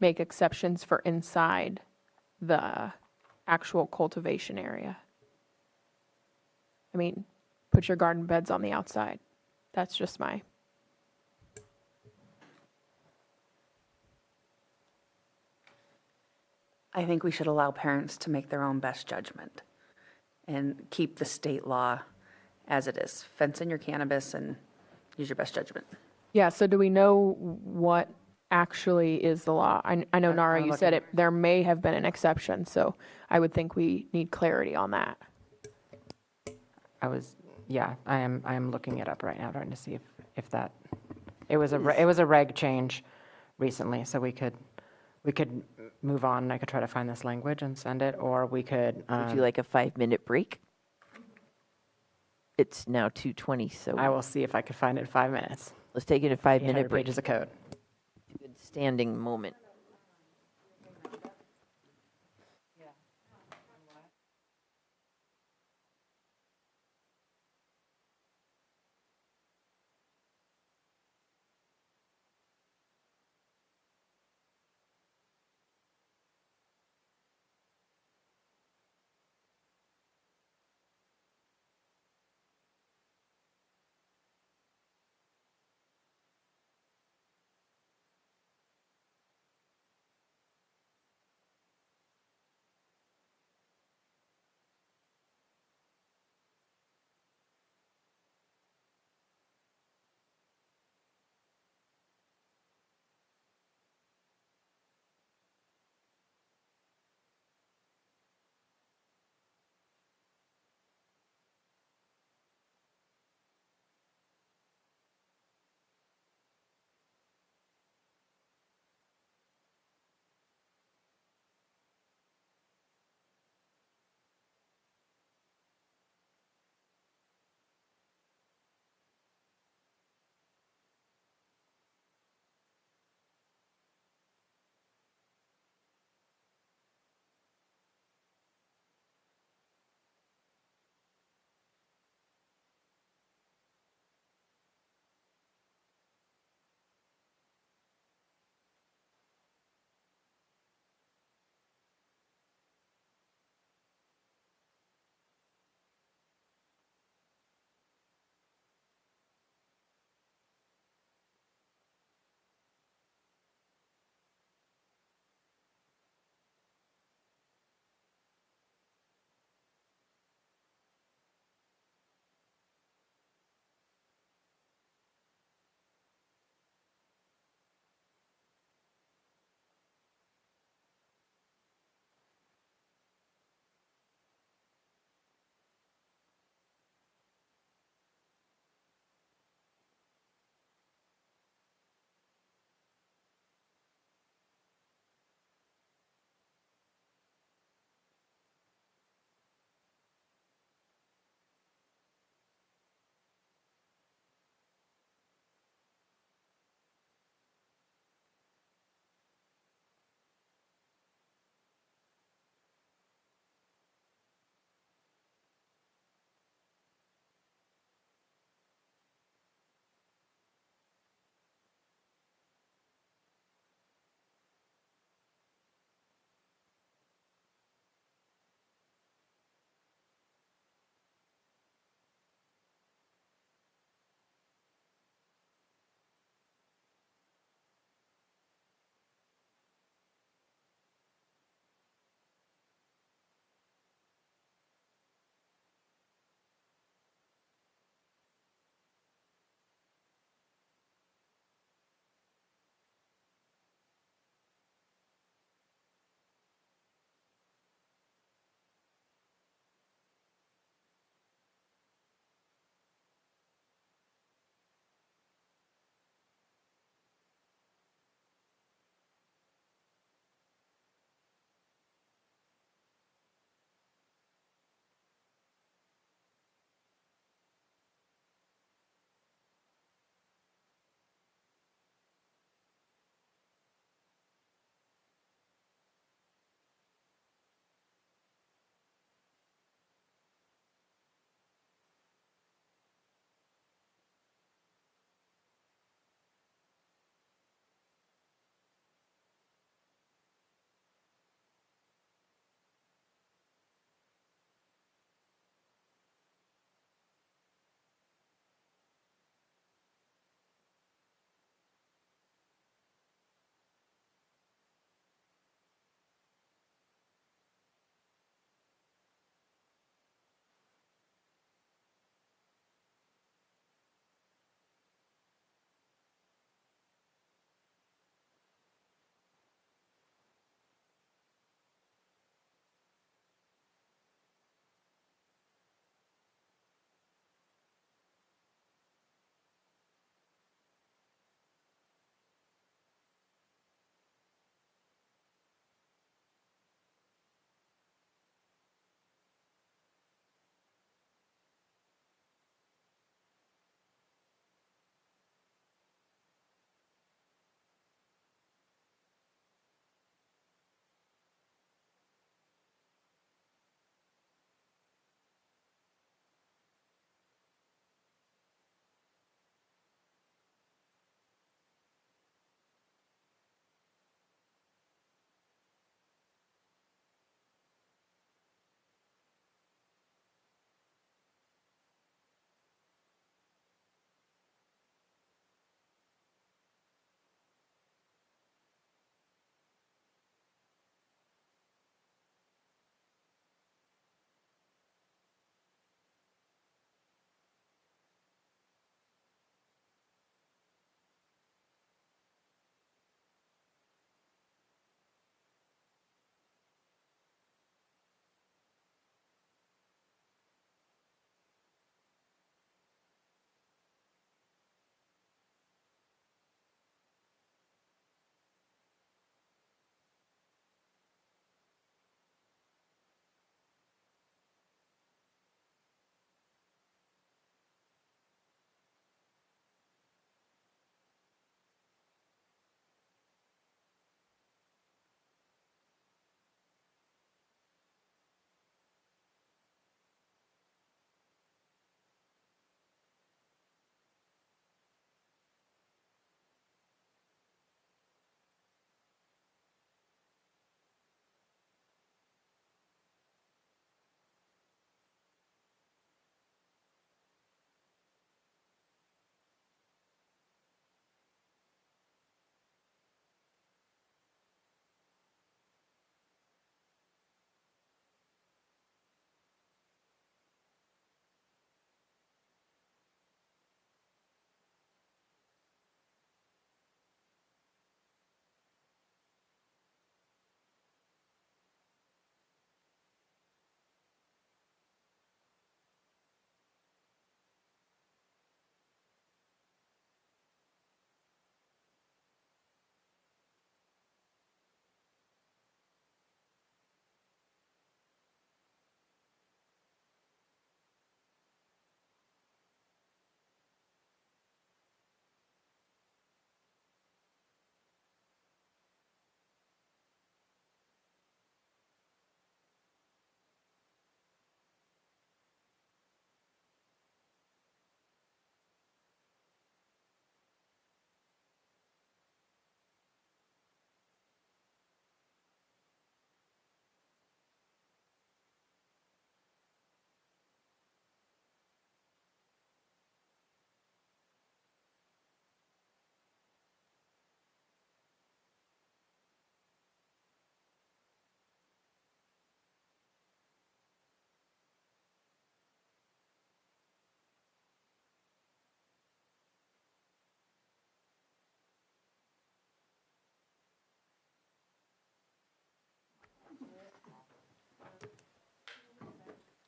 make exceptions for inside the actual cultivation area. I mean, put your garden beds on the outside. That's just my. I think we should allow parents to make their own best judgment and keep the state law as it is. Fence in your cannabis and use your best judgment. Yeah, so do we know what actually is the law? I know, Nara, you said there may have been an exception, so I would think we need clarity on that. I am looking it up right now, trying to see if that, it was a reg change recently, so we could move on. I could try to find this language and send it, or we could. Would you like a 5-minute break? It's now 2:20, so. I will see if I could find it in 5 minutes. Let's take it a 5-minute break. Pages of code. Good standing moment.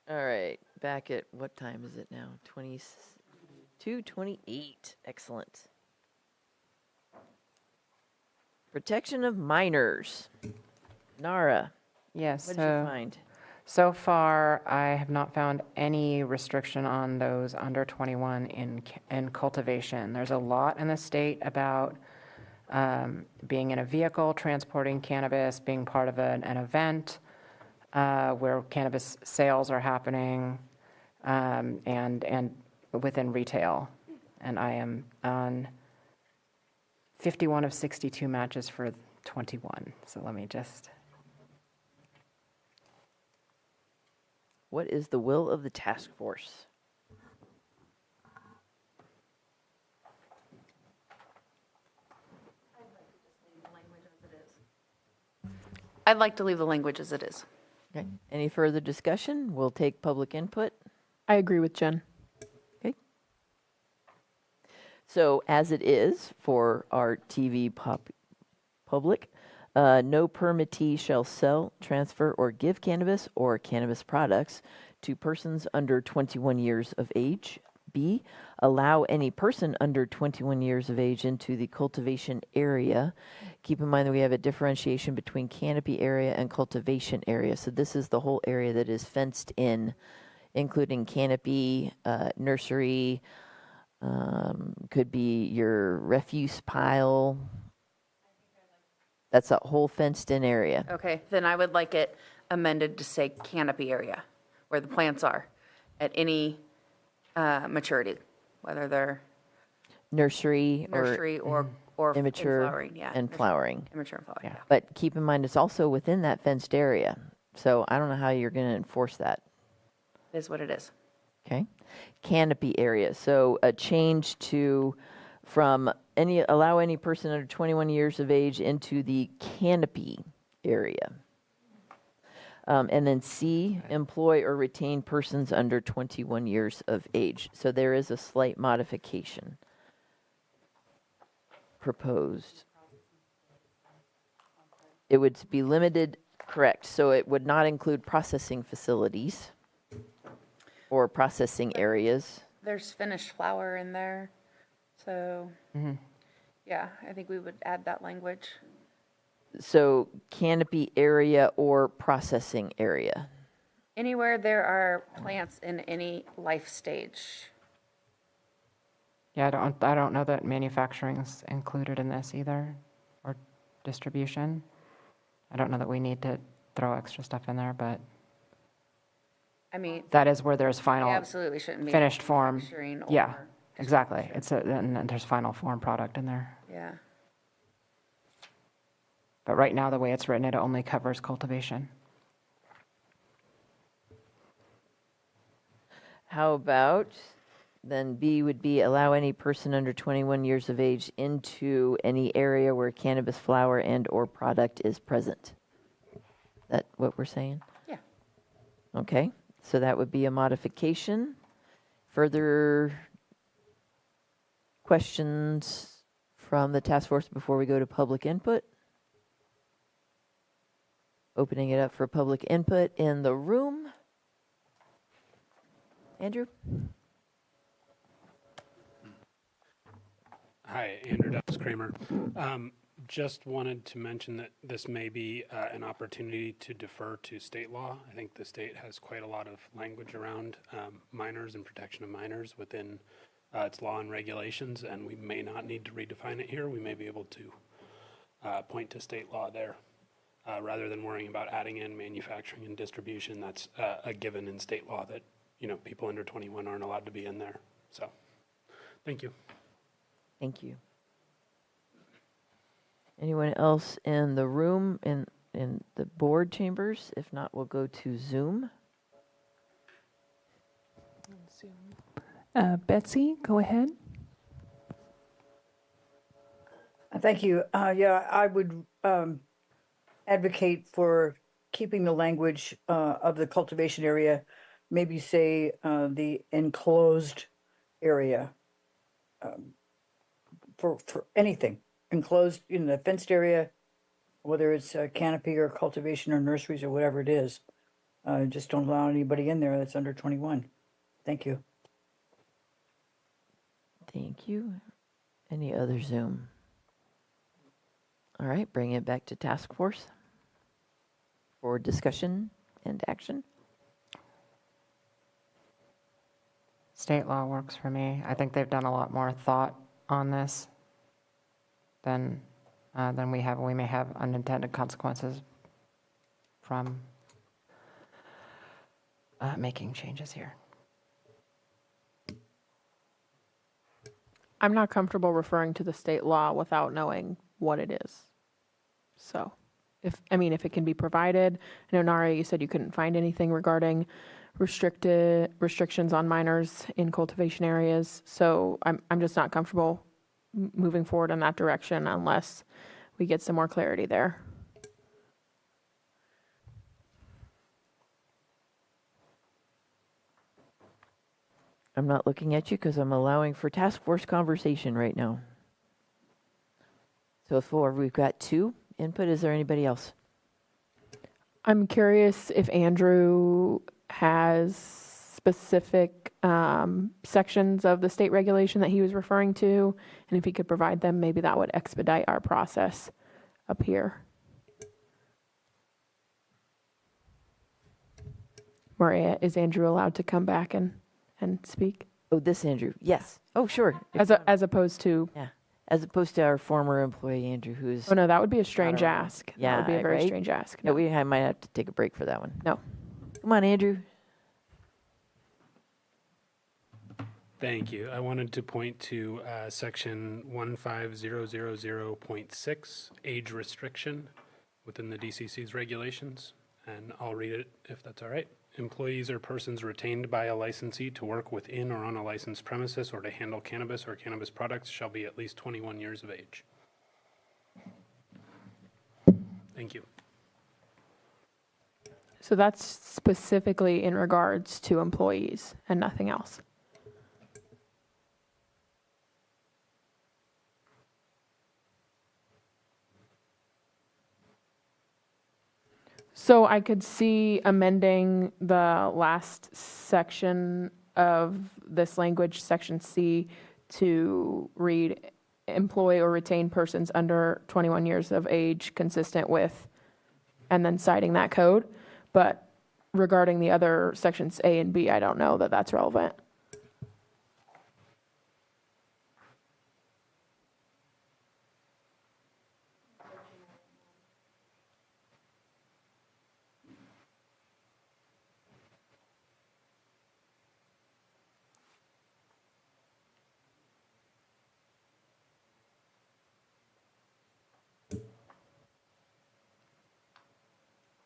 All right, back at, what time is it now? 22:28. Excellent. Protection of minors. Nara, Yes. what did you find? So far, I have not found any restriction on those under 21 in cultivation. There's a lot in the state about being in a vehicle, transporting cannabis, being part of an event where cannabis sales are happening, and within retail. And I am on 51 of 62 matches for 21. So let me just... What is the will of the task force? I'd like to leave the language as it is. Okay. Any further discussion? We'll take public input. I agree with Jen. Okay. So as it is for our TV public, no permittee shall sell, transfer, or give cannabis or cannabis products to persons under 21 years of age. B, allow any person under 21 years of age into the cultivation area. Keep in mind that we have a differentiation between canopy area and cultivation area. So this is the whole area that is fenced in, including canopy, nursery, could be your refuse pile. That's a whole fenced-in area. Okay, then I would like it amended to say canopy area, where the plants are at any maturity, whether they're Nursery or immature and flowering, yeah. and flowering. Immature and flowering, yeah. But keep in mind, it's also within that fenced area. So I don't know how you're going to enforce that. It is what it is. Okay. Canopy area. So a change to from allow any person under 21 years of age into the canopy area. And then C, employ or retain persons under 21 years of age. So there is a slight modification proposed. It would be limited, correct. So it would not include processing facilities or processing areas. There's finished flower in there, so, yeah, I think we would add that language. So canopy area or processing area. Anywhere there are plants in any life stage. Yeah, I don't know that manufacturing is included in this either, or distribution. I don't know that we need to throw extra stuff in there, but I mean, that is where there's it final absolutely shouldn't be finished form. manufacturing Yeah, or exactly. And then there's final form product in there. Yeah. But right now, the way it's written, it only covers cultivation. How about, then B would be allow any person under 21 years of age into any area where cannabis flower and or product is present. That what we're saying? Yeah. Okay, so that would be a modification. Further questions from the task force before we go to public input? Opening it up for public input in the room. Andrew? Hi, Andrew Dubs Kramer. Just wanted to mention that this may be an opportunity to defer to state law. I think the state has quite a lot of language around minors and protection of minors within its law and regulations, and we may not need to redefine it here. We may be able to point to state law there rather than worrying about adding in manufacturing and distribution. That's a given in state law that, you know, people under 21 aren't allowed to be in there. So, thank you. Thank you. Anyone else in the room, in the board chambers? If not, we'll go to Zoom. Betsy, go ahead. Thank you. Yeah, I would advocate for keeping the language of the cultivation area, maybe say the enclosed area for anything. Enclosed in the fenced area, whether it's canopy or cultivation or nurseries or whatever it is. Just don't allow anybody in there that's under 21. Thank you. Thank you. Any other Zoom? All right, bring it back to task force for discussion and action. State law works for me. I think they've done a lot more thought on this than we have. We may have unintended consequences from making changes here. I'm not comfortable referring to the state law without knowing what it is. So, if it can be provided, I know Nara, you said you couldn't find anything regarding restrictions on minors in cultivation areas. So I'm just not comfortable moving forward in that direction unless we get some more clarity there. I'm not looking at you because I'm allowing for task force conversation right now. So far, we've got 2 input. Is there anybody else? I'm curious if Andrew has specific sections of the state regulation that he was referring to, and if he could provide them, maybe that would expedite our process up here. Maria, is Andrew allowed to come back and speak? Oh, this Andrew. Yes. Oh, sure. As opposed to... Yeah. As opposed to our former employee, Andrew, who's... Oh, no, that would be a strange ask. Yeah, that would be a very right? strange ask. No, I might have to take a break for that one. No. Come on, Andrew. Thank you. I wanted to point to section 15000.6, age restriction within the DCC's regulations, and I'll read it if that's all right. Employees or persons retained by a licensee to work within or on a licensed premises or to handle cannabis or cannabis products shall be at least 21 years of age. Thank you. So that's specifically in regards to employees and nothing else. So I could see amending the last section of this language, section C, to read employ or retain persons under 21 years of age consistent with, and then citing that code. But regarding the other sections A and B, I don't know that that's relevant.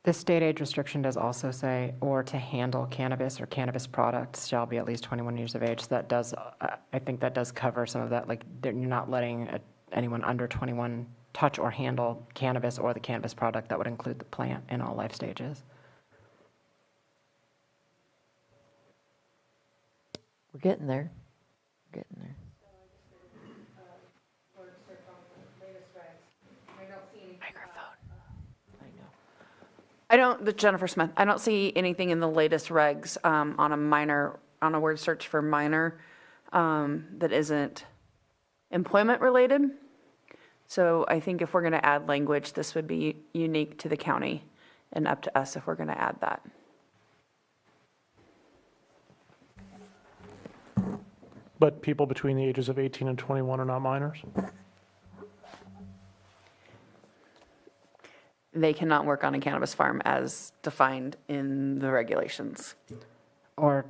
The state age restriction does also say, or to handle cannabis or cannabis products shall be at least 21 years of age. So that does, I think that does cover some of that. Like you're not letting anyone under 21 touch or handle cannabis or the cannabis product. That would include the plant in all life stages. We're getting there. We're getting there. Jennifer Smith, I don't see anything in the latest regs on a word search for minor that isn't employment related. So I think if we're going to add language, this would be unique to the county and up to us if we're going to add that. But people between the ages of 18 and 21 are not minors? They cannot work on a cannabis farm as defined in the regulations. Or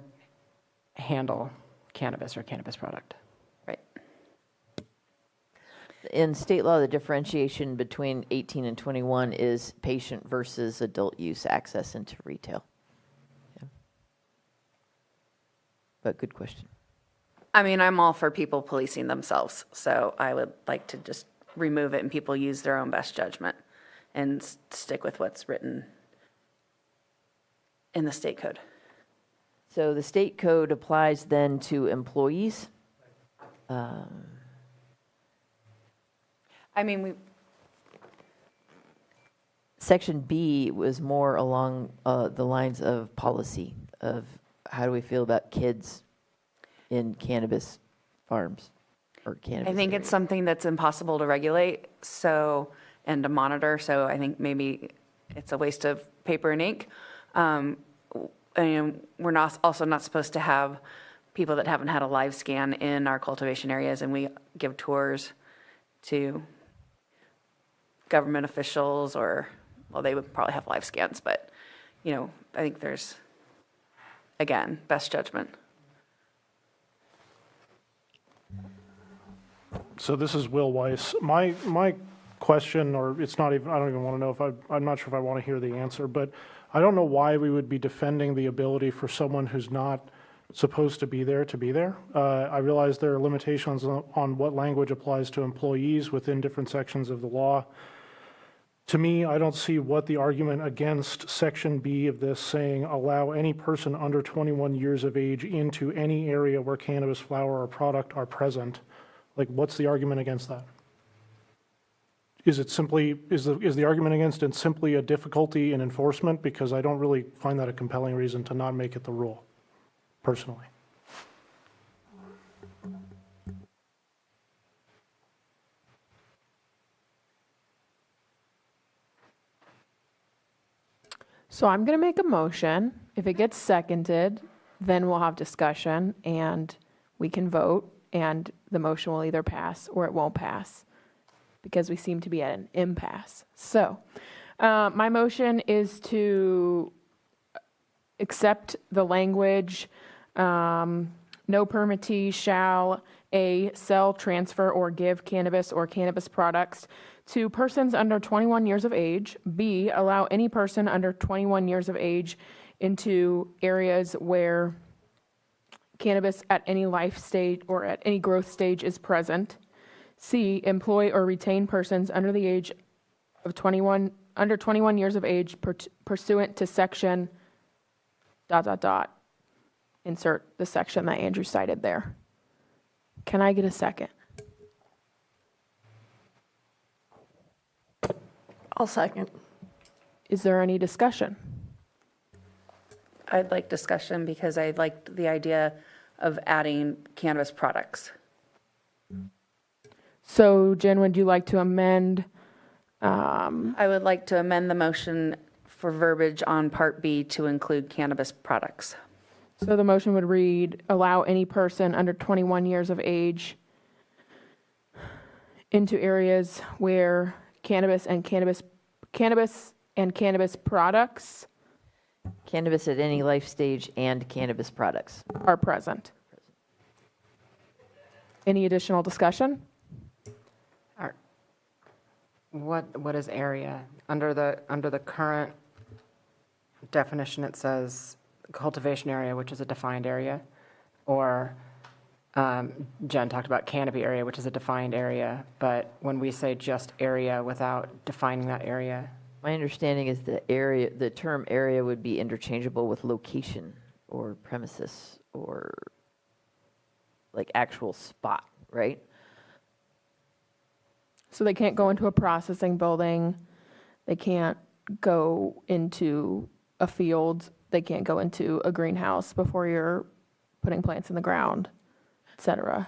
handle cannabis or cannabis product. Right. In state law, the differentiation between 18 and 21 is patient versus adult use access into retail. Yeah. But good question. I mean, I'm all for people policing themselves, so I would like to just remove it and people use their own best judgment and stick with what's written in the state code. So the state code applies then to employees? I mean, Section B was more along the lines of policy, of how do we feel about kids in cannabis farms or cannabis I think areas. it's something that's impossible to regulate, and to monitor, so I think maybe it's a waste of paper and ink. And we're also not supposed to have people that haven't had a live scan in our cultivation areas, and we give tours to government officials, or, well, they would probably have live scans, but, I think there's, again, best judgment. So this is Will Weiss. My question, or it's not even, I don't even want to know I'm not sure if I want to hear the answer, but I don't know why we would be defending the ability for someone who's not supposed to be there. I realize there are limitations on what language applies to employees within different sections of the law. To me, I don't see what the argument against Section B of this saying allow any person under 21 years of age into any area where cannabis flower or product are present. Like, what's the argument against that? Is the argument against it simply a difficulty in enforcement? Because I don't really find that a compelling reason to not make it the rule, personally. So I'm going to make a motion. If it gets seconded, then we'll have discussion and we can vote, and the motion will either pass or it won't pass because we seem to be at an impasse. So my motion is to accept the language, no permittee shall A, sell, transfer, or give cannabis or cannabis products to persons under 21 years of age. B, allow any person under 21 years of age into areas where cannabis at any life stage or at any growth stage is present. C, employ or retain persons under the age of 21 years of age pursuant to section ... Insert the section that Andrew cited there. Can I get a second? I'll second. Is there any discussion? I'd like discussion because I liked the idea of adding cannabis products. So Jen, would you like to amend? I would like to amend the motion for verbiage on Part B to include cannabis products. So the motion would read, allow any person under 21 years of age into areas where cannabis and cannabis products Cannabis at any life stage and cannabis products. are present. Any additional discussion? What is area? Under the current definition, it says cultivation area, which is a defined area, or Jen talked about canopy area, which is a defined area, but when we say just area without defining that area. My understanding is the term area would be interchangeable with location or premises or like actual spot, right? So they can't go into a processing building, they can't go into a field, they can't go into a greenhouse before you're putting plants in the ground, et cetera.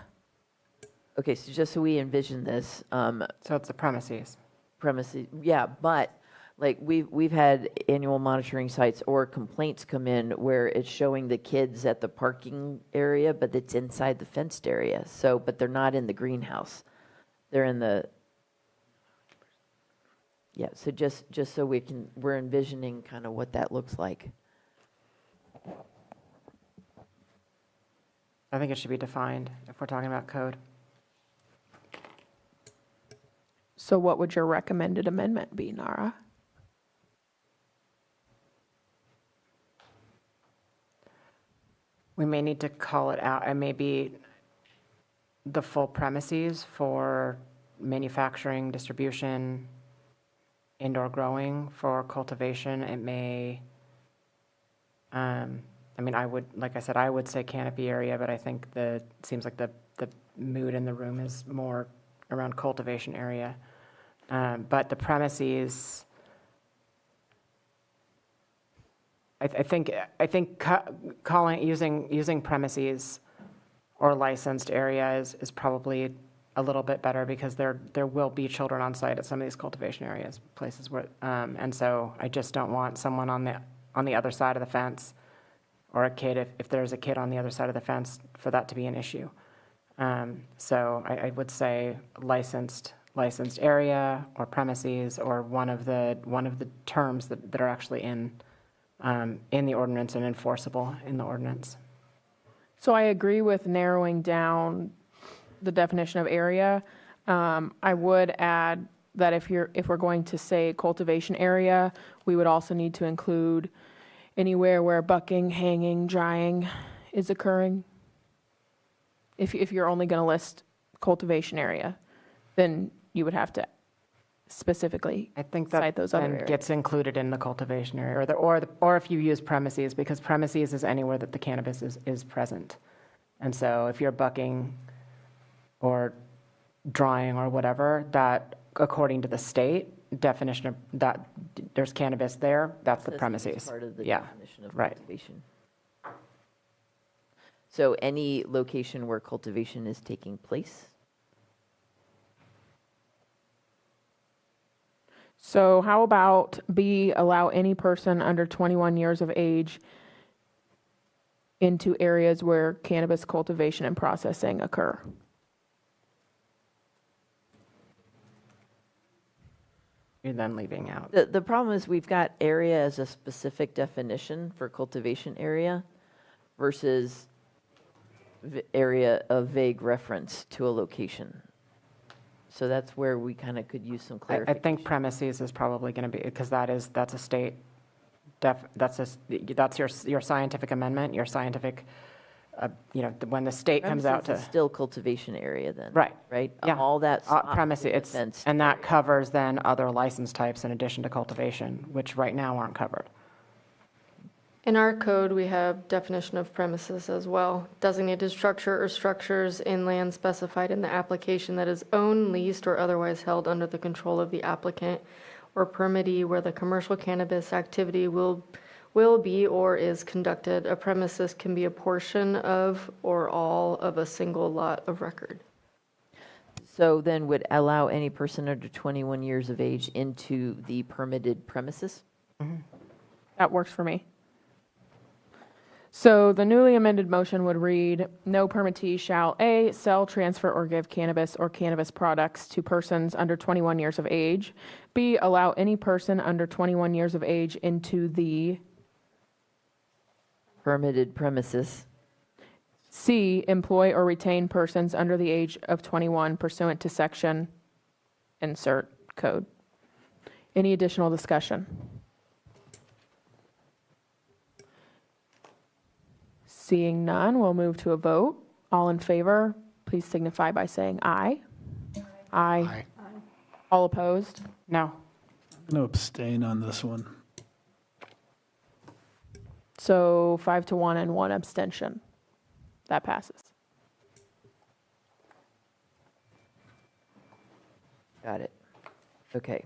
Okay, so just so we envision this. So it's the premises. Premises, yeah, but like we've had annual monitoring sites or complaints come in where it's showing the kids at the parking area, but it's inside the fenced area. So, but they're not in the greenhouse. They're in the, yeah, so just so we're envisioning kind of what that looks like. I think it should be defined if we're talking about code. So what would your recommended amendment be, Nara? We may need to call it out, and maybe the full premises for manufacturing, distribution, indoor growing. For cultivation, it may, I mean, I would, like I said, I would say canopy area, but I think it seems like the mood in the room is more around cultivation area. But the premises, I think using premises or licensed area is probably a little bit better, because there will be children on site at some of these cultivation areas, places where, and so I just don't want someone on the other side of the fence, or a kid, if there's a kid on the other side of the fence, for that to be an issue. So I would say licensed area or premises, or one of the terms that are actually in the ordinance and enforceable in the ordinance. So I agree with narrowing down the definition of area. I would add that if we're going to say cultivation area, we would also need to include anywhere where bucking, hanging, drying is occurring. If you're only going to list cultivation area, then you would have to specifically cite those other areas. Gets included in the cultivation area, or if you use premises, because premises is anywhere that the cannabis is present. And so if you're bucking or drying or whatever, that according to the state definition of that, there's cannabis there, that's the premises. Part of the Yeah, definition of right. cultivation. So any location where cultivation is taking place? So how about B, allow any person under 21 years of age into areas where cannabis cultivation and processing occur? You're then leaving out. The problem is we've got area as a specific definition for cultivation area versus area of vague reference to a location. So that's where we kind of could use some I clarification. think premises is probably going to be, because that's a state, that's your scientific amendment, your scientific, when the state comes out Premises to. is still cultivation area then. Right. Right? Yeah. All that. Premises, and that covers then other license types in addition to cultivation, which right now aren't covered. In our code, we have definition of premises as well. Designated structure or structures in land specified in the application that is owned, leased, or otherwise held under the control of the applicant or permittee where the commercial cannabis activity will be or is conducted. A premises can be a portion of or all of a single lot of record. So then would allow any person under 21 years of age into the permitted premises? That works for me. So the newly amended motion would read, no permittee shall A, sell, transfer, or give cannabis or cannabis products to persons under 21 years of age. B, allow any person under 21 years of age into the permitted premises. C, employ or retain persons under the age of 21 pursuant to section insert code. Any additional discussion? Seeing none, we'll move to a vote. All in favor, please signify by saying aye. Aye. All opposed? No. I'm going to abstain on this one. So 5-1 and 1 abstention. That passes. Got it. Okay.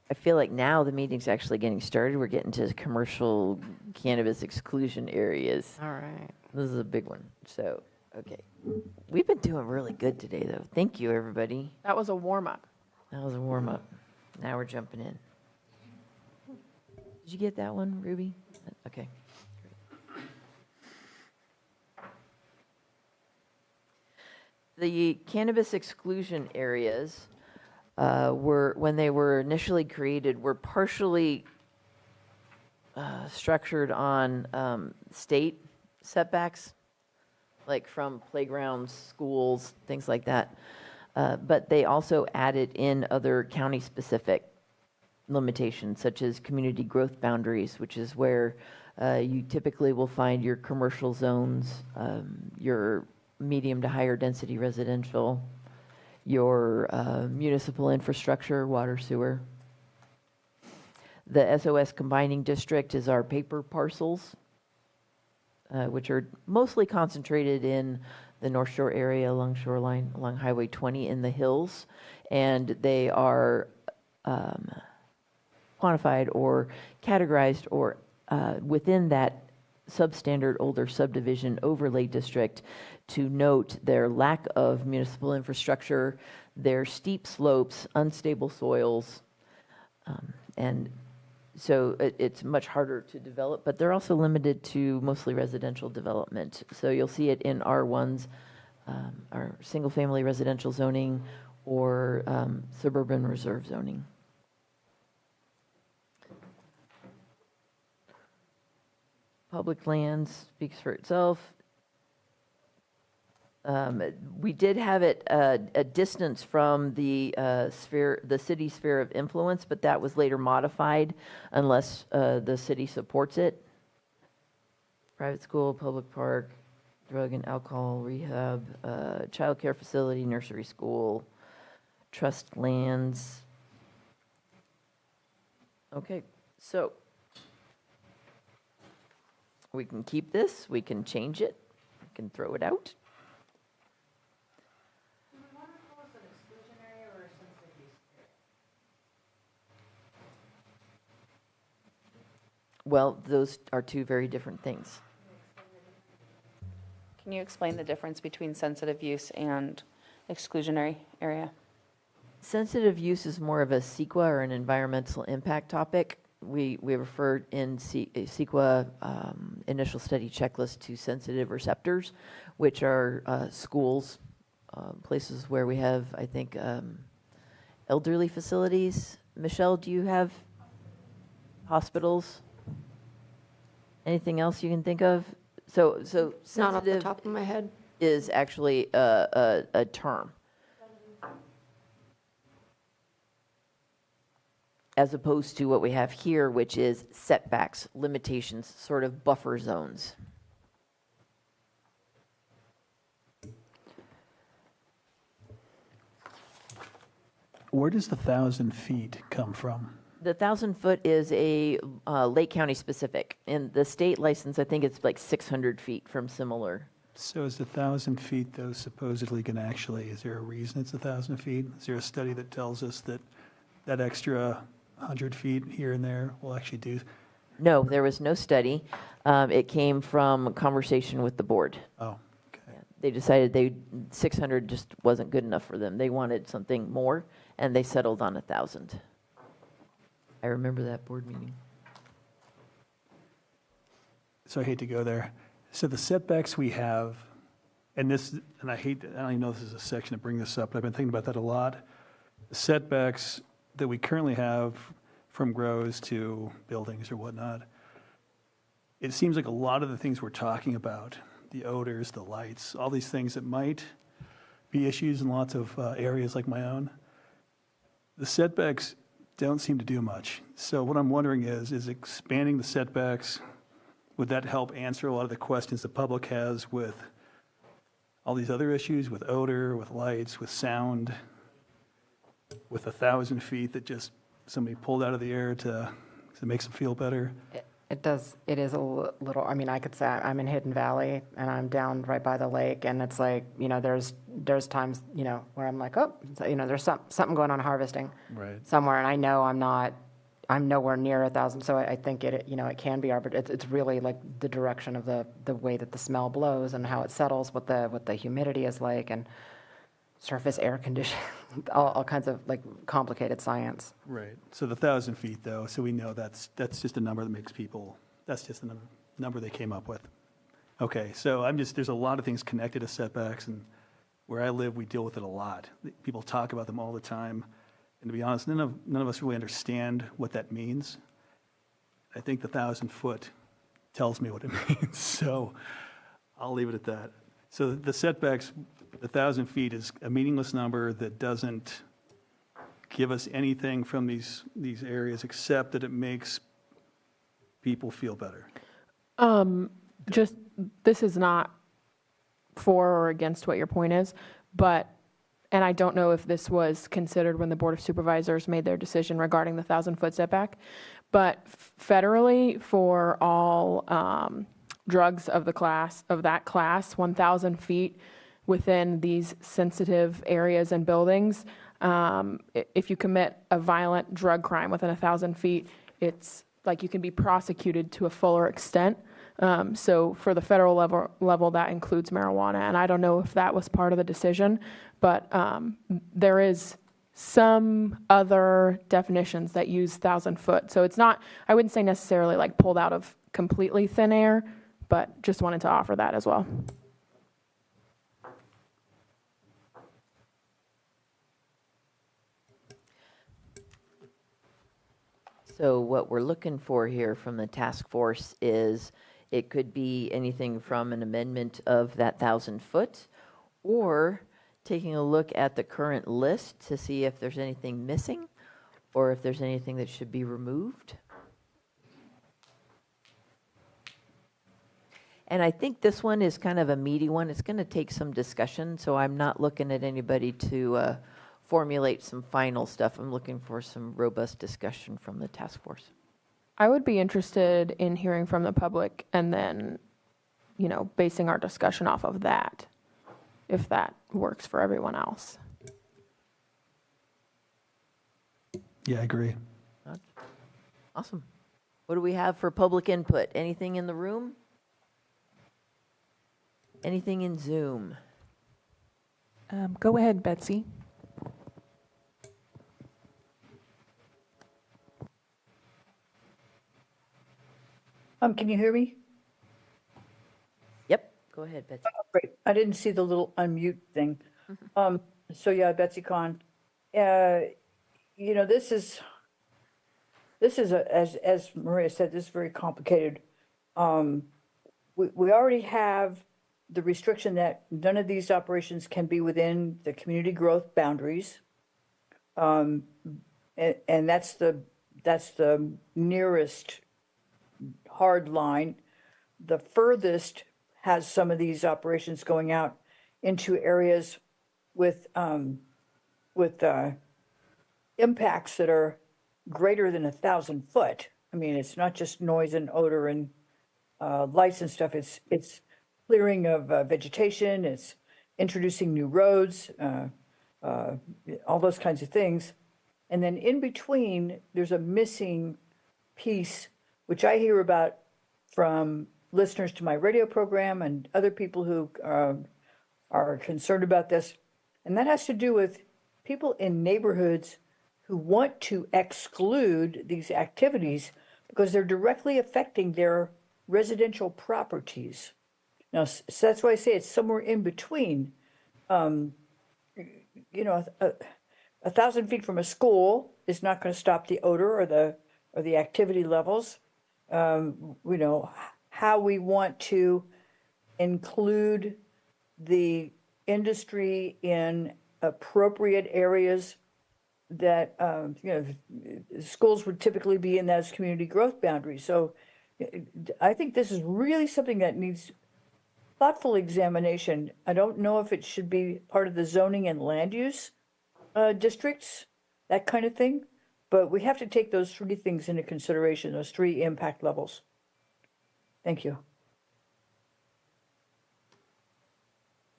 I feel like now the meeting's actually getting started. We're getting to commercial cannabis exclusion areas. All right. This is a big one. So, okay. We've been doing really good today, though. Thank you, everybody. That was a warm-up. That was a warm-up. Now we're jumping in. Did you get that one, Ruby? Okay. The cannabis exclusion areas were, when they were initially created, were partially structured on state setbacks, like from playgrounds, schools, things like that. But they also added in other county-specific limitations, such as community growth boundaries, which is where you typically will find your commercial zones, your medium to higher density residential, your municipal infrastructure, water, sewer. The SOS combining district is our paper parcels. which are mostly concentrated in the North Shore area along shoreline, along Highway 20 in the hills. And they are quantified or categorized or within that substandard older subdivision overlay district to note their lack of municipal infrastructure, their steep slopes, unstable soils, and so it's much harder to develop, but they're also limited to mostly residential development. So you'll see it in R1s, our single-family residential zoning, or suburban reserve zoning. Public lands speaks for itself. We did have it a distance from the city sphere of influence, but that was later modified unless the city supports it. Private school, public park, drug and alcohol rehab, child care facility, nursery school, trust lands. Okay, so we can keep this, we can change it, we can throw it out. Well, those are two very different things. Can you explain the difference between sensitive use and exclusionary area? Sensitive use is more of a CEQA or an environmental impact topic. We referred in CEQA initial study checklist to sensitive receptors, which are schools, places where we have, I think, elderly facilities. Michelle, do you have hospitals? Anything else you can think of? So Not off the sensitive top of my head. is actually a term, as opposed to what we have here, which is setbacks, limitations, sort of buffer zones. Where does the 1,000 feet come from? The 1,000-foot is a Lake County specific. In the state license, I think it's like 600 feet from similar. So is the 1,000 feet, though, supposedly going to actually, is there a reason it's 1,000 feet? Is there a study that tells us that that extra 100 feet here and there will actually do? No, there was no study. It came from conversation with the board. Oh, okay. They decided 600 just wasn't good enough for them. They wanted something more, and they settled on 1,000. I remember that board meeting. So I hate to go there. So the setbacks we have, and I don't even know if this is a section to bring this up, but I've been thinking about that a lot. The setbacks that we currently have from grows to buildings or whatnot, it seems like a lot of the things we're talking about, the odors, the lights, all these things that might be issues in lots of areas like my own, the setbacks don't seem to do much. So what I'm wondering is expanding the setbacks, would that help answer a lot of the questions the public has with all these other issues, with odor, with lights, with sound, with 1,000 feet that just somebody pulled out of the air to make them feel better? It is a little, I mean, I could say I'm in Hidden Valley and I'm down right by the lake, and it's like, there's times, where I'm like, oh, there's something going on harvesting somewhere, and I know I'm nowhere near 1,000, so I think it can be it's really like the direction of the way that the smell blows and how it settles, what the humidity is like, and surface air conditioning, all kinds of like complicated science. Right. So the 1,000 feet, though, so we know that's just a number that makes people, that's just a number they came up with. Okay, so there's a lot of things connected to setbacks, and where I live, we deal with it a lot. People talk about them all the time, and to be honest, none of us really understand what that means. I think the 1,000 foot tells me what it means, so I'll leave it at that. So the setbacks, the 1,000 feet is a meaningless number that doesn't give us anything from these areas except that it makes people feel better. Just, this is not for or against what your point is, and I don't know if this was considered when the Board of Supervisors made their decision regarding the 1,000-foot setback, but federally, for all drugs of that class, 1,000 feet within these sensitive areas and buildings. If you commit a violent drug crime within 1,000 feet, it's like you can be prosecuted to a fuller extent. So for the federal level, that includes marijuana. And I don't know if that was part of the decision, but there is some other definitions that use 1,000 foot. So it's not, I wouldn't say necessarily like pulled out of completely thin air, but just wanted to offer that as well. So what we're looking for here from the task force is it could be anything from an amendment of that 1,000 foot or taking a look at the current list to see if there's anything missing or if there's anything that should be removed. And I think this one is kind of a meaty one. It's going to take some discussion, so I'm not looking at anybody to formulate some final stuff. I'm looking for some robust discussion from the task force. I would be interested in hearing from the public and then, basing our discussion off of that, if that works for everyone else. Yeah, I agree. Awesome. What do we have for public input? Anything in the room? Anything in Zoom? Go ahead, Betsy. Can you hear me? Yep, go ahead, Betsy. Great. I didn't see the little unmute thing. So yeah, Betsy Kahn. This is as Maria said, this is very complicated. We already have the restriction that none of these operations can be within the community growth boundaries. And that's the nearest hard line. The furthest has some of these operations going out into areas with impacts that are greater than 1,000 foot. I mean, it's not just noise and odor and lights and stuff. It's clearing of vegetation. It's introducing new roads, all those kinds of things. And then in between, there's a missing piece, which I hear about from listeners to my radio program and other people who are concerned about this. And that has to do with people in neighborhoods who want to exclude these activities because they're directly affecting their residential properties. Now, so that's why I say it's somewhere in between. 1,000 feet from a school is not going to stop the odor or the activity levels. How we want to include the industry in appropriate areas that, schools would typically be in those community growth boundaries. So I think this is really something that needs thoughtful examination. I don't know if it should be part of the zoning and land use districts, that kind of thing. But we have to take those three things into consideration, those three impact levels. Thank you.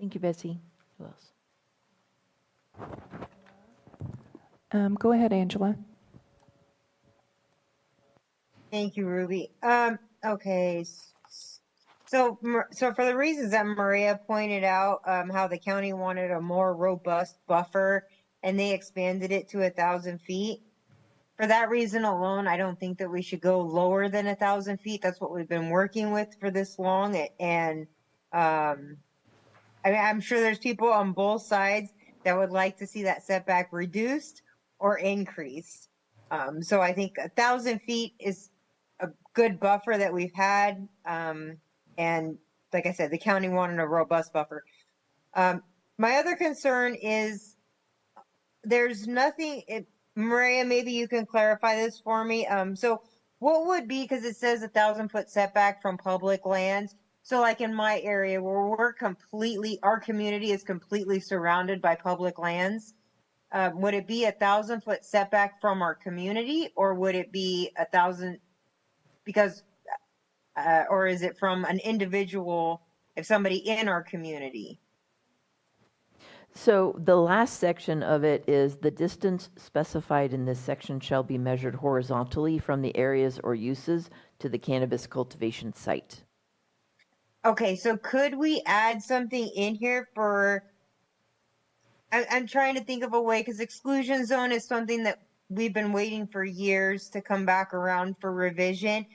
Thank you, Betsy. Who else? Go ahead, Angela. Thank you, Ruby. Okay. So for the reasons that Maria pointed out, how the county wanted a more robust buffer and they expanded it to 1,000 feet. For that reason alone, I don't think that we should go lower than 1,000 feet. That's what we've been working with for this long. And I'm sure there's people on both sides that would like to see that setback reduced or increased. So I think 1,000 feet is a good buffer that we've had. And like I said, the county wanted a robust buffer. My other concern is there's nothing, Maria, maybe you can clarify this for me. So what would be, because it says 1,000 foot setback from public lands. So like in my area where our community is completely surrounded by public lands, would it be 1,000 foot setback from our community, or would it be 1,000? Because or is it from an individual, if somebody in our community? So the last section of it is the distance specified in this section shall be measured horizontally from the areas or uses to the cannabis cultivation site. Okay, so could we add something in here for, I'm trying to think of a way, because exclusion zone is something that we've been waiting for years to come back around for revision.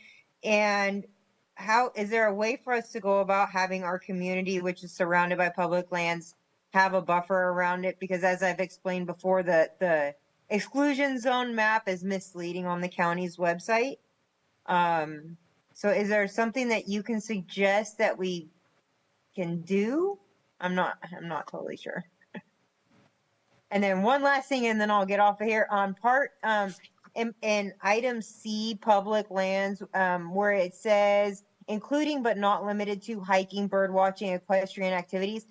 And how, is there a way for us to go about having our community, which is surrounded by public lands, have a buffer around it? Because as I've explained before, the exclusion zone map is misleading on the county's website. So is there something that you can suggest that we can do? I'm not totally sure. And then one last thing, and then I'll get off of here. On part in item C, public lands, where it says including but not limited to hiking, bird watching, equestrian activities.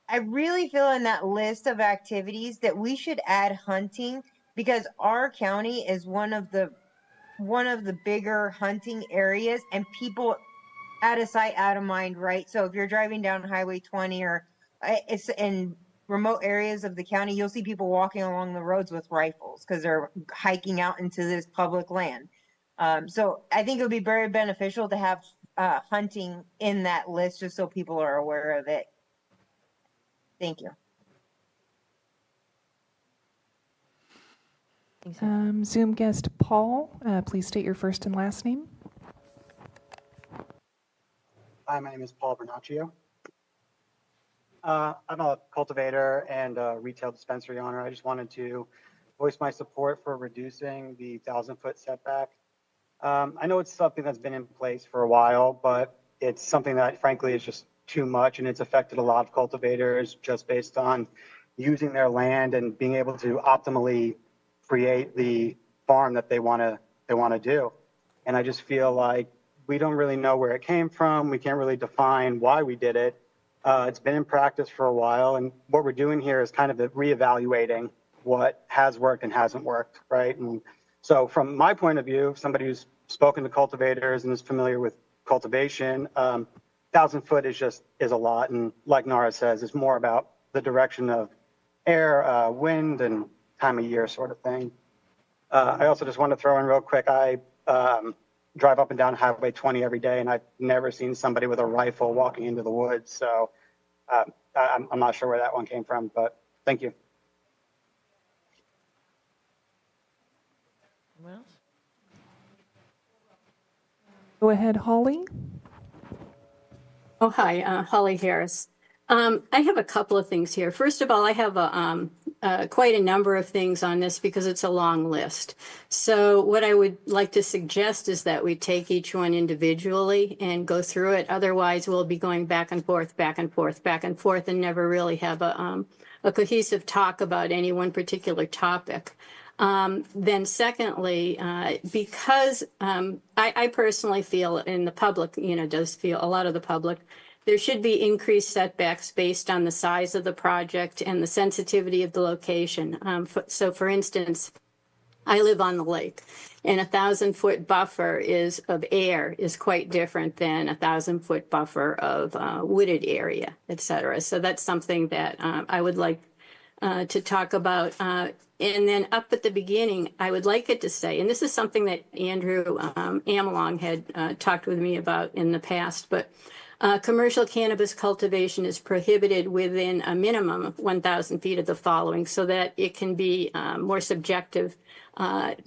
I really feel in that list of activities that we should add hunting, because our county is one of the bigger hunting areas, and people out of sight, out of mind, right? So if you're driving down Highway 20 or it's in remote areas of the county, you'll see people walking along the roads with rifles because they're hiking out into this public land. So I think it would be very beneficial to have hunting in that list, just so people are aware of it. Thank you. Zoom guest Paul, please state your first and last name. Hi, my name is Paul Bernaccio. I'm a cultivator and a retail dispensary owner. I just wanted to voice my support for reducing the 1,000-foot setback. I know it's something that's been in place for a while, but it's something that frankly is just too much, and it's affected a lot of cultivators just based on using their land and being able to optimally create the farm that they want to do. And I just feel like we don't really know where it came from. We can't really define why we did it. It's been in practice for a while, and what we're doing here is kind of reevaluating what has worked and hasn't worked, right? And so from my point of view, somebody who's spoken to cultivators and is familiar with cultivation, 1,000 foot is a lot. And like Nara says, it's more about the direction of air, wind, and time of year sort of thing. I also just want to throw in real quick, I drive up and down Highway 20 every day, and I've never seen somebody with a rifle walking into the woods. So I'm not sure where that one came from, but thank you. Anyone else? Go ahead, Holly. Oh, hi, Holly Harris. I have a couple of things here. First of all, I have quite a number of things on this because it's a long list. So what I would like to suggest is that we take each one individually and go through it. Otherwise, we'll be going back and forth, back and forth, back and forth, and never really have a cohesive talk about any one particular topic. Then secondly, because I personally feel, and the public, does feel, a lot of the public, there should be increased setbacks based on the size of the project and the sensitivity of the location. So for instance, I live on the lake, and 1,000-foot buffer of air is quite different than 1,000-foot buffer of wooded area, et cetera. So that's something that I would like to talk about. And then up at the beginning, I would like it to say, and this is something that Andrew Amelong had talked with me about in the past, but commercial cannabis cultivation is prohibited within a minimum of 1,000 feet of the following, so that it can be more subjective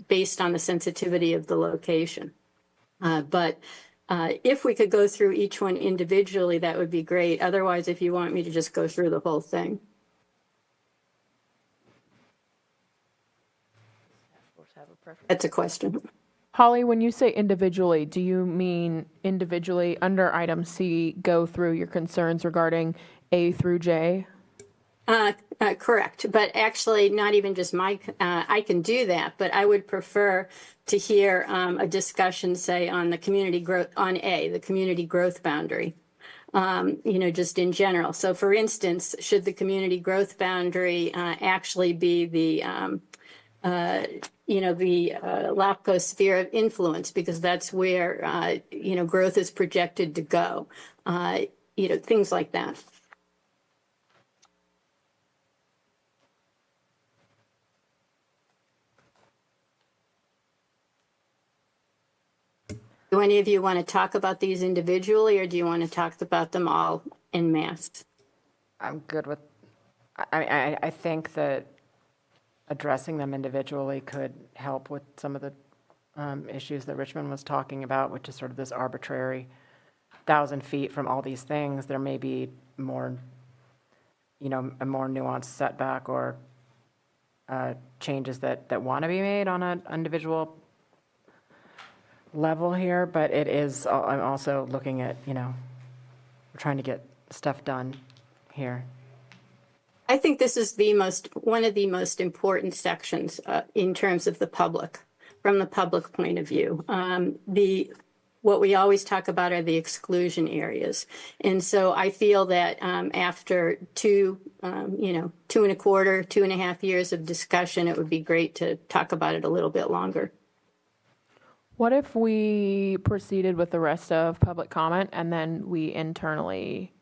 based on the sensitivity of the location. But if we could go through each one individually, that would be great. Otherwise, if you want me to just go through the whole thing. That's a question. Holly, when you say individually, do you mean individually under item C, go through your concerns regarding A through J? Correct, but actually not even just I can do that, but I would prefer to hear a discussion, say, on the community growth, on A, the community growth boundary, just in general. So for instance, should the community growth boundary actually be the the LAFCO sphere of influence, because that's where, growth is projected to go, things like that. Do any of you want to talk about these individually, or do you want to talk about them all en masse? I'm good with, I think that addressing them individually could help with some of the issues that Richmond was talking about, which is sort of this arbitrary 1,000 feet from all these things. There may be more, a more nuanced setback or changes that want to be made on an individual level here, but it is, I'm also looking at, we're trying to get stuff done here. I think this is one of the most important sections in terms of the public, from the public point of view. What we always talk about are the exclusion areas. And so I feel that after 2.25 years of discussion, it would be great to talk about it a little bit longer. What if we proceeded with the rest of public comment and then we internally,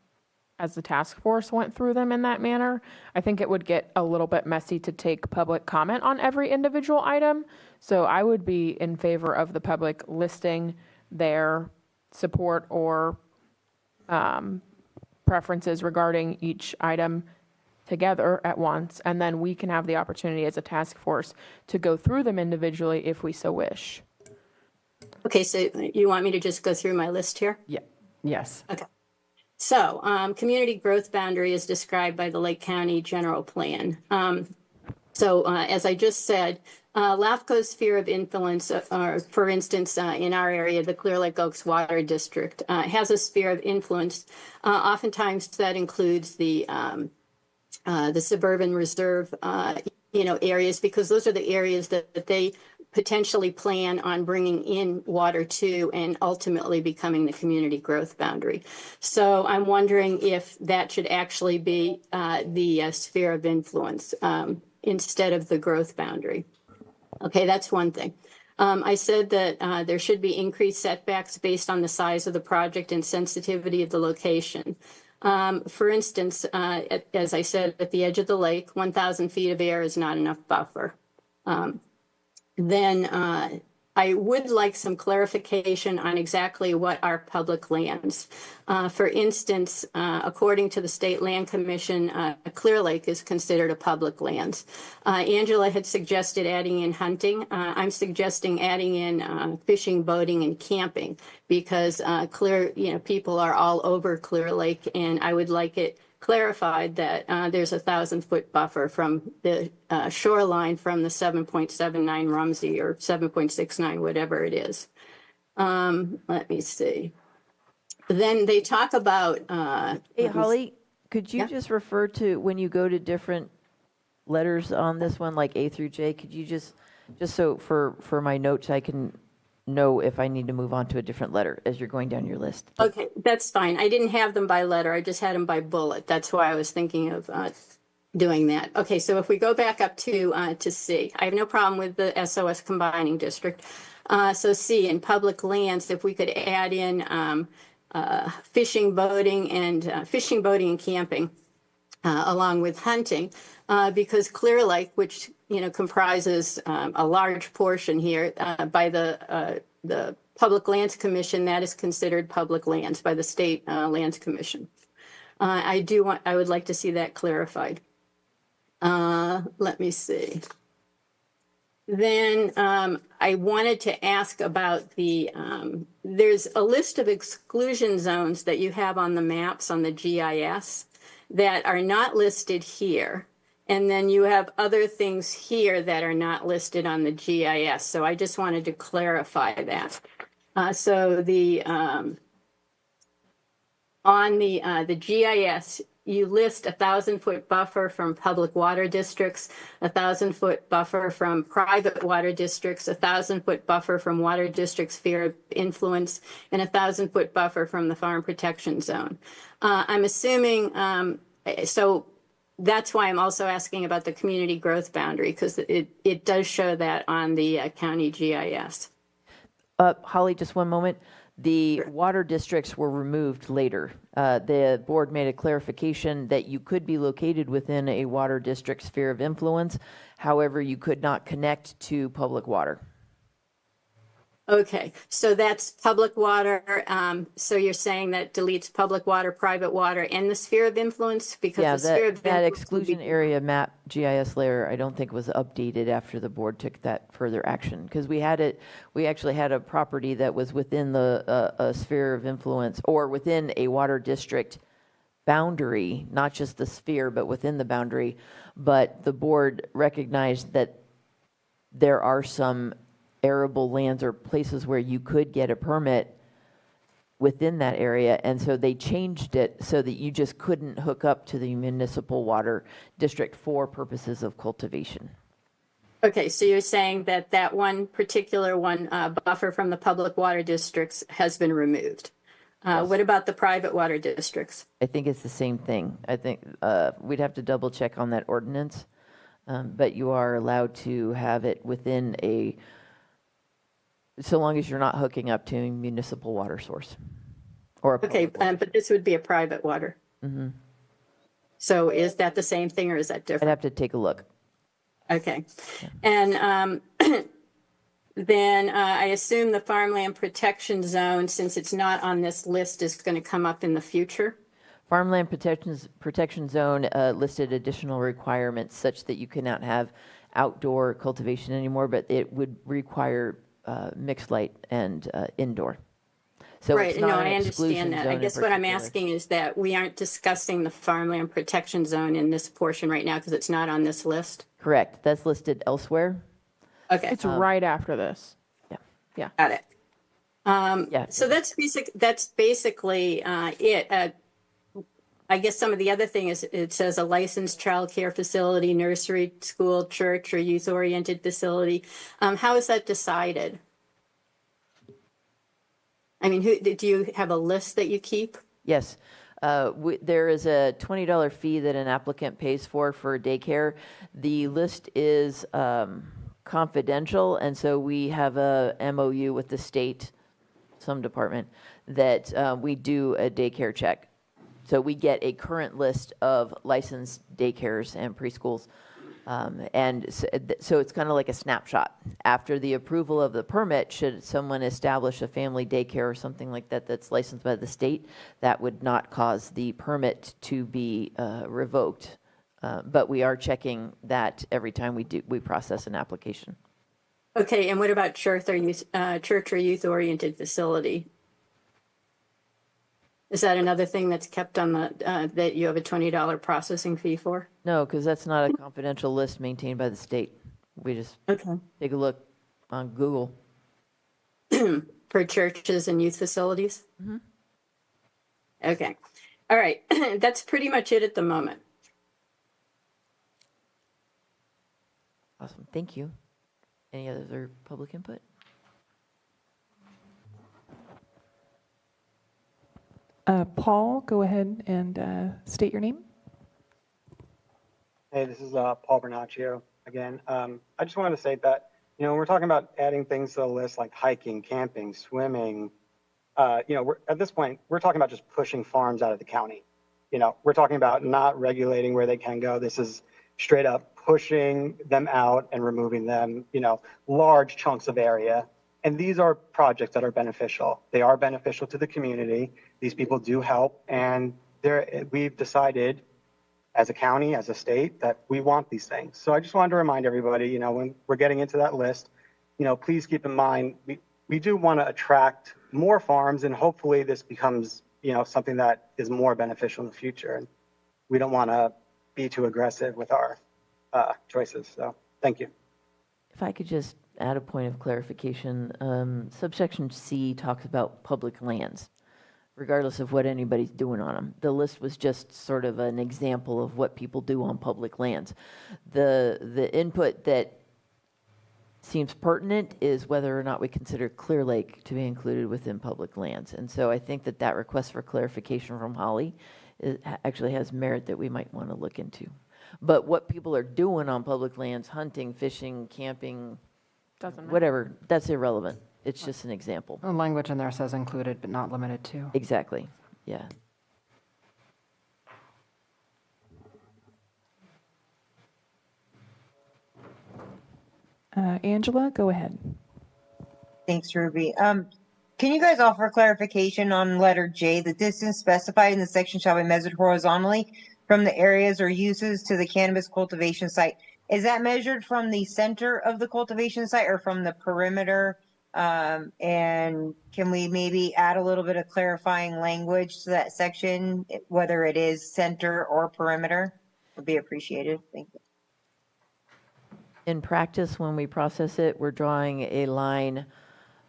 as the task force, went through them in that manner? I think it would get a little bit messy to take public comment on every individual item. So I would be in favor of the public listing their support or preferences regarding each item together at once, and then we can have the opportunity as a task force to go through them individually if we so wish. Okay, so you want me to just go through my list here? Yeah. Yes. Okay. So, community growth boundary is described by the Lake County General Plan. As I just said, LAFCO's sphere of influence, for instance, in our area, the Clear Lake Oaks Water District, has a sphere of influence. Oftentimes that includes the suburban reserve, areas, because those are the areas that they potentially plan on bringing in water to and ultimately becoming the community growth boundary. So I'm wondering if that should actually be the sphere of influence instead of the growth boundary. Okay, that's one thing. I said that there should be increased setbacks based on the size of the project and sensitivity of the location. For instance, as I said, at the edge of the lake, 1,000 feet of air is not enough buffer. Then I would like some clarification on exactly what are public lands. For instance, according to the State Land Commission, Clear Lake is considered a public land. Angela had suggested adding in hunting. I'm suggesting adding in fishing, boating, and camping, because people are all over Clear Lake, and I would like it clarified that there's 1,000-foot buffer from the shoreline from the 7.79 Rumsey or 7.69, whatever it is. Let me see. Then they talk about. Hey, Holly, could you just refer to when you go to different letters on this one, like A through J? Could you just so for my notes, I can know if I need to move on to a different letter as you're going down your list. Okay, that's fine. I didn't have them by letter. I just had them by bullet. That's why I was thinking of doing that. Okay, so if we go back up to C, I have no problem with the SOS combining district. So C, in public lands, if we could add in fishing, boating, and camping, along with hunting, because Clear Lake, which comprises a large portion here by the Public Lands Commission, that is considered public lands by the State Lands Commission. I would like to see that clarified. Let me see. Then I wanted to ask about there's a list of exclusion zones that you have on the maps on the GIS that are not listed here. And then you have other things here that are not listed on the GIS. So I just wanted to clarify that. On the GIS, you list 1,000-foot buffer from public water districts, 1,000-foot buffer from private water districts, 1,000-foot buffer from water district sphere of influence, and 1,000-foot buffer from the farm protection zone. I'm assuming, that's why I'm also asking about the community growth boundary, because it does show that on the county GIS. Holly, just one moment. The water districts were removed later. The board made a clarification that you could be located within a water district sphere of influence. However, you could not connect to public water. Okay, so that's public water. So you're saying that deletes public water, private water, and the sphere of influence? Because Yeah, the sphere of that influence would exclusion be- area map GIS layer, I don't think was updated after the board took that further action. Because we actually had a property that was within the a sphere of influence, or within a water district boundary, not just the sphere, but within the boundary. But the board recognized that there are some arable lands or places where you could get a permit within that area, and so they changed it so that you just couldn't hook up to the municipal water district for purposes of cultivation. Okay, so you're saying that that one particular buffer from the public water districts has been removed. Yes. What about the private water districts? I think it's the same thing. I think we'd have to double check on that ordinance, but you are allowed to have it within so long as you're not hooking up to a municipal water source. Okay, but this would be a private water. Mm-hmm. So is that the same thing or is that different? I'd have to take a look. Okay. And then I assume the farmland protection zone, since it's not on this list, is going to come up in the future? Farmland protection zone listed additional requirements such that you cannot have outdoor cultivation anymore, but it would require mixed light and indoor. So right, it's no, not an I exclusion understand that. zone I in guess what I'm particular. asking is that we aren't discussing the farmland protection zone in this portion right now because it's not on this list. Correct. That's listed elsewhere. Okay. It's right after this. Yeah. Yeah. Got it. Yeah. So that's basically it. I guess some of the other thing is it says a licensed childcare facility, nursery, school, church, or youth-oriented facility. How is that decided? I mean, do you have a list that you keep? Yes. There is a $20 fee that an applicant pays for daycare. The list is confidential, and so we have a MOU with the state, some department, that we do a daycare check. So we get a current list of licensed daycares and preschools. And so it's kind of like a snapshot. After the approval of the permit, should someone establish a family daycare or something like that that's licensed by the state, that would not cause the permit to be revoked. But we are checking that every time we process an application. Okay, and what about church or youth-oriented facility? Is that another thing that's kept on the, that you have a $20 processing fee for? No, because that's not a confidential list maintained by the state. We just take a look on Google. For churches and youth facilities? Mm-hmm. Okay. All right. That's pretty much it at the moment. Awesome. Thank you. Any other public input? Paul, go ahead and state your name. Hey, this is Paul Bernaccio again. I just wanted to say that, when we're talking about adding things to the list like hiking, camping, swimming, at this point, we're talking about just pushing farms out of the county. We're talking about not regulating where they can go. This is straight up pushing them out and removing them, large chunks of area. And these are projects that are beneficial. They are beneficial to the community. These people do help. And we've decided as a county, as a state, that we want these things. So I just wanted to remind everybody, when we're getting into that list, please keep in mind, we do want to attract more farms, and hopefully this becomes, something that is more beneficial in the future. And we don't want to be too aggressive with our choices. So thank you. If I could just add a point of clarification, subsection C talks about public lands, regardless of what anybody's doing on them. The list was just sort of an example of what people do on public lands. The input that seems pertinent is whether or not we consider Clear Lake to be included within public lands. And so I think that request for clarification from Holly actually has merit that we might want to look into. But what people are doing on public lands, hunting, fishing, camping, Doesn't matter. whatever, that's irrelevant. It's just an example. The language in there says included but not limited to. Exactly, yeah. Angela, go ahead. Thanks, Ruby. Can you guys offer clarification on letter J? The distance specified in the section shall be measured horizontally from the areas or uses to the cannabis cultivation site. Is that measured from the center of the cultivation site or from the perimeter? And can we maybe add a little bit of clarifying language to that section, whether it is center or perimeter? Would be appreciated. Thank you. In practice, when we process it, we're drawing a line,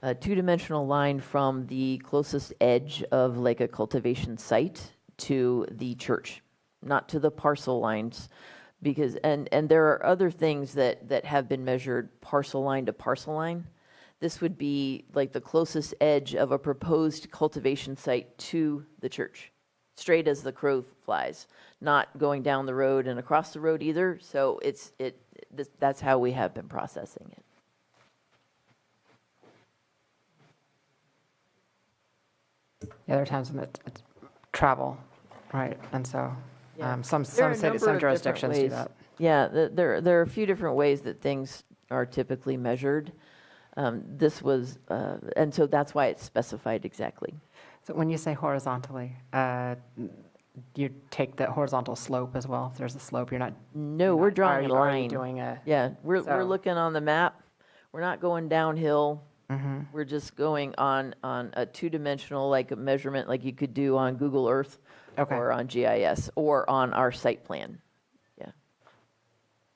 a two-dimensional line from the closest edge of like a cultivation site to the church, not to the parcel lines. Because, and there are other things that have been measured parcel line to parcel line. This would be like the closest edge of a proposed cultivation site to the church, straight as the crow flies, not going down the road and across the road either. So that's how we have been processing it. The other times it's travel, right? And so some There are a number of different jurisdictions do ways. that. Yeah, there are a few different ways that things are typically measured. This was, and so that's why it's specified exactly. So when you say horizontally, you take the horizontal slope as well? If there's a slope, you're not... No, we're drawing a are you line. doing a... Yeah, we're so- looking on the map. We're not going downhill. Mhm. We're just going on a two-dimensional, like a measurement like you could do on Google Earth or on GIS or on our site plan. Yeah.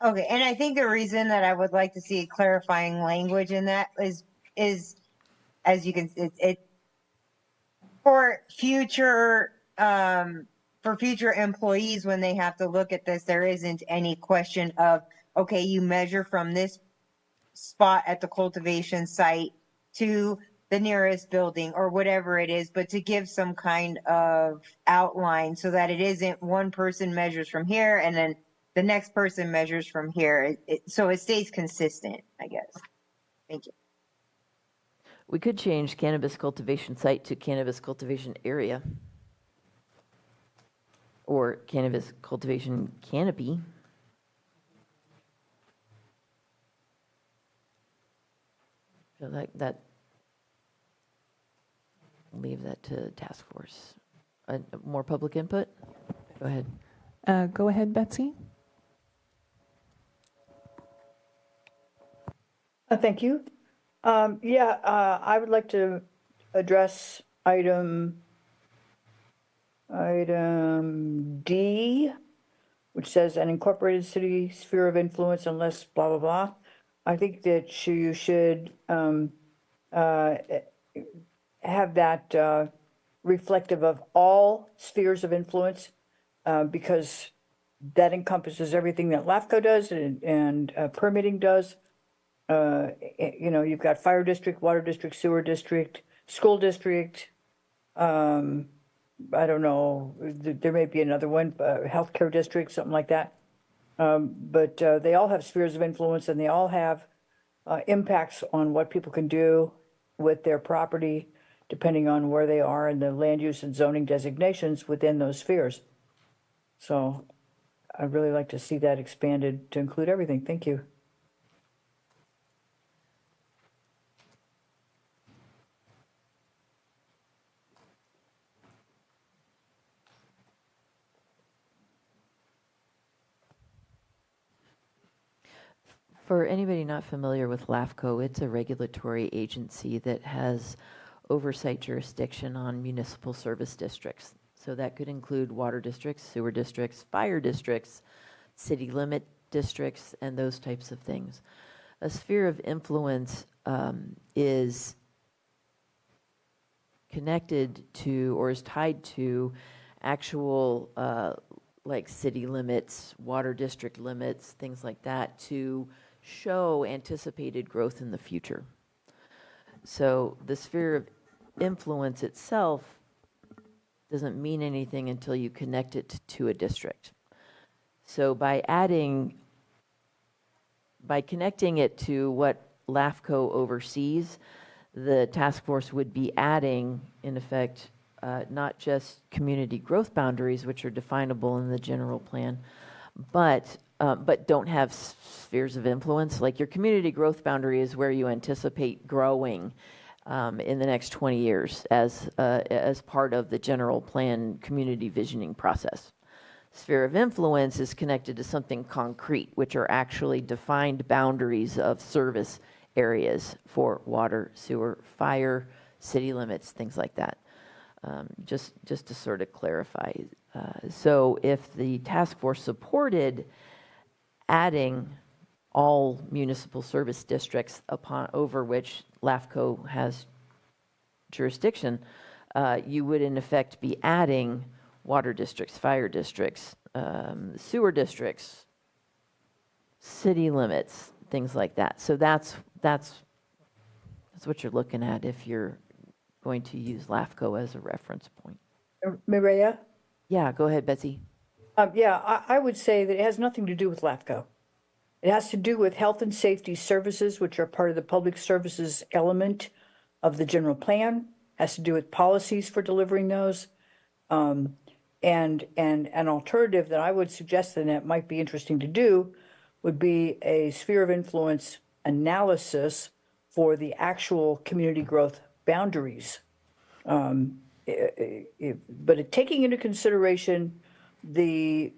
Okay, and I think the reason that I would like to see clarifying language in that is as you can it for future employees when they have to look at this, there isn't any question of, okay, you measure from this spot at the cultivation site to the nearest building or whatever it is, but to give some kind of outline so that it isn't one person measures from here and then the next person measures from here. So it stays consistent, I guess. Thank you. We could change cannabis cultivation site to cannabis cultivation area or cannabis cultivation canopy. So that leave that to task force. More public input? Go ahead. Go ahead, Betsy. Thank you. I would like to address item D, which says an incorporated city sphere of influence unless blah, blah, blah. I think that you should have that reflective of all spheres of influence because that encompasses everything that LAFCO does and permitting does. You've got fire district, water district, sewer district, school district. I don't know, there may be another one, healthcare district, something like that. But they all have spheres of influence and they all have impacts on what people can do with their property, depending on where they are in the land use and zoning designations within those spheres. So I'd really like to see that expanded to include everything. Thank you. For anybody not familiar with LAFCO, it's a regulatory agency that has oversight jurisdiction on municipal service districts. So that could include water districts, sewer districts, fire districts, city limit districts, and those types of things. A sphere of influence is connected to or is tied to actual like city limits, water district limits, things like that to show anticipated growth in the future. So the sphere of influence itself doesn't mean anything until you connect it to a district. So by connecting it to what LAFCO oversees, the task force would be adding, in effect, not just community growth boundaries, which are definable in the general plan, but don't have spheres of influence. Like your community growth boundary is where you anticipate growing in the next 20 years as part of the general plan community visioning process. Sphere of influence is connected to something concrete, which are actually defined boundaries of service areas for water, sewer, fire, city limits, things like that. Just to sort of clarify. So if the task force supported adding all municipal service districts over which LAFCO has jurisdiction, you would in effect be adding water districts, fire districts, sewer districts, city limits, things like that. So that's what you're looking at if you're going to use LAFCO as a reference point. Maria? Yeah, go ahead, Betsy. I would say that it has nothing to do with LAFCO. It has to do with health and safety services, which are part of the public services element of the general plan. Has to do with policies for delivering those. And an alternative that I would suggest and that might be interesting to do would be a sphere of influence analysis for the actual community growth boundaries. But taking into consideration the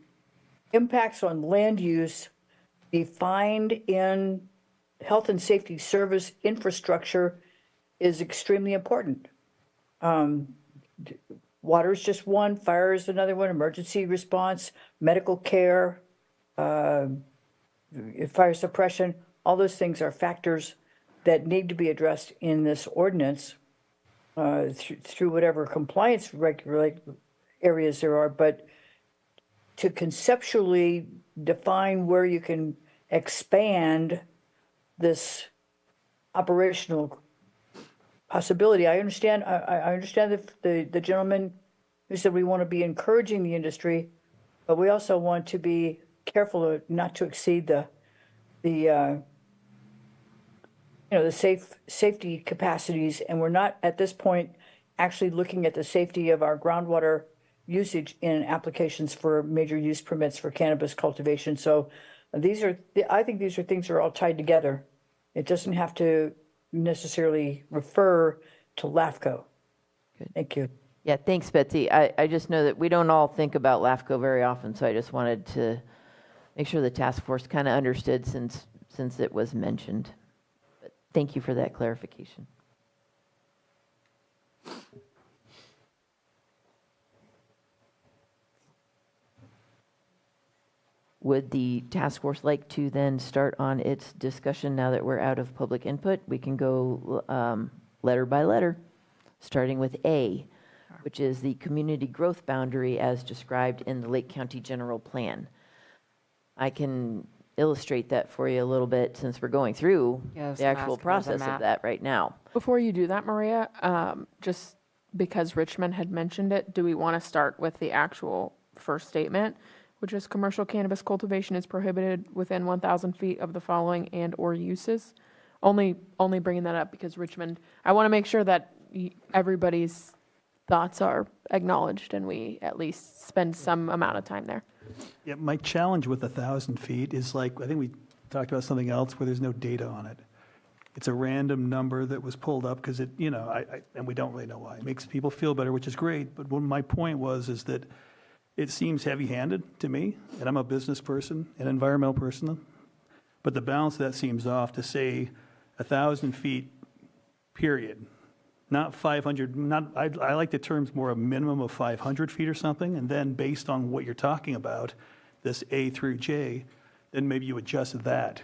impacts on land use defined in health and safety service infrastructure is extremely important. Water is just one, fire is another one, emergency response, medical care, fire suppression, all those things are factors that need to be addressed in this ordinance through whatever compliance areas there are. But to conceptually define where you can expand this operational possibility. I understand the gentleman who said we want to be encouraging the industry, but we also want to be careful not to exceed the safety capacities, and we're not at this point actually looking at the safety of our groundwater usage in applications for major use permits for cannabis cultivation. So I think these are things that are all tied together. It doesn't have to necessarily refer to LAFCO. Good. Thank you. Yeah, thanks, Betsy. I just know that we don't all think about LAFCO very often, so I just wanted to make sure the task force kind of understood since it was mentioned. But thank you for that clarification. Would the task force like to then start on its discussion now that we're out of public input? We can go letter by letter, starting with A, which is the community growth boundary as described in the Lake County General Plan. I can illustrate that for you a little bit since we're going through the actual process of that right now. Before you do that, Maria, just because Richmond had mentioned it, do we want to start with the actual first statement, which is commercial cannabis cultivation is prohibited within 1,000 feet of the following and or uses? Only bringing that up because Richmond, I want to make sure that everybody's thoughts are acknowledged and we at least spend some amount of time there. Yeah, my challenge with 1,000 feet is I think we talked about something else where there's no data on it. It's a random number that was pulled up because and we don't really know why. It makes people feel better, which is great. But what my point is that it seems heavy-handed to me, and I'm a business person, an environmental person, but the balance of that seems off to say 1,000 feet, period. Not 500, I like the terms more a minimum of 500 feet or something, and then based on what you're talking about, this A through J, then maybe you adjust that.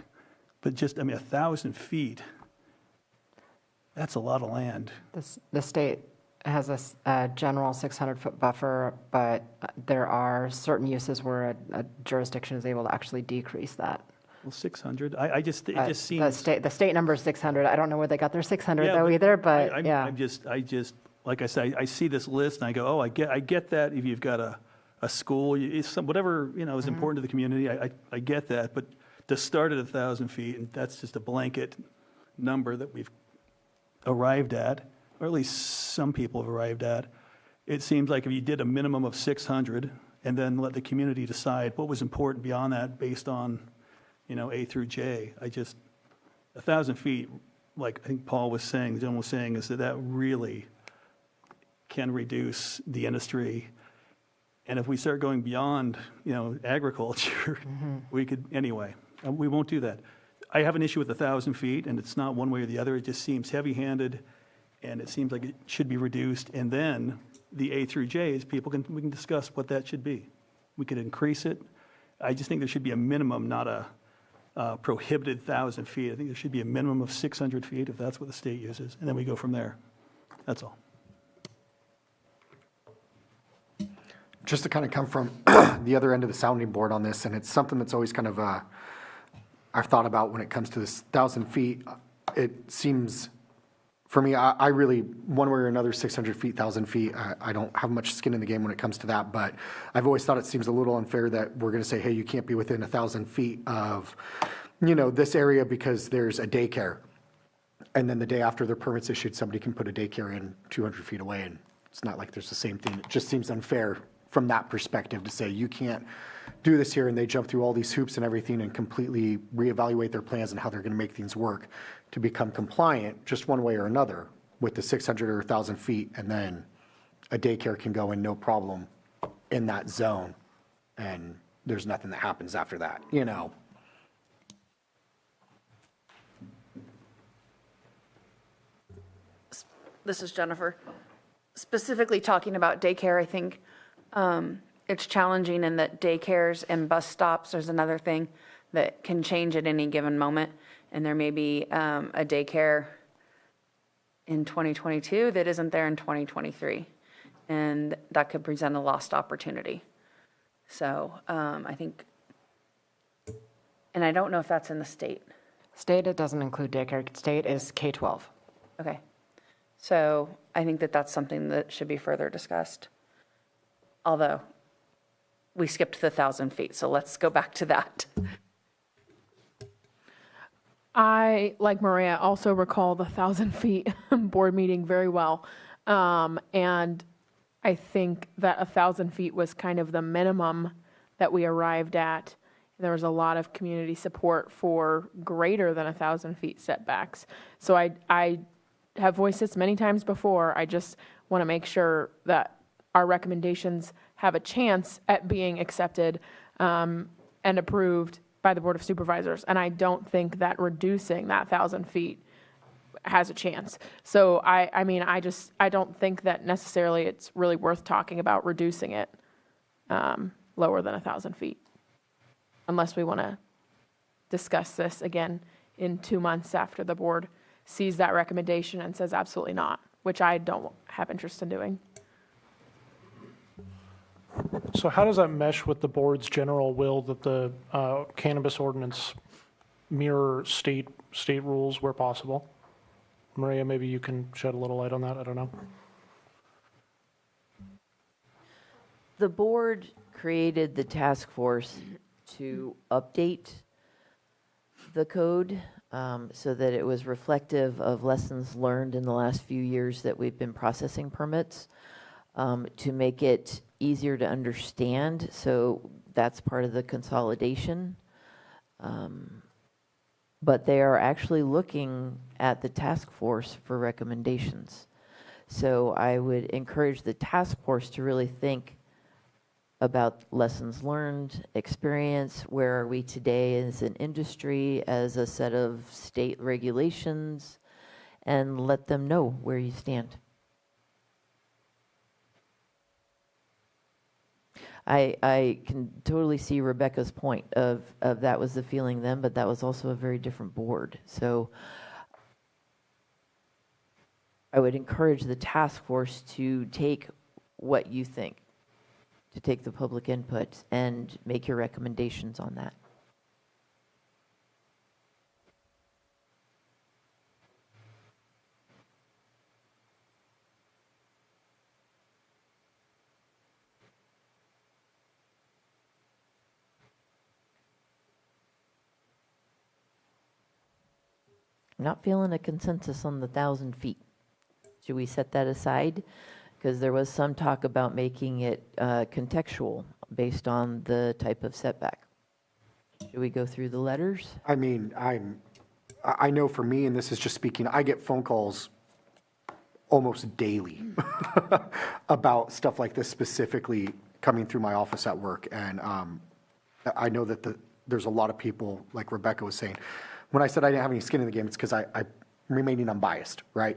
But 1,000 feet, that's a lot of land. The state has a general 600-foot buffer, but there are certain uses where a jurisdiction is able to actually decrease that. Well, 600, it just seems... The state number is 600. I don't know where they got their 600 Yeah, either, but I'm just, like I said, I see this list and I go, oh, I get that if you've got a a school, whatever, is important to the community, I get that, but to start at 1,000 feet, and that's just a blanket number that we've arrived at, or at least some people have arrived at, it seems like if you did a minimum of 600 and then let the community decide what was important beyond that based on, A through J, 1,000 feet, like I think Paul was saying, the gentleman was saying, is that really can reduce the industry. And if we start going beyond, agriculture, we could, anyway, we won't do that. I have an issue with 1,000 feet, and it's not one way or the other. It just seems heavy-handed, and it seems like it should be reduced. And then the A through J's, we can discuss what that should be. We could increase it. I just think there should be a minimum, not a prohibited 1,000 feet. I think there should be a minimum of 600 feet if that's what the state uses, and then we go from there. That's all. Just to kind of come from the other end of the sounding board on this, and it's something that's always kind of I've thought about when it comes to this 1,000 feet. It seems, for me, I really, one way or another, 600 feet, 1,000 feet, I don't have much skin in the game when it comes to that, but I've always thought it seems a little unfair that we're going to say, hey, you can't be within 1,000 feet of, this area because there's a daycare. And then the day after their permit's issued, somebody can put a daycare in 200 feet away, and it's not like there's the same thing. It just seems unfair from that perspective to say you can't do this here, and they jump through all these hoops and everything and completely reevaluate their plans and how they're going to make things work to become compliant just one way or another with the 600 or 1,000 feet, and then a daycare can go in no problem in that zone, and there's nothing that happens after that, This is Jennifer. Specifically talking about daycare, I think it's challenging in that daycares and bus stops, there's another thing that can change at any given moment. And there may be a daycare in 2022 that isn't there in 2023. And that could present a lost opportunity. So I think, and I don't know if that's in the state. State, it doesn't include daycare. State is K-12. Okay. So I think that that's something that should be further discussed. Although we skipped the 1,000 feet, so let's go back to that. I, like Maria, also recall the 1,000 feet board meeting very well. And I think that 1,000 feet was kind of the minimum that we arrived at. There was a lot of community support for greater than 1,000 feet setbacks. So I have voiced this many times before. I just want to make sure that our recommendations have a chance at being accepted and approved by the Board of Supervisors. And I don't think that reducing that 1,000 feet has a chance. So I don't think that necessarily it's really worth talking about reducing it lower than 1,000 feet, unless we want to discuss this again in 2 months after the board sees that recommendation and says absolutely not, which I don't have interest in doing. So how does that mesh with the board's general will that the cannabis ordinance mirror state rules where possible? Maria, maybe you can shed a little light on that. I don't know. The board created the task force to update the code so that it was reflective of lessons learned in the last few years that we've been processing permits, to make it easier to understand. So that's part of the consolidation. But they are actually looking at the task force for recommendations. So I would encourage the task force to really think about lessons learned, experience, where are we today as an industry, as a set of state regulations, and let them know where you stand. I can totally see Rebecca's point of that was the feeling then, but that was also a very different board. So I would encourage the task force to take what you think, to take the public input and make your recommendations on that. not feeling a consensus on the 1,000 feet. Should we set that aside? Because there was some talk about making it contextual based on the type of setback. Should we go through the letters? I mean, I know for me, and this is just speaking, I get phone calls almost daily about stuff like this, specifically coming through my office at work. And I know that there's a lot of people, like Rebecca was saying, when I said I didn't have any skin in the game, it's because I'm remaining unbiased, right?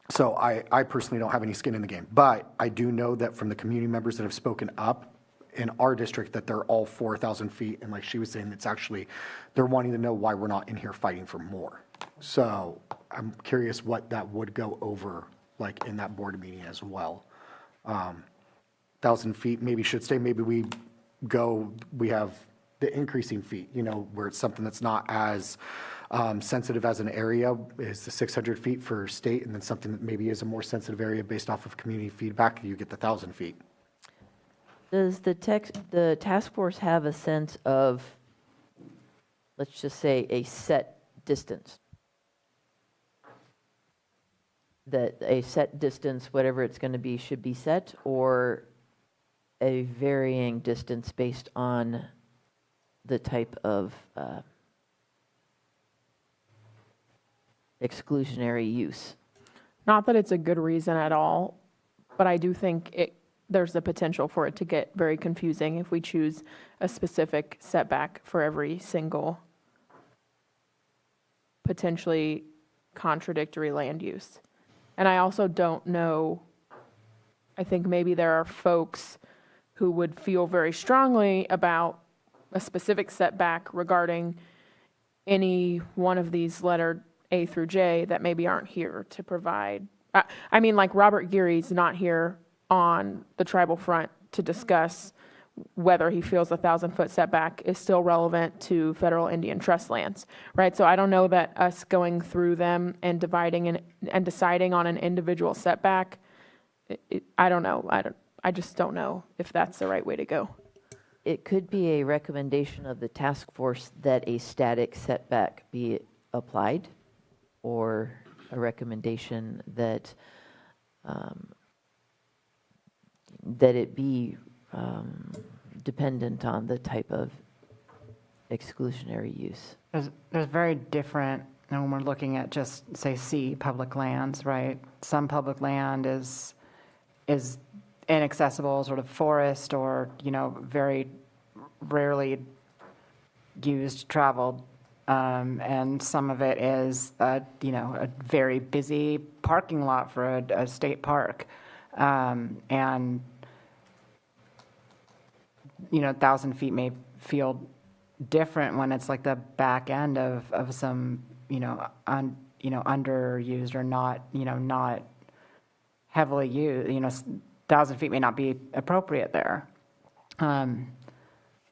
So I personally don't have any skin in the game. But I do know that from the community members that have spoken up in our district, that they're all 4,000 feet. And like she was saying, it's actually, they're wanting to know why we're not in here fighting for more. So I'm curious what that would go over, like in that board meeting as well. 1,000 feet maybe should stay. Maybe we have the increasing feet, where it's something that's not as sensitive as an area is the 600 feet for state, and then something that maybe is a more sensitive area based off of community feedback, you get the 1,000 feet. Does the task force have a sense of, let's just say, a set distance? That a set distance, whatever it's going to be, should be set, or a varying distance based on the type of exclusionary use? Not that it's a good reason at all, but I do think there's the potential for it to get very confusing if we choose a specific setback for every single potentially contradictory land use. And I also don't know, I think maybe there are folks who would feel very strongly about a specific setback regarding any one of these lettered A through J that maybe aren't here to provide. I mean, like Robert Geary's not here on the tribal front to discuss whether he feels a 1,000-foot setback is still relevant to federal Indian trust lands, right? So I don't know that us going through them and dividing and deciding on an individual setback, I don't know. I just don't know if that's the right way to go. It could be a recommendation of the task force that a static setback be applied, or a recommendation that that it be dependent on the type of exclusionary use. There's very different, when we're looking at just, say, C, public lands, right? Some public land is inaccessible, sort of forest, or, very rarely used, traveled. And some of it is, a very busy parking lot for a state park. And 1,000 feet may feel different when it's like the back end of some, underused or not heavily used. 1,000 feet may not be appropriate there.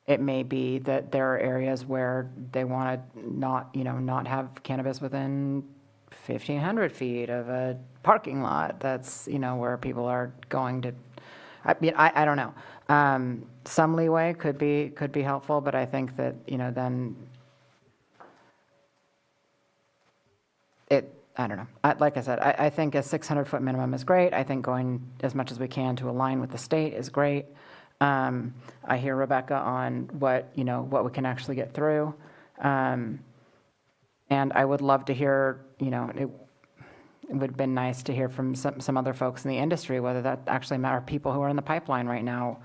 It may be that there are areas where they want to not have cannabis within 1,500 feet of a parking lot. That's, where people are going to, I don't know. Some leeway could be helpful, but I think that, then I don't know. Like I said, I think a 600-foot minimum is great. I think going as much as we can to align with the state is great. I hear Rebecca on what we can actually get through. And I would love to hear, it would have been nice to hear from some other folks in the industry, whether that actually matter, people who are in the pipeline right now,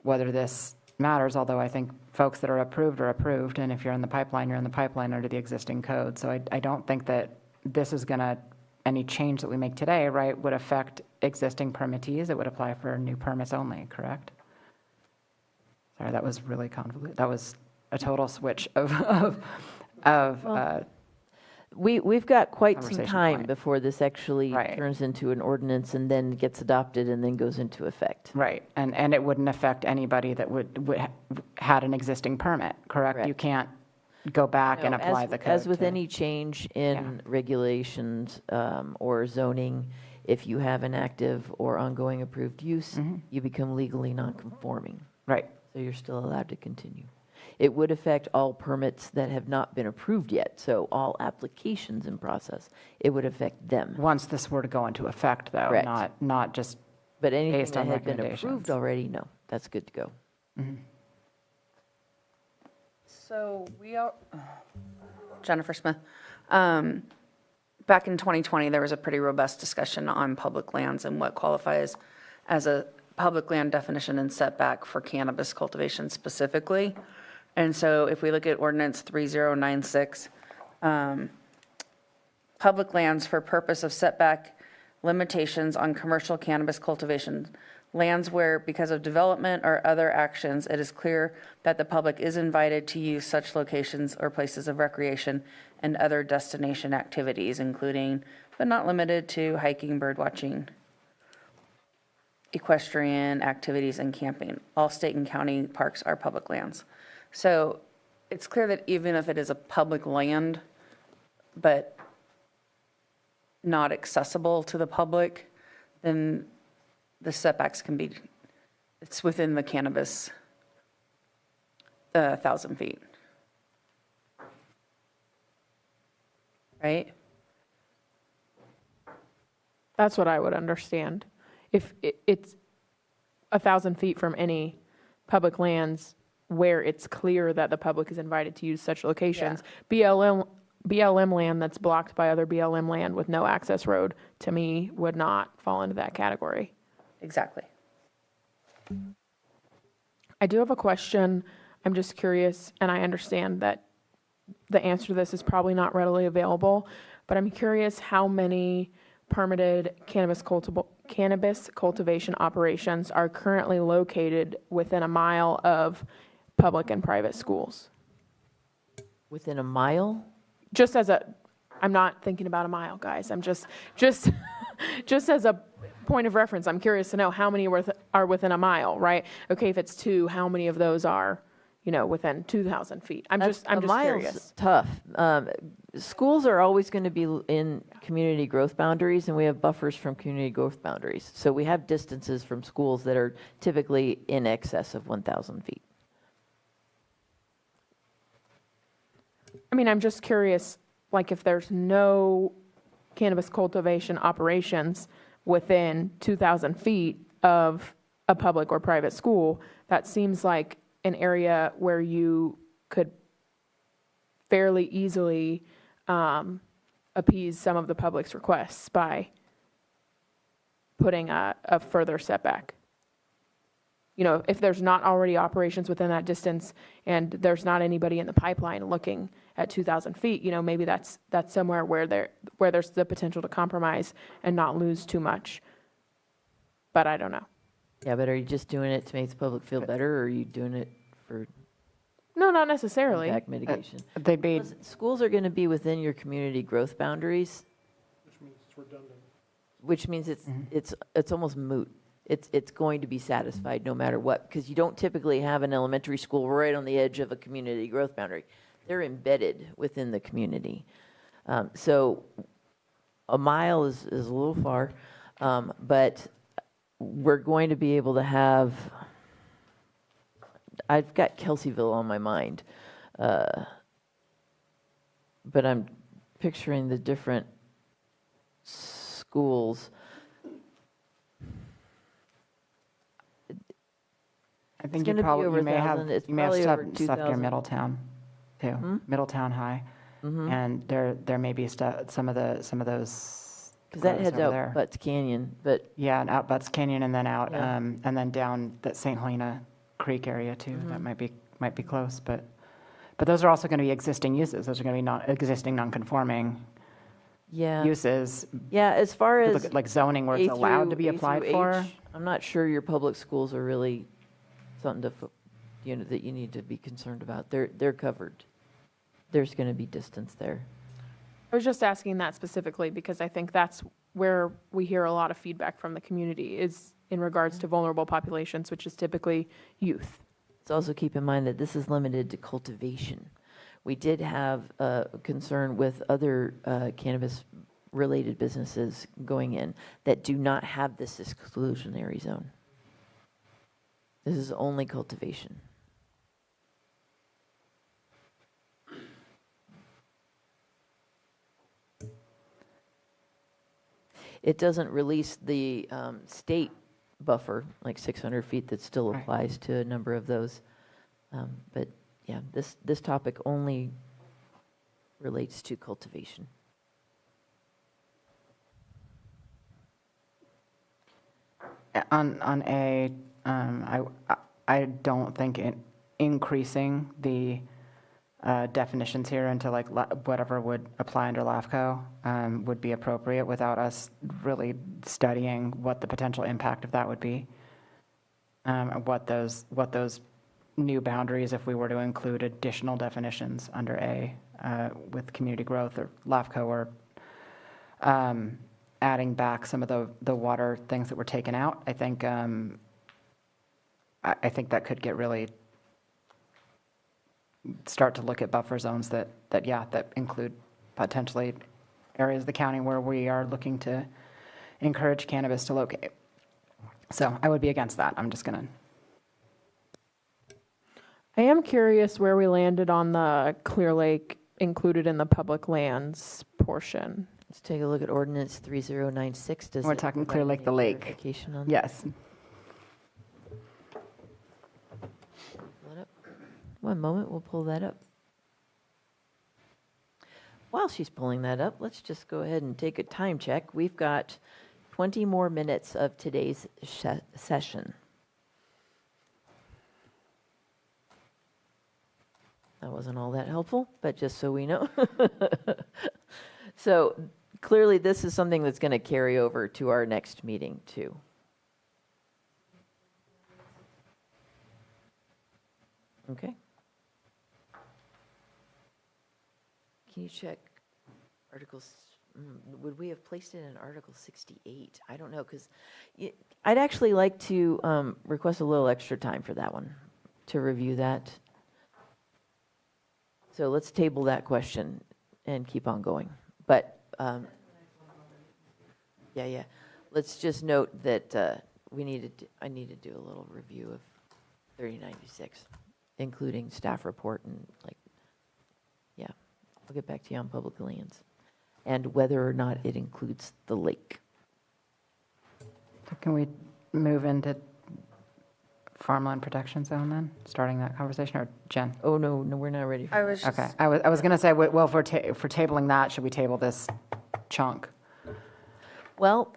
whether this matters, although I think folks that are approved, and if you're in the pipeline, you're in the pipeline under the existing code. So I don't think that this is going to, any change that we make today, right, would affect existing permittees. It would apply for new permits only, correct? Sorry, that was really convoluted. That was a total switch We've got quite some conversation time point. before this actually Right. turns into an ordinance and then gets adopted and then goes into effect. Right, and it wouldn't affect anybody that had an existing permit, correct? You can't go back and No, apply the code. As with to- any change in regulations or zoning, if you have an active or ongoing approved use, you become legally non-conforming. Right. So you're still allowed to continue. It would affect all permits that have not been approved yet, so all applications in process, it would affect them. Once this were to go into effect, though, Correct. not just But anything based that on had been recommendations. approved already, no, that's good to go. So we are, Jennifer Smith. Back in 2020, there was a pretty robust discussion on public lands and what qualifies as a public land definition and setback for cannabis cultivation specifically. And so if we look at ordinance 3096, public lands for purpose of setback limitations on commercial cannabis cultivation, lands where, because of development or other actions, it is clear that the public is invited to use such locations or places of recreation and other destination activities, including, but not limited to, hiking, bird watching, equestrian activities, and camping. All state and county parks are public lands. So it's clear that even if it is a public land, but not accessible to the public, then the setbacks can be, it's within the cannabis 1,000 feet. Right? That's what I would understand. If it's 1,000 feet from any public lands where it's clear that the public is invited to use such locations, BLM land that's blocked by other BLM land with no access road, to me, would not fall into that category. Exactly. I do have a question. I'm just curious, and I understand that the answer to this is probably not readily available, but I'm curious how many permitted cannabis cultivation operations are currently located within a mile of public and private schools? Within a mile? Just as I'm not thinking about a mile, guys. I'm just as a point of reference, I'm curious to know how many are within a mile, right? Okay, if it's 2, how many of those are, within 2,000 feet? I'm just curious. Tough. Schools are always going to be in community growth boundaries, and we have buffers from community growth boundaries. So we have distances from schools that are typically in excess of 1,000 feet. I mean, I'm just curious, like if there's no cannabis cultivation operations within 2,000 feet of a public or private school, that seems like an area where you could fairly easily appease some of the public's requests by putting a further setback. If there's not already operations within that distance and there's not anybody in the pipeline looking at 2,000 feet, maybe that's somewhere where there's the potential to compromise and not lose too much. But I don't know. Yeah, but are you just doing it to make the public feel better, or are you doing it for No, not necessarily. impact mitigation? Listen, schools are going to be within your community growth boundaries, Which means it's redundant. which means it's almost moot. It's going to be satisfied no matter what, because you don't typically have an elementary school right on the edge of a community growth boundary. They're embedded within the community. So a mile is a little far, but we're going to be able to have, I've got Kelseyville on my mind, but I'm picturing the different schools. I think It's you gonna be over may have 1,000. It's you may have probably stuff, over stuff near 2,000. Middletown too, Middletown High, and there may be some of those Because that grows heads over out there. Butts Canyon, but Yeah, and out Butts Canyon, and then out, Yeah. and then down that St. Helena Creek area too. That might be close, but those are also going to be existing uses. Those are going to be existing non-conforming yeah. uses. Yeah, as far If you as look at, like zoning where it's A allowed through- to be A applied through for. H, I'm not sure your public schools are really something to, that you need to be concerned about. They're covered. There's going to be distance there. I was just asking that specifically because I think that's where we hear a lot of feedback from the community is in regards to vulnerable populations, which is typically youth. Let's also keep in mind that this is limited to cultivation. We did have a concern with other cannabis-related businesses going in that do not have this exclusionary zone. This is only cultivation. it doesn't release the state buffer, like 600 feet, that still applies to a number of those. But yeah, this topic only relates to cultivation. On A, I don't think increasing the definitions here into like whatever would apply under LAFCO would be appropriate without us really studying what the potential impact of that would be. What those new boundaries, if we were to include additional definitions under A with community growth or LAFCO, or adding back some of the water things that were taken out. I think that could get really start to look at buffer zones that include potentially areas of the county where we are looking to encourage cannabis to locate. So I would be against that. I'm just gonna. I am curious where we landed on the Clear Lake included in the public lands portion. Let's take a look at ordinance 3096. We're talking Clear Lake, the lake. On yes. Pull that up. One moment, we'll pull that up. While she's pulling that up, let's just go ahead and take a time check. We've got 20 more minutes of today's session. That wasn't all that helpful, but just so we know. So clearly this is something that's going to carry over to our next meeting too. Okay. Can you check articles? Would we have placed it in Article 68? I don't know, because I'd actually like to request a little extra time for that one, to review that. So let's table that question and keep on going. But yeah. Let's just note that I need to do a little review of 3096, including staff report and I'll get back to you on public lands and whether or not it includes the lake. So can we move into farmland protection zone then, starting that conversation, or Jen? Oh, no, we're not ready for that. Okay, I was going to say, well, if we're tabling that, should we table this chunk? Well,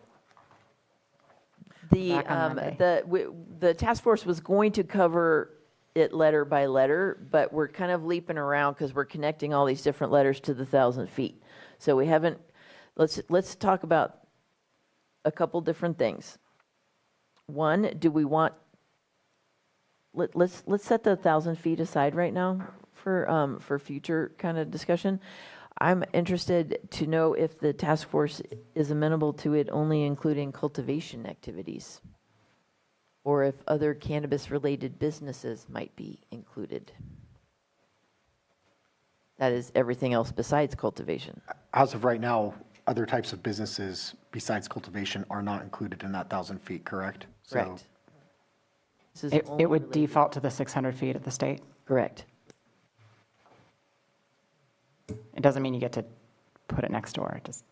the task force was going to cover it letter by letter, but we're kind of leaping around because we're connecting all these different letters to the 1,000 feet. So we haven't, let's talk about a couple different things. One, do we want, let's set the 1,000 feet aside right now for future kind of discussion. I'm interested to know if the task force is amenable to it only including cultivation activities, or if other cannabis-related businesses might be included. That is everything else besides cultivation. As of right now, other types of businesses besides cultivation are not included in that 1,000 feet, correct? Correct. So it would default to the 600 feet of the state? Correct. It doesn't mean you get to put it next door, it just...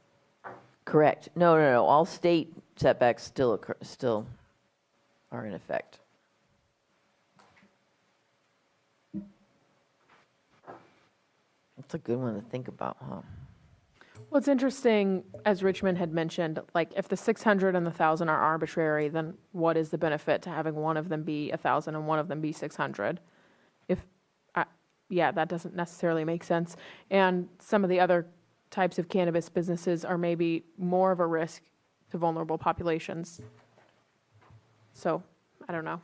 Correct. No. All state setbacks still are in effect. That's a good one to think about, huh? Well, it's interesting, as Richmond had mentioned, like if the 600 and the 1,000 are arbitrary, then what is the benefit to having one of them be 1,000 and one of them be 600? That doesn't necessarily make sense. And some of the other types of cannabis businesses are maybe more of a risk to vulnerable populations. So, I don't know.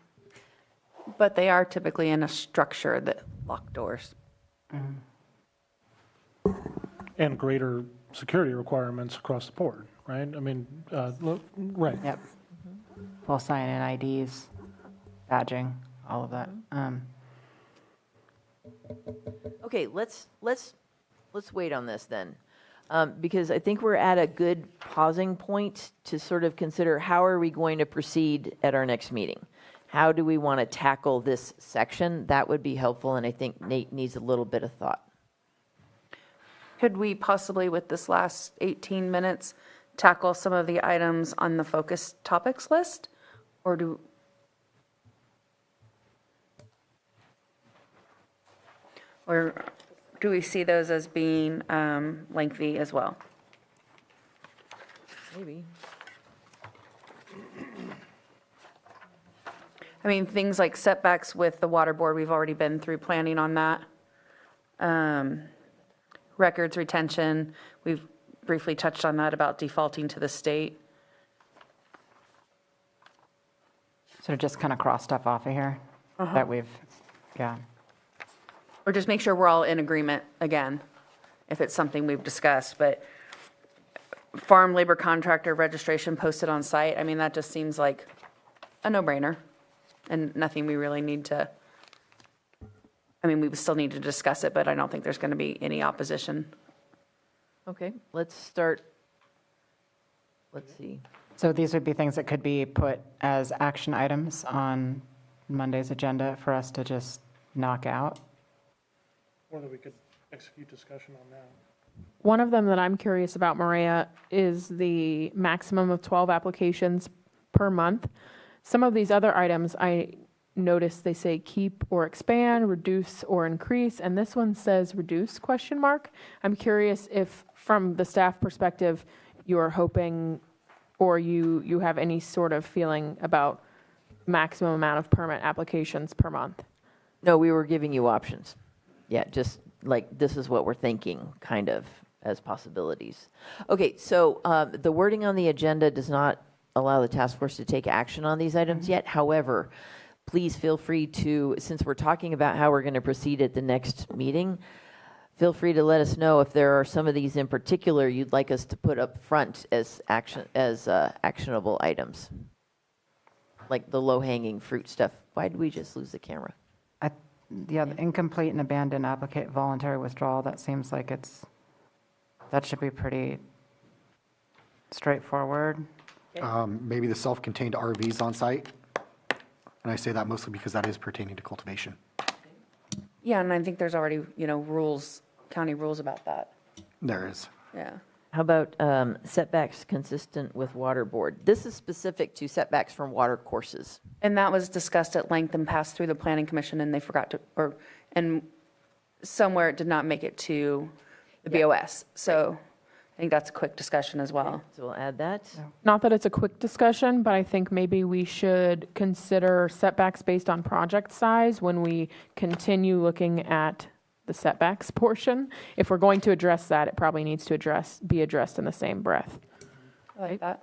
But they are typically in a structure that lock doors. And greater security requirements across the board, right? I mean, right. Yep. Full sign-in IDs, badging, all of that. Okay, let's wait on this then, because I think we're at a good pausing point to sort of consider how are we going to proceed at our next meeting. How do we want to tackle this section? That would be helpful, and I think Nate needs a little bit of thought. Could we possibly, with this last 18 minutes, tackle some of the items on the focus topics list? Or do we see those as being lengthy as well? Maybe. I mean, things like setbacks with the water board, we've already been through planning on that. Records retention, we've briefly touched on that about defaulting to the state. So just kind of cross stuff off of here that we've, yeah. Or just make sure we're all in agreement again, if it's something we've discussed, but farm labor contractor registration posted on site, I mean, that just seems like a no-brainer and nothing we really need to, I mean, we still need to discuss it, but I don't think there's going to be any opposition. Okay, let's start. Let's see. So these would be things that could be put as action items on Monday's agenda for us to just knock out. Or that we could execute discussion on that. One of them that I'm curious about, Maria, is the maximum of 12 applications per month. Some of these other items, I noticed they say keep or expand, reduce or increase, and this one says reduce, question mark. I'm curious if, from the staff perspective, you are hoping or you have any sort of feeling about maximum amount of permit applications per month. No, we were giving you options. Yeah, just like this is what we're thinking, kind of, as possibilities. Okay, so the wording on the agenda does not allow the task force to take action on these items yet. However, please feel free to, since we're talking about how we're going to proceed at the next meeting, feel free to let us know if there are some of these in particular you'd like us to put up front as actionable items, like the low-hanging fruit stuff. Why did we just lose the camera? Yeah, the incomplete and abandoned applicant voluntary withdrawal, that seems like that should be pretty straightforward. Maybe the self-contained RVs on site. And I say that mostly because that is pertaining to cultivation. Yeah, and I think there's already, rules, county rules about that. There is. Yeah. How about setbacks consistent with water board? This is specific to setbacks from water courses. And that was discussed at length and passed through the planning commission, and they forgot to, and somewhere it did not make it to the BOS. So I think that's a quick discussion as well. So we'll add that. Not that it's a quick discussion, but I think maybe we should consider setbacks based on project size when we continue looking at the setbacks portion. If we're going to address that, it probably needs to be addressed in the same breath. I like that.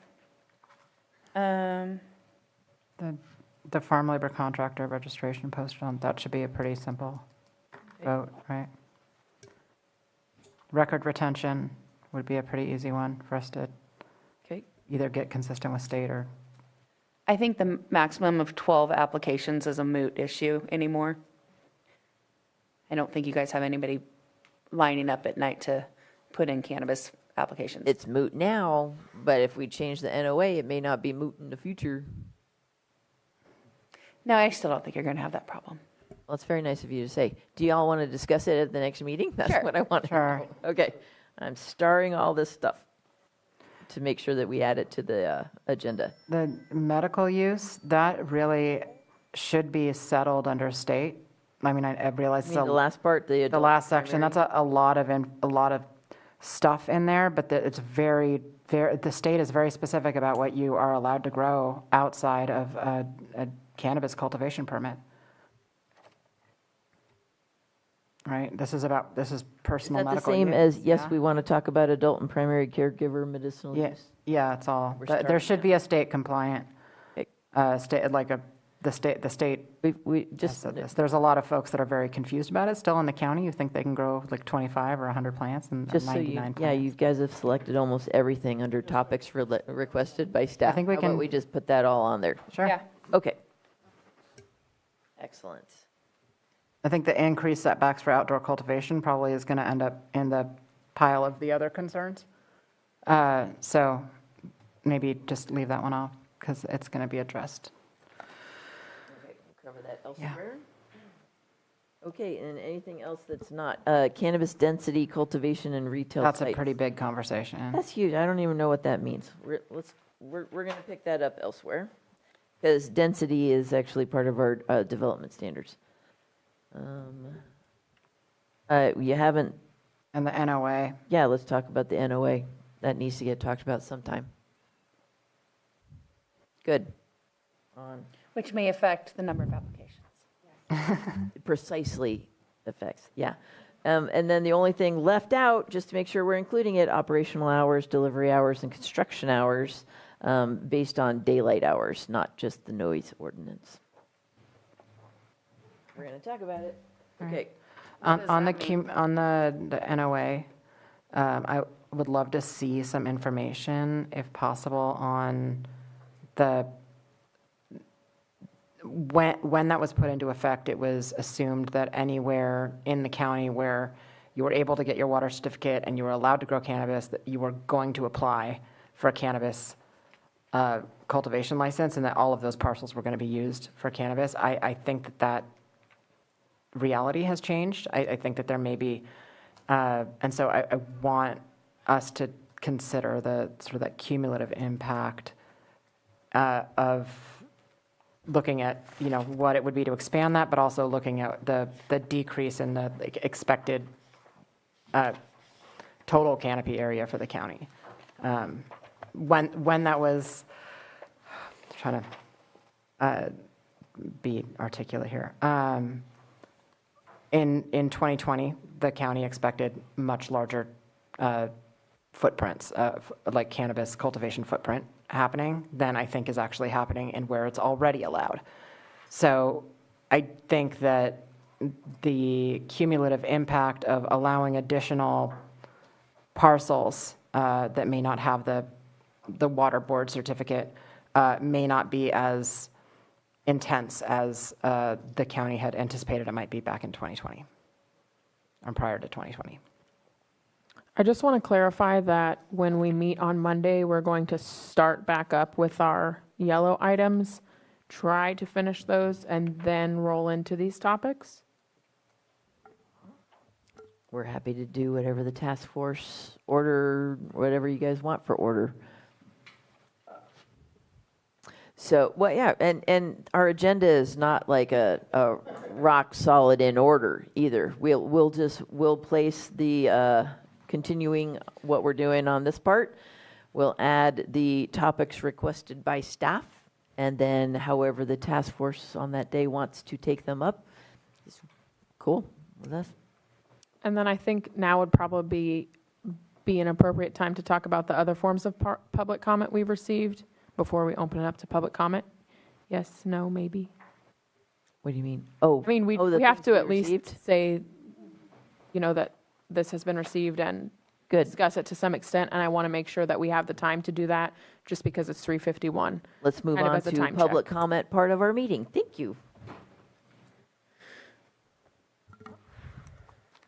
The farm labor contractor registration posted on, that should be a pretty simple vote, right? Record retention would be a pretty easy one for us to either get consistent with state or. I think the maximum of 12 applications is a moot issue anymore. I don't think you guys have anybody lining up at night to put in cannabis applications. It's moot now, but if we change the NOA, it may not be moot in the future. No, I still don't think you're going to have that problem. Well, it's very nice of you to say. Do you all want to discuss it at the next meeting? That's Sure. what I want to know. Okay. I'm starring all this stuff to make sure that we add it to the agenda. The medical use, that really should be settled under state. I mean, I realize The last part, the last section, that's a lot of stuff in there, but it's very, the state is very specific about what you are allowed to grow outside of a cannabis cultivation permit. Right, this is personal Is that the medical same use. as, yes, we want to talk about adult and primary caregiver medicinal use? Yeah, it's all, We're there starting should be a state compliant, state, like the state. We just, said this. There's a lot of folks that are very confused about it. Still in the county, you think they can grow like 25 or 100 plants and just so 99 you, plants. yeah, you guys have selected almost everything under topics requested by staff. I think we How about can- we just put that all on there? Sure. Yeah. Okay. Excellent. I think the increased setbacks for outdoor cultivation probably is going to end up in the pile of the other concerns. So maybe just leave that one off because it's going to be addressed. Okay, we'll cover that elsewhere. Okay, and anything else that's not cannabis density, cultivation, and retail That's a sites? pretty big conversation. That's huge. I don't even know what that means. We're going to pick that up elsewhere because density is actually part of our development standards. You haven't. And the NOA. Yeah, let's talk about the NOA. That needs to get talked about sometime. Good. Which may affect the number of applications. Precisely affects, yeah. And then the only thing left out, just to make sure we're including it, operational hours, delivery hours, and construction hours based on daylight hours, not just the noise ordinance. We're going to talk about it. Okay. On the NOA, I would love to see some information, if possible, on the when that was put into effect. It was assumed that anywhere in the county where you were able to get your water certificate and you were allowed to grow cannabis, that you were going to apply for a cannabis cultivation license, and that all of those parcels were going to be used for cannabis. I think that reality has changed. I think that there may be, and so I want us to consider the sort of that cumulative impact of looking at, what it would be to expand that, but also looking at the decrease in the expected total canopy area for the county. When that was, trying to be articulate here. In 2020, the county expected much larger footprints, like cannabis cultivation footprint happening than I think is actually happening and where it's already allowed. So I think that the cumulative impact of allowing additional parcels that may not have the water board certificate may not be as intense as the county had anticipated it might be back in 2020 or prior to 2020. I just want to clarify that when we meet on Monday, we're going to start back up with our yellow items, try to finish those, and then roll into these topics. We're happy to do whatever the task force order, whatever you guys want for order. So, well, yeah, and our agenda is not like a rock solid in order either. We'll place the continuing what we're doing on this part. We'll add the topics requested by staff, and then however the task force on that day wants to take them up. Is cool with us. And then I think now would probably be an appropriate time to talk about the other forms of public comment we've received before we open it up to public comment. Yes, no, maybe. What do you mean? Oh, I mean, we have to at least say, that this has been received and discuss it to some extent, and I want to make sure that we have the time to do that just because it's 3:51. Let's move on to public comment part of our meeting. Thank you.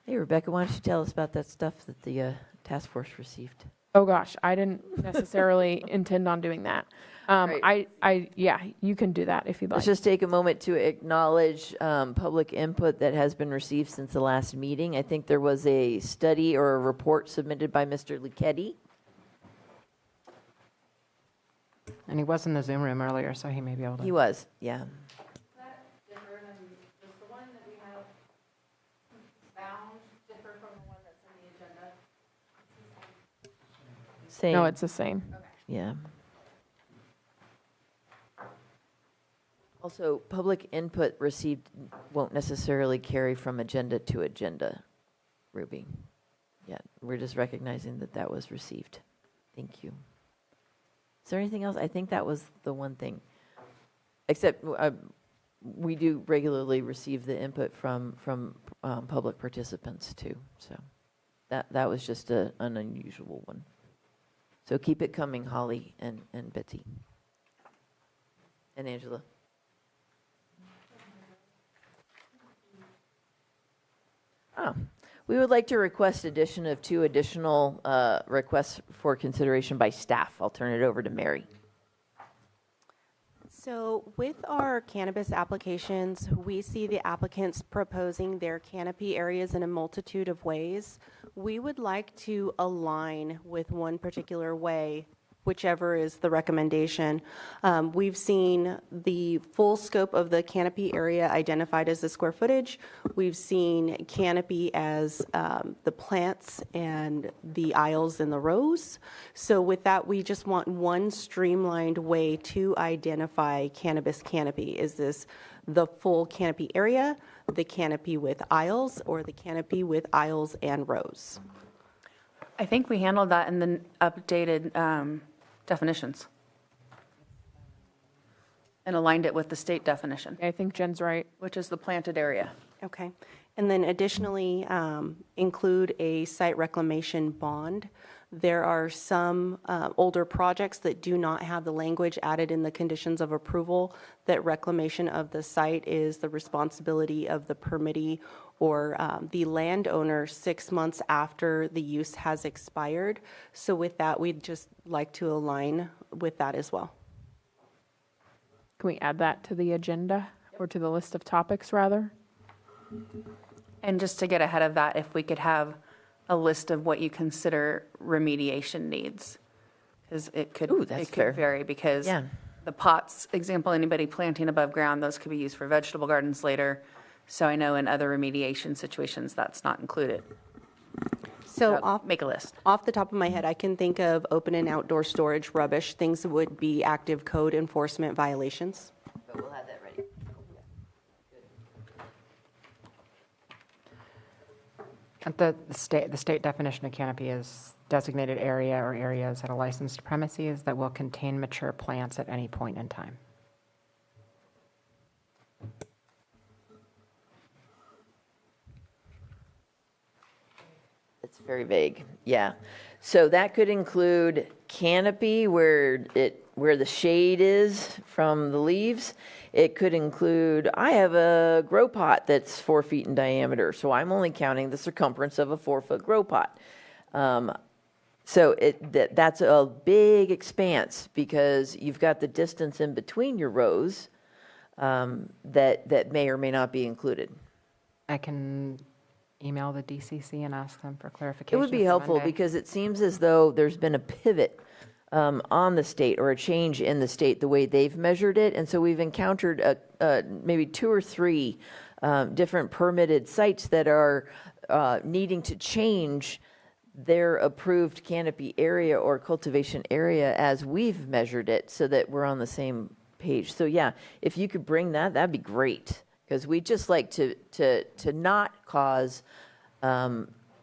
Hey, Rebecca, why don't you tell us about that stuff that the task force received? Oh, gosh, I didn't necessarily intend on doing that. Yeah, you can do that if you'd like. Let's just take a moment to acknowledge public input that has been received since the last meeting. I think there was a study or a report submitted by Mr. Luchetti. And he was in the Zoom room earlier, so he may be able to. He was, yeah. Same. No, it's the same. Yeah. Also, public input received won't necessarily carry from agenda to agenda, Ruby. Yeah, we're just recognizing that that was received. Thank you. Is there anything else? I think that was the one thing. Except we do regularly receive the input from public participants too. So that was just an unusual one. So keep it coming, Holly and Betsy. And Angela. We would like to request addition of 2 additional requests for consideration by staff. I'll turn it over to Mary. So with our cannabis applications, we see the applicants proposing their canopy areas in a multitude of ways. We would like to align with one particular way, whichever is the recommendation. We've seen the full scope of the canopy area identified as the square footage. We've seen canopy as the plants and the aisles and the rows. So with that, we just want one streamlined way to identify cannabis canopy. Is this the full canopy area, the canopy with aisles, or the canopy with aisles and rows? I think we handled that in the updated definitions and aligned it with the state definition. I think Jen's right. Which is the planted area. Okay. And then additionally, include a site reclamation bond. There are some older projects that do not have the language added in the conditions of approval that reclamation of the site is the responsibility of the permittee or the landowner 6 months after the use has expired. So with that, we'd just like to align with that as well. Can we add that to the agenda or to the list of topics rather? And just to get ahead of that, if we could have a list of what you consider remediation needs, because it could vary. Because the pots, example, anybody planting above ground, those could be used for vegetable gardens later. So I know in other remediation situations that's not included. So make a list. Off the top of my head, I can think of open and outdoor storage rubbish, things that would be active code enforcement violations. But we'll have that ready. The state definition of canopy is designated area or areas at a licensed premises that will contain mature plants at any point in time. It's very vague, yeah. So that could include canopy where the shade is from the leaves. It could include, I have a grow pot that's 4 feet in diameter, so I'm only counting the circumference of a 4-foot grow pot. So that's a big expanse because you've got the distance in between your rows that may or may not be included. I can email the DCC and ask them for clarification. It would be for helpful Monday. because it seems as though there's been a pivot on the state or a change in the state, the way they've measured it. And so we've encountered maybe 2 or 3 different permitted sites that are needing to change their approved canopy area or cultivation area as we've measured it so that we're on the same page. So yeah, if you could bring that, that'd be great. Because we just like to not cause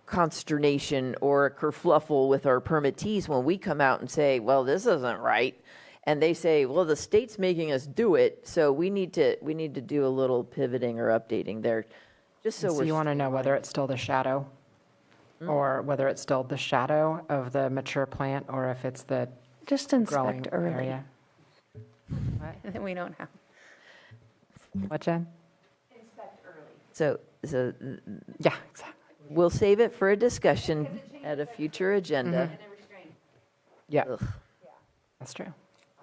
consternation or a kerfluffle with our permittees when we come out and say, well, this isn't right. And they say, well, the state's making us do it, so we need to do a little pivoting or updating there. Just so you want to know whether it's still the shadow or whether it's still the shadow of the mature plant or if it's the just inspect growing early. area. What? We don't have. What, Jen? So yeah, exactly. We'll save it for a discussion at a future agenda. Yeah, Ugh. that's true.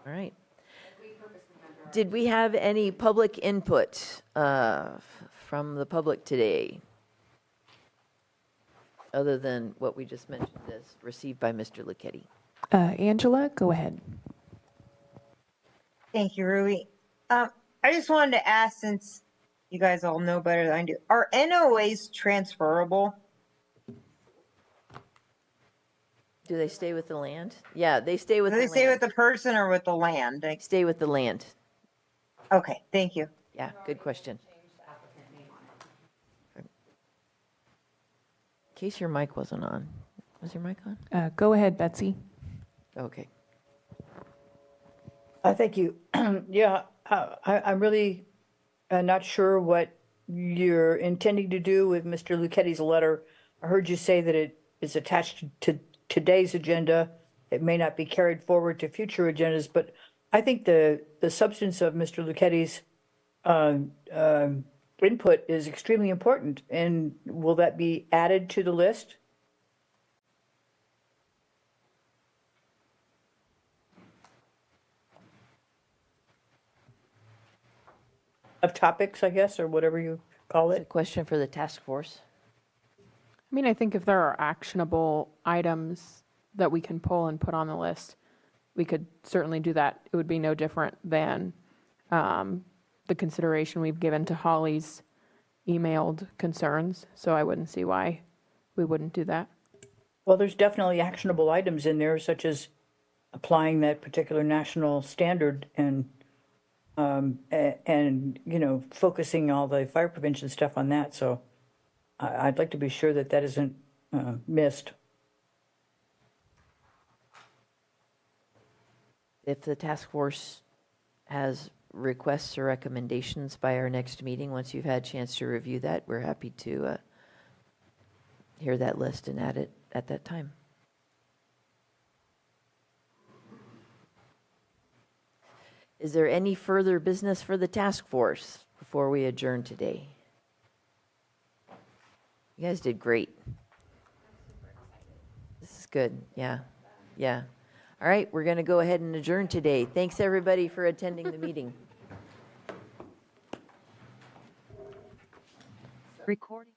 All right. Did we have any public input from the public today? Other than what we just mentioned as received by Mr. Lucchetti. Angela, go ahead. Thank you, Ruby. I just wanted to ask, since you guys all know better than I do, are NOAs transferable? Do they stay with the land? Yeah, they stay with Do the they land. stay with the person or with the land? Stay with the land. Okay, thank you. Yeah, good question. In case your mic wasn't on. Was your mic on? Go ahead, Betsy. Okay. Thank you. Yeah, I'm really not sure what you're intending to do with Mr. Lucchetti's letter. I heard you say that it is attached to today's agenda. It may not be carried forward to future agendas, but I think the substance of Mr. Lucchetti's input is extremely important. And will that be added to the list? of topics, I guess, or whatever you call It's a it. question for the task force. I mean, I think if there are actionable items that we can pull and put on the list, we could certainly do that. It would be no different than the consideration we've given to Holly's emailed concerns, so I wouldn't see why we wouldn't do that. Well, there's definitely actionable items in there, such as applying that particular national standard and focusing all the fire prevention stuff on that. So I'd like to be sure that that isn't missed. If the task force has requests or recommendations by our next meeting, once you've had a chance to review that, we're happy to hear that list and add it at that time. Is there any further business for the task force before we adjourn today? You guys did great. This is good. Yeah. Yeah. All right, we're going to go ahead and adjourn today. Thanks, everybody, for attending the meeting. Recording.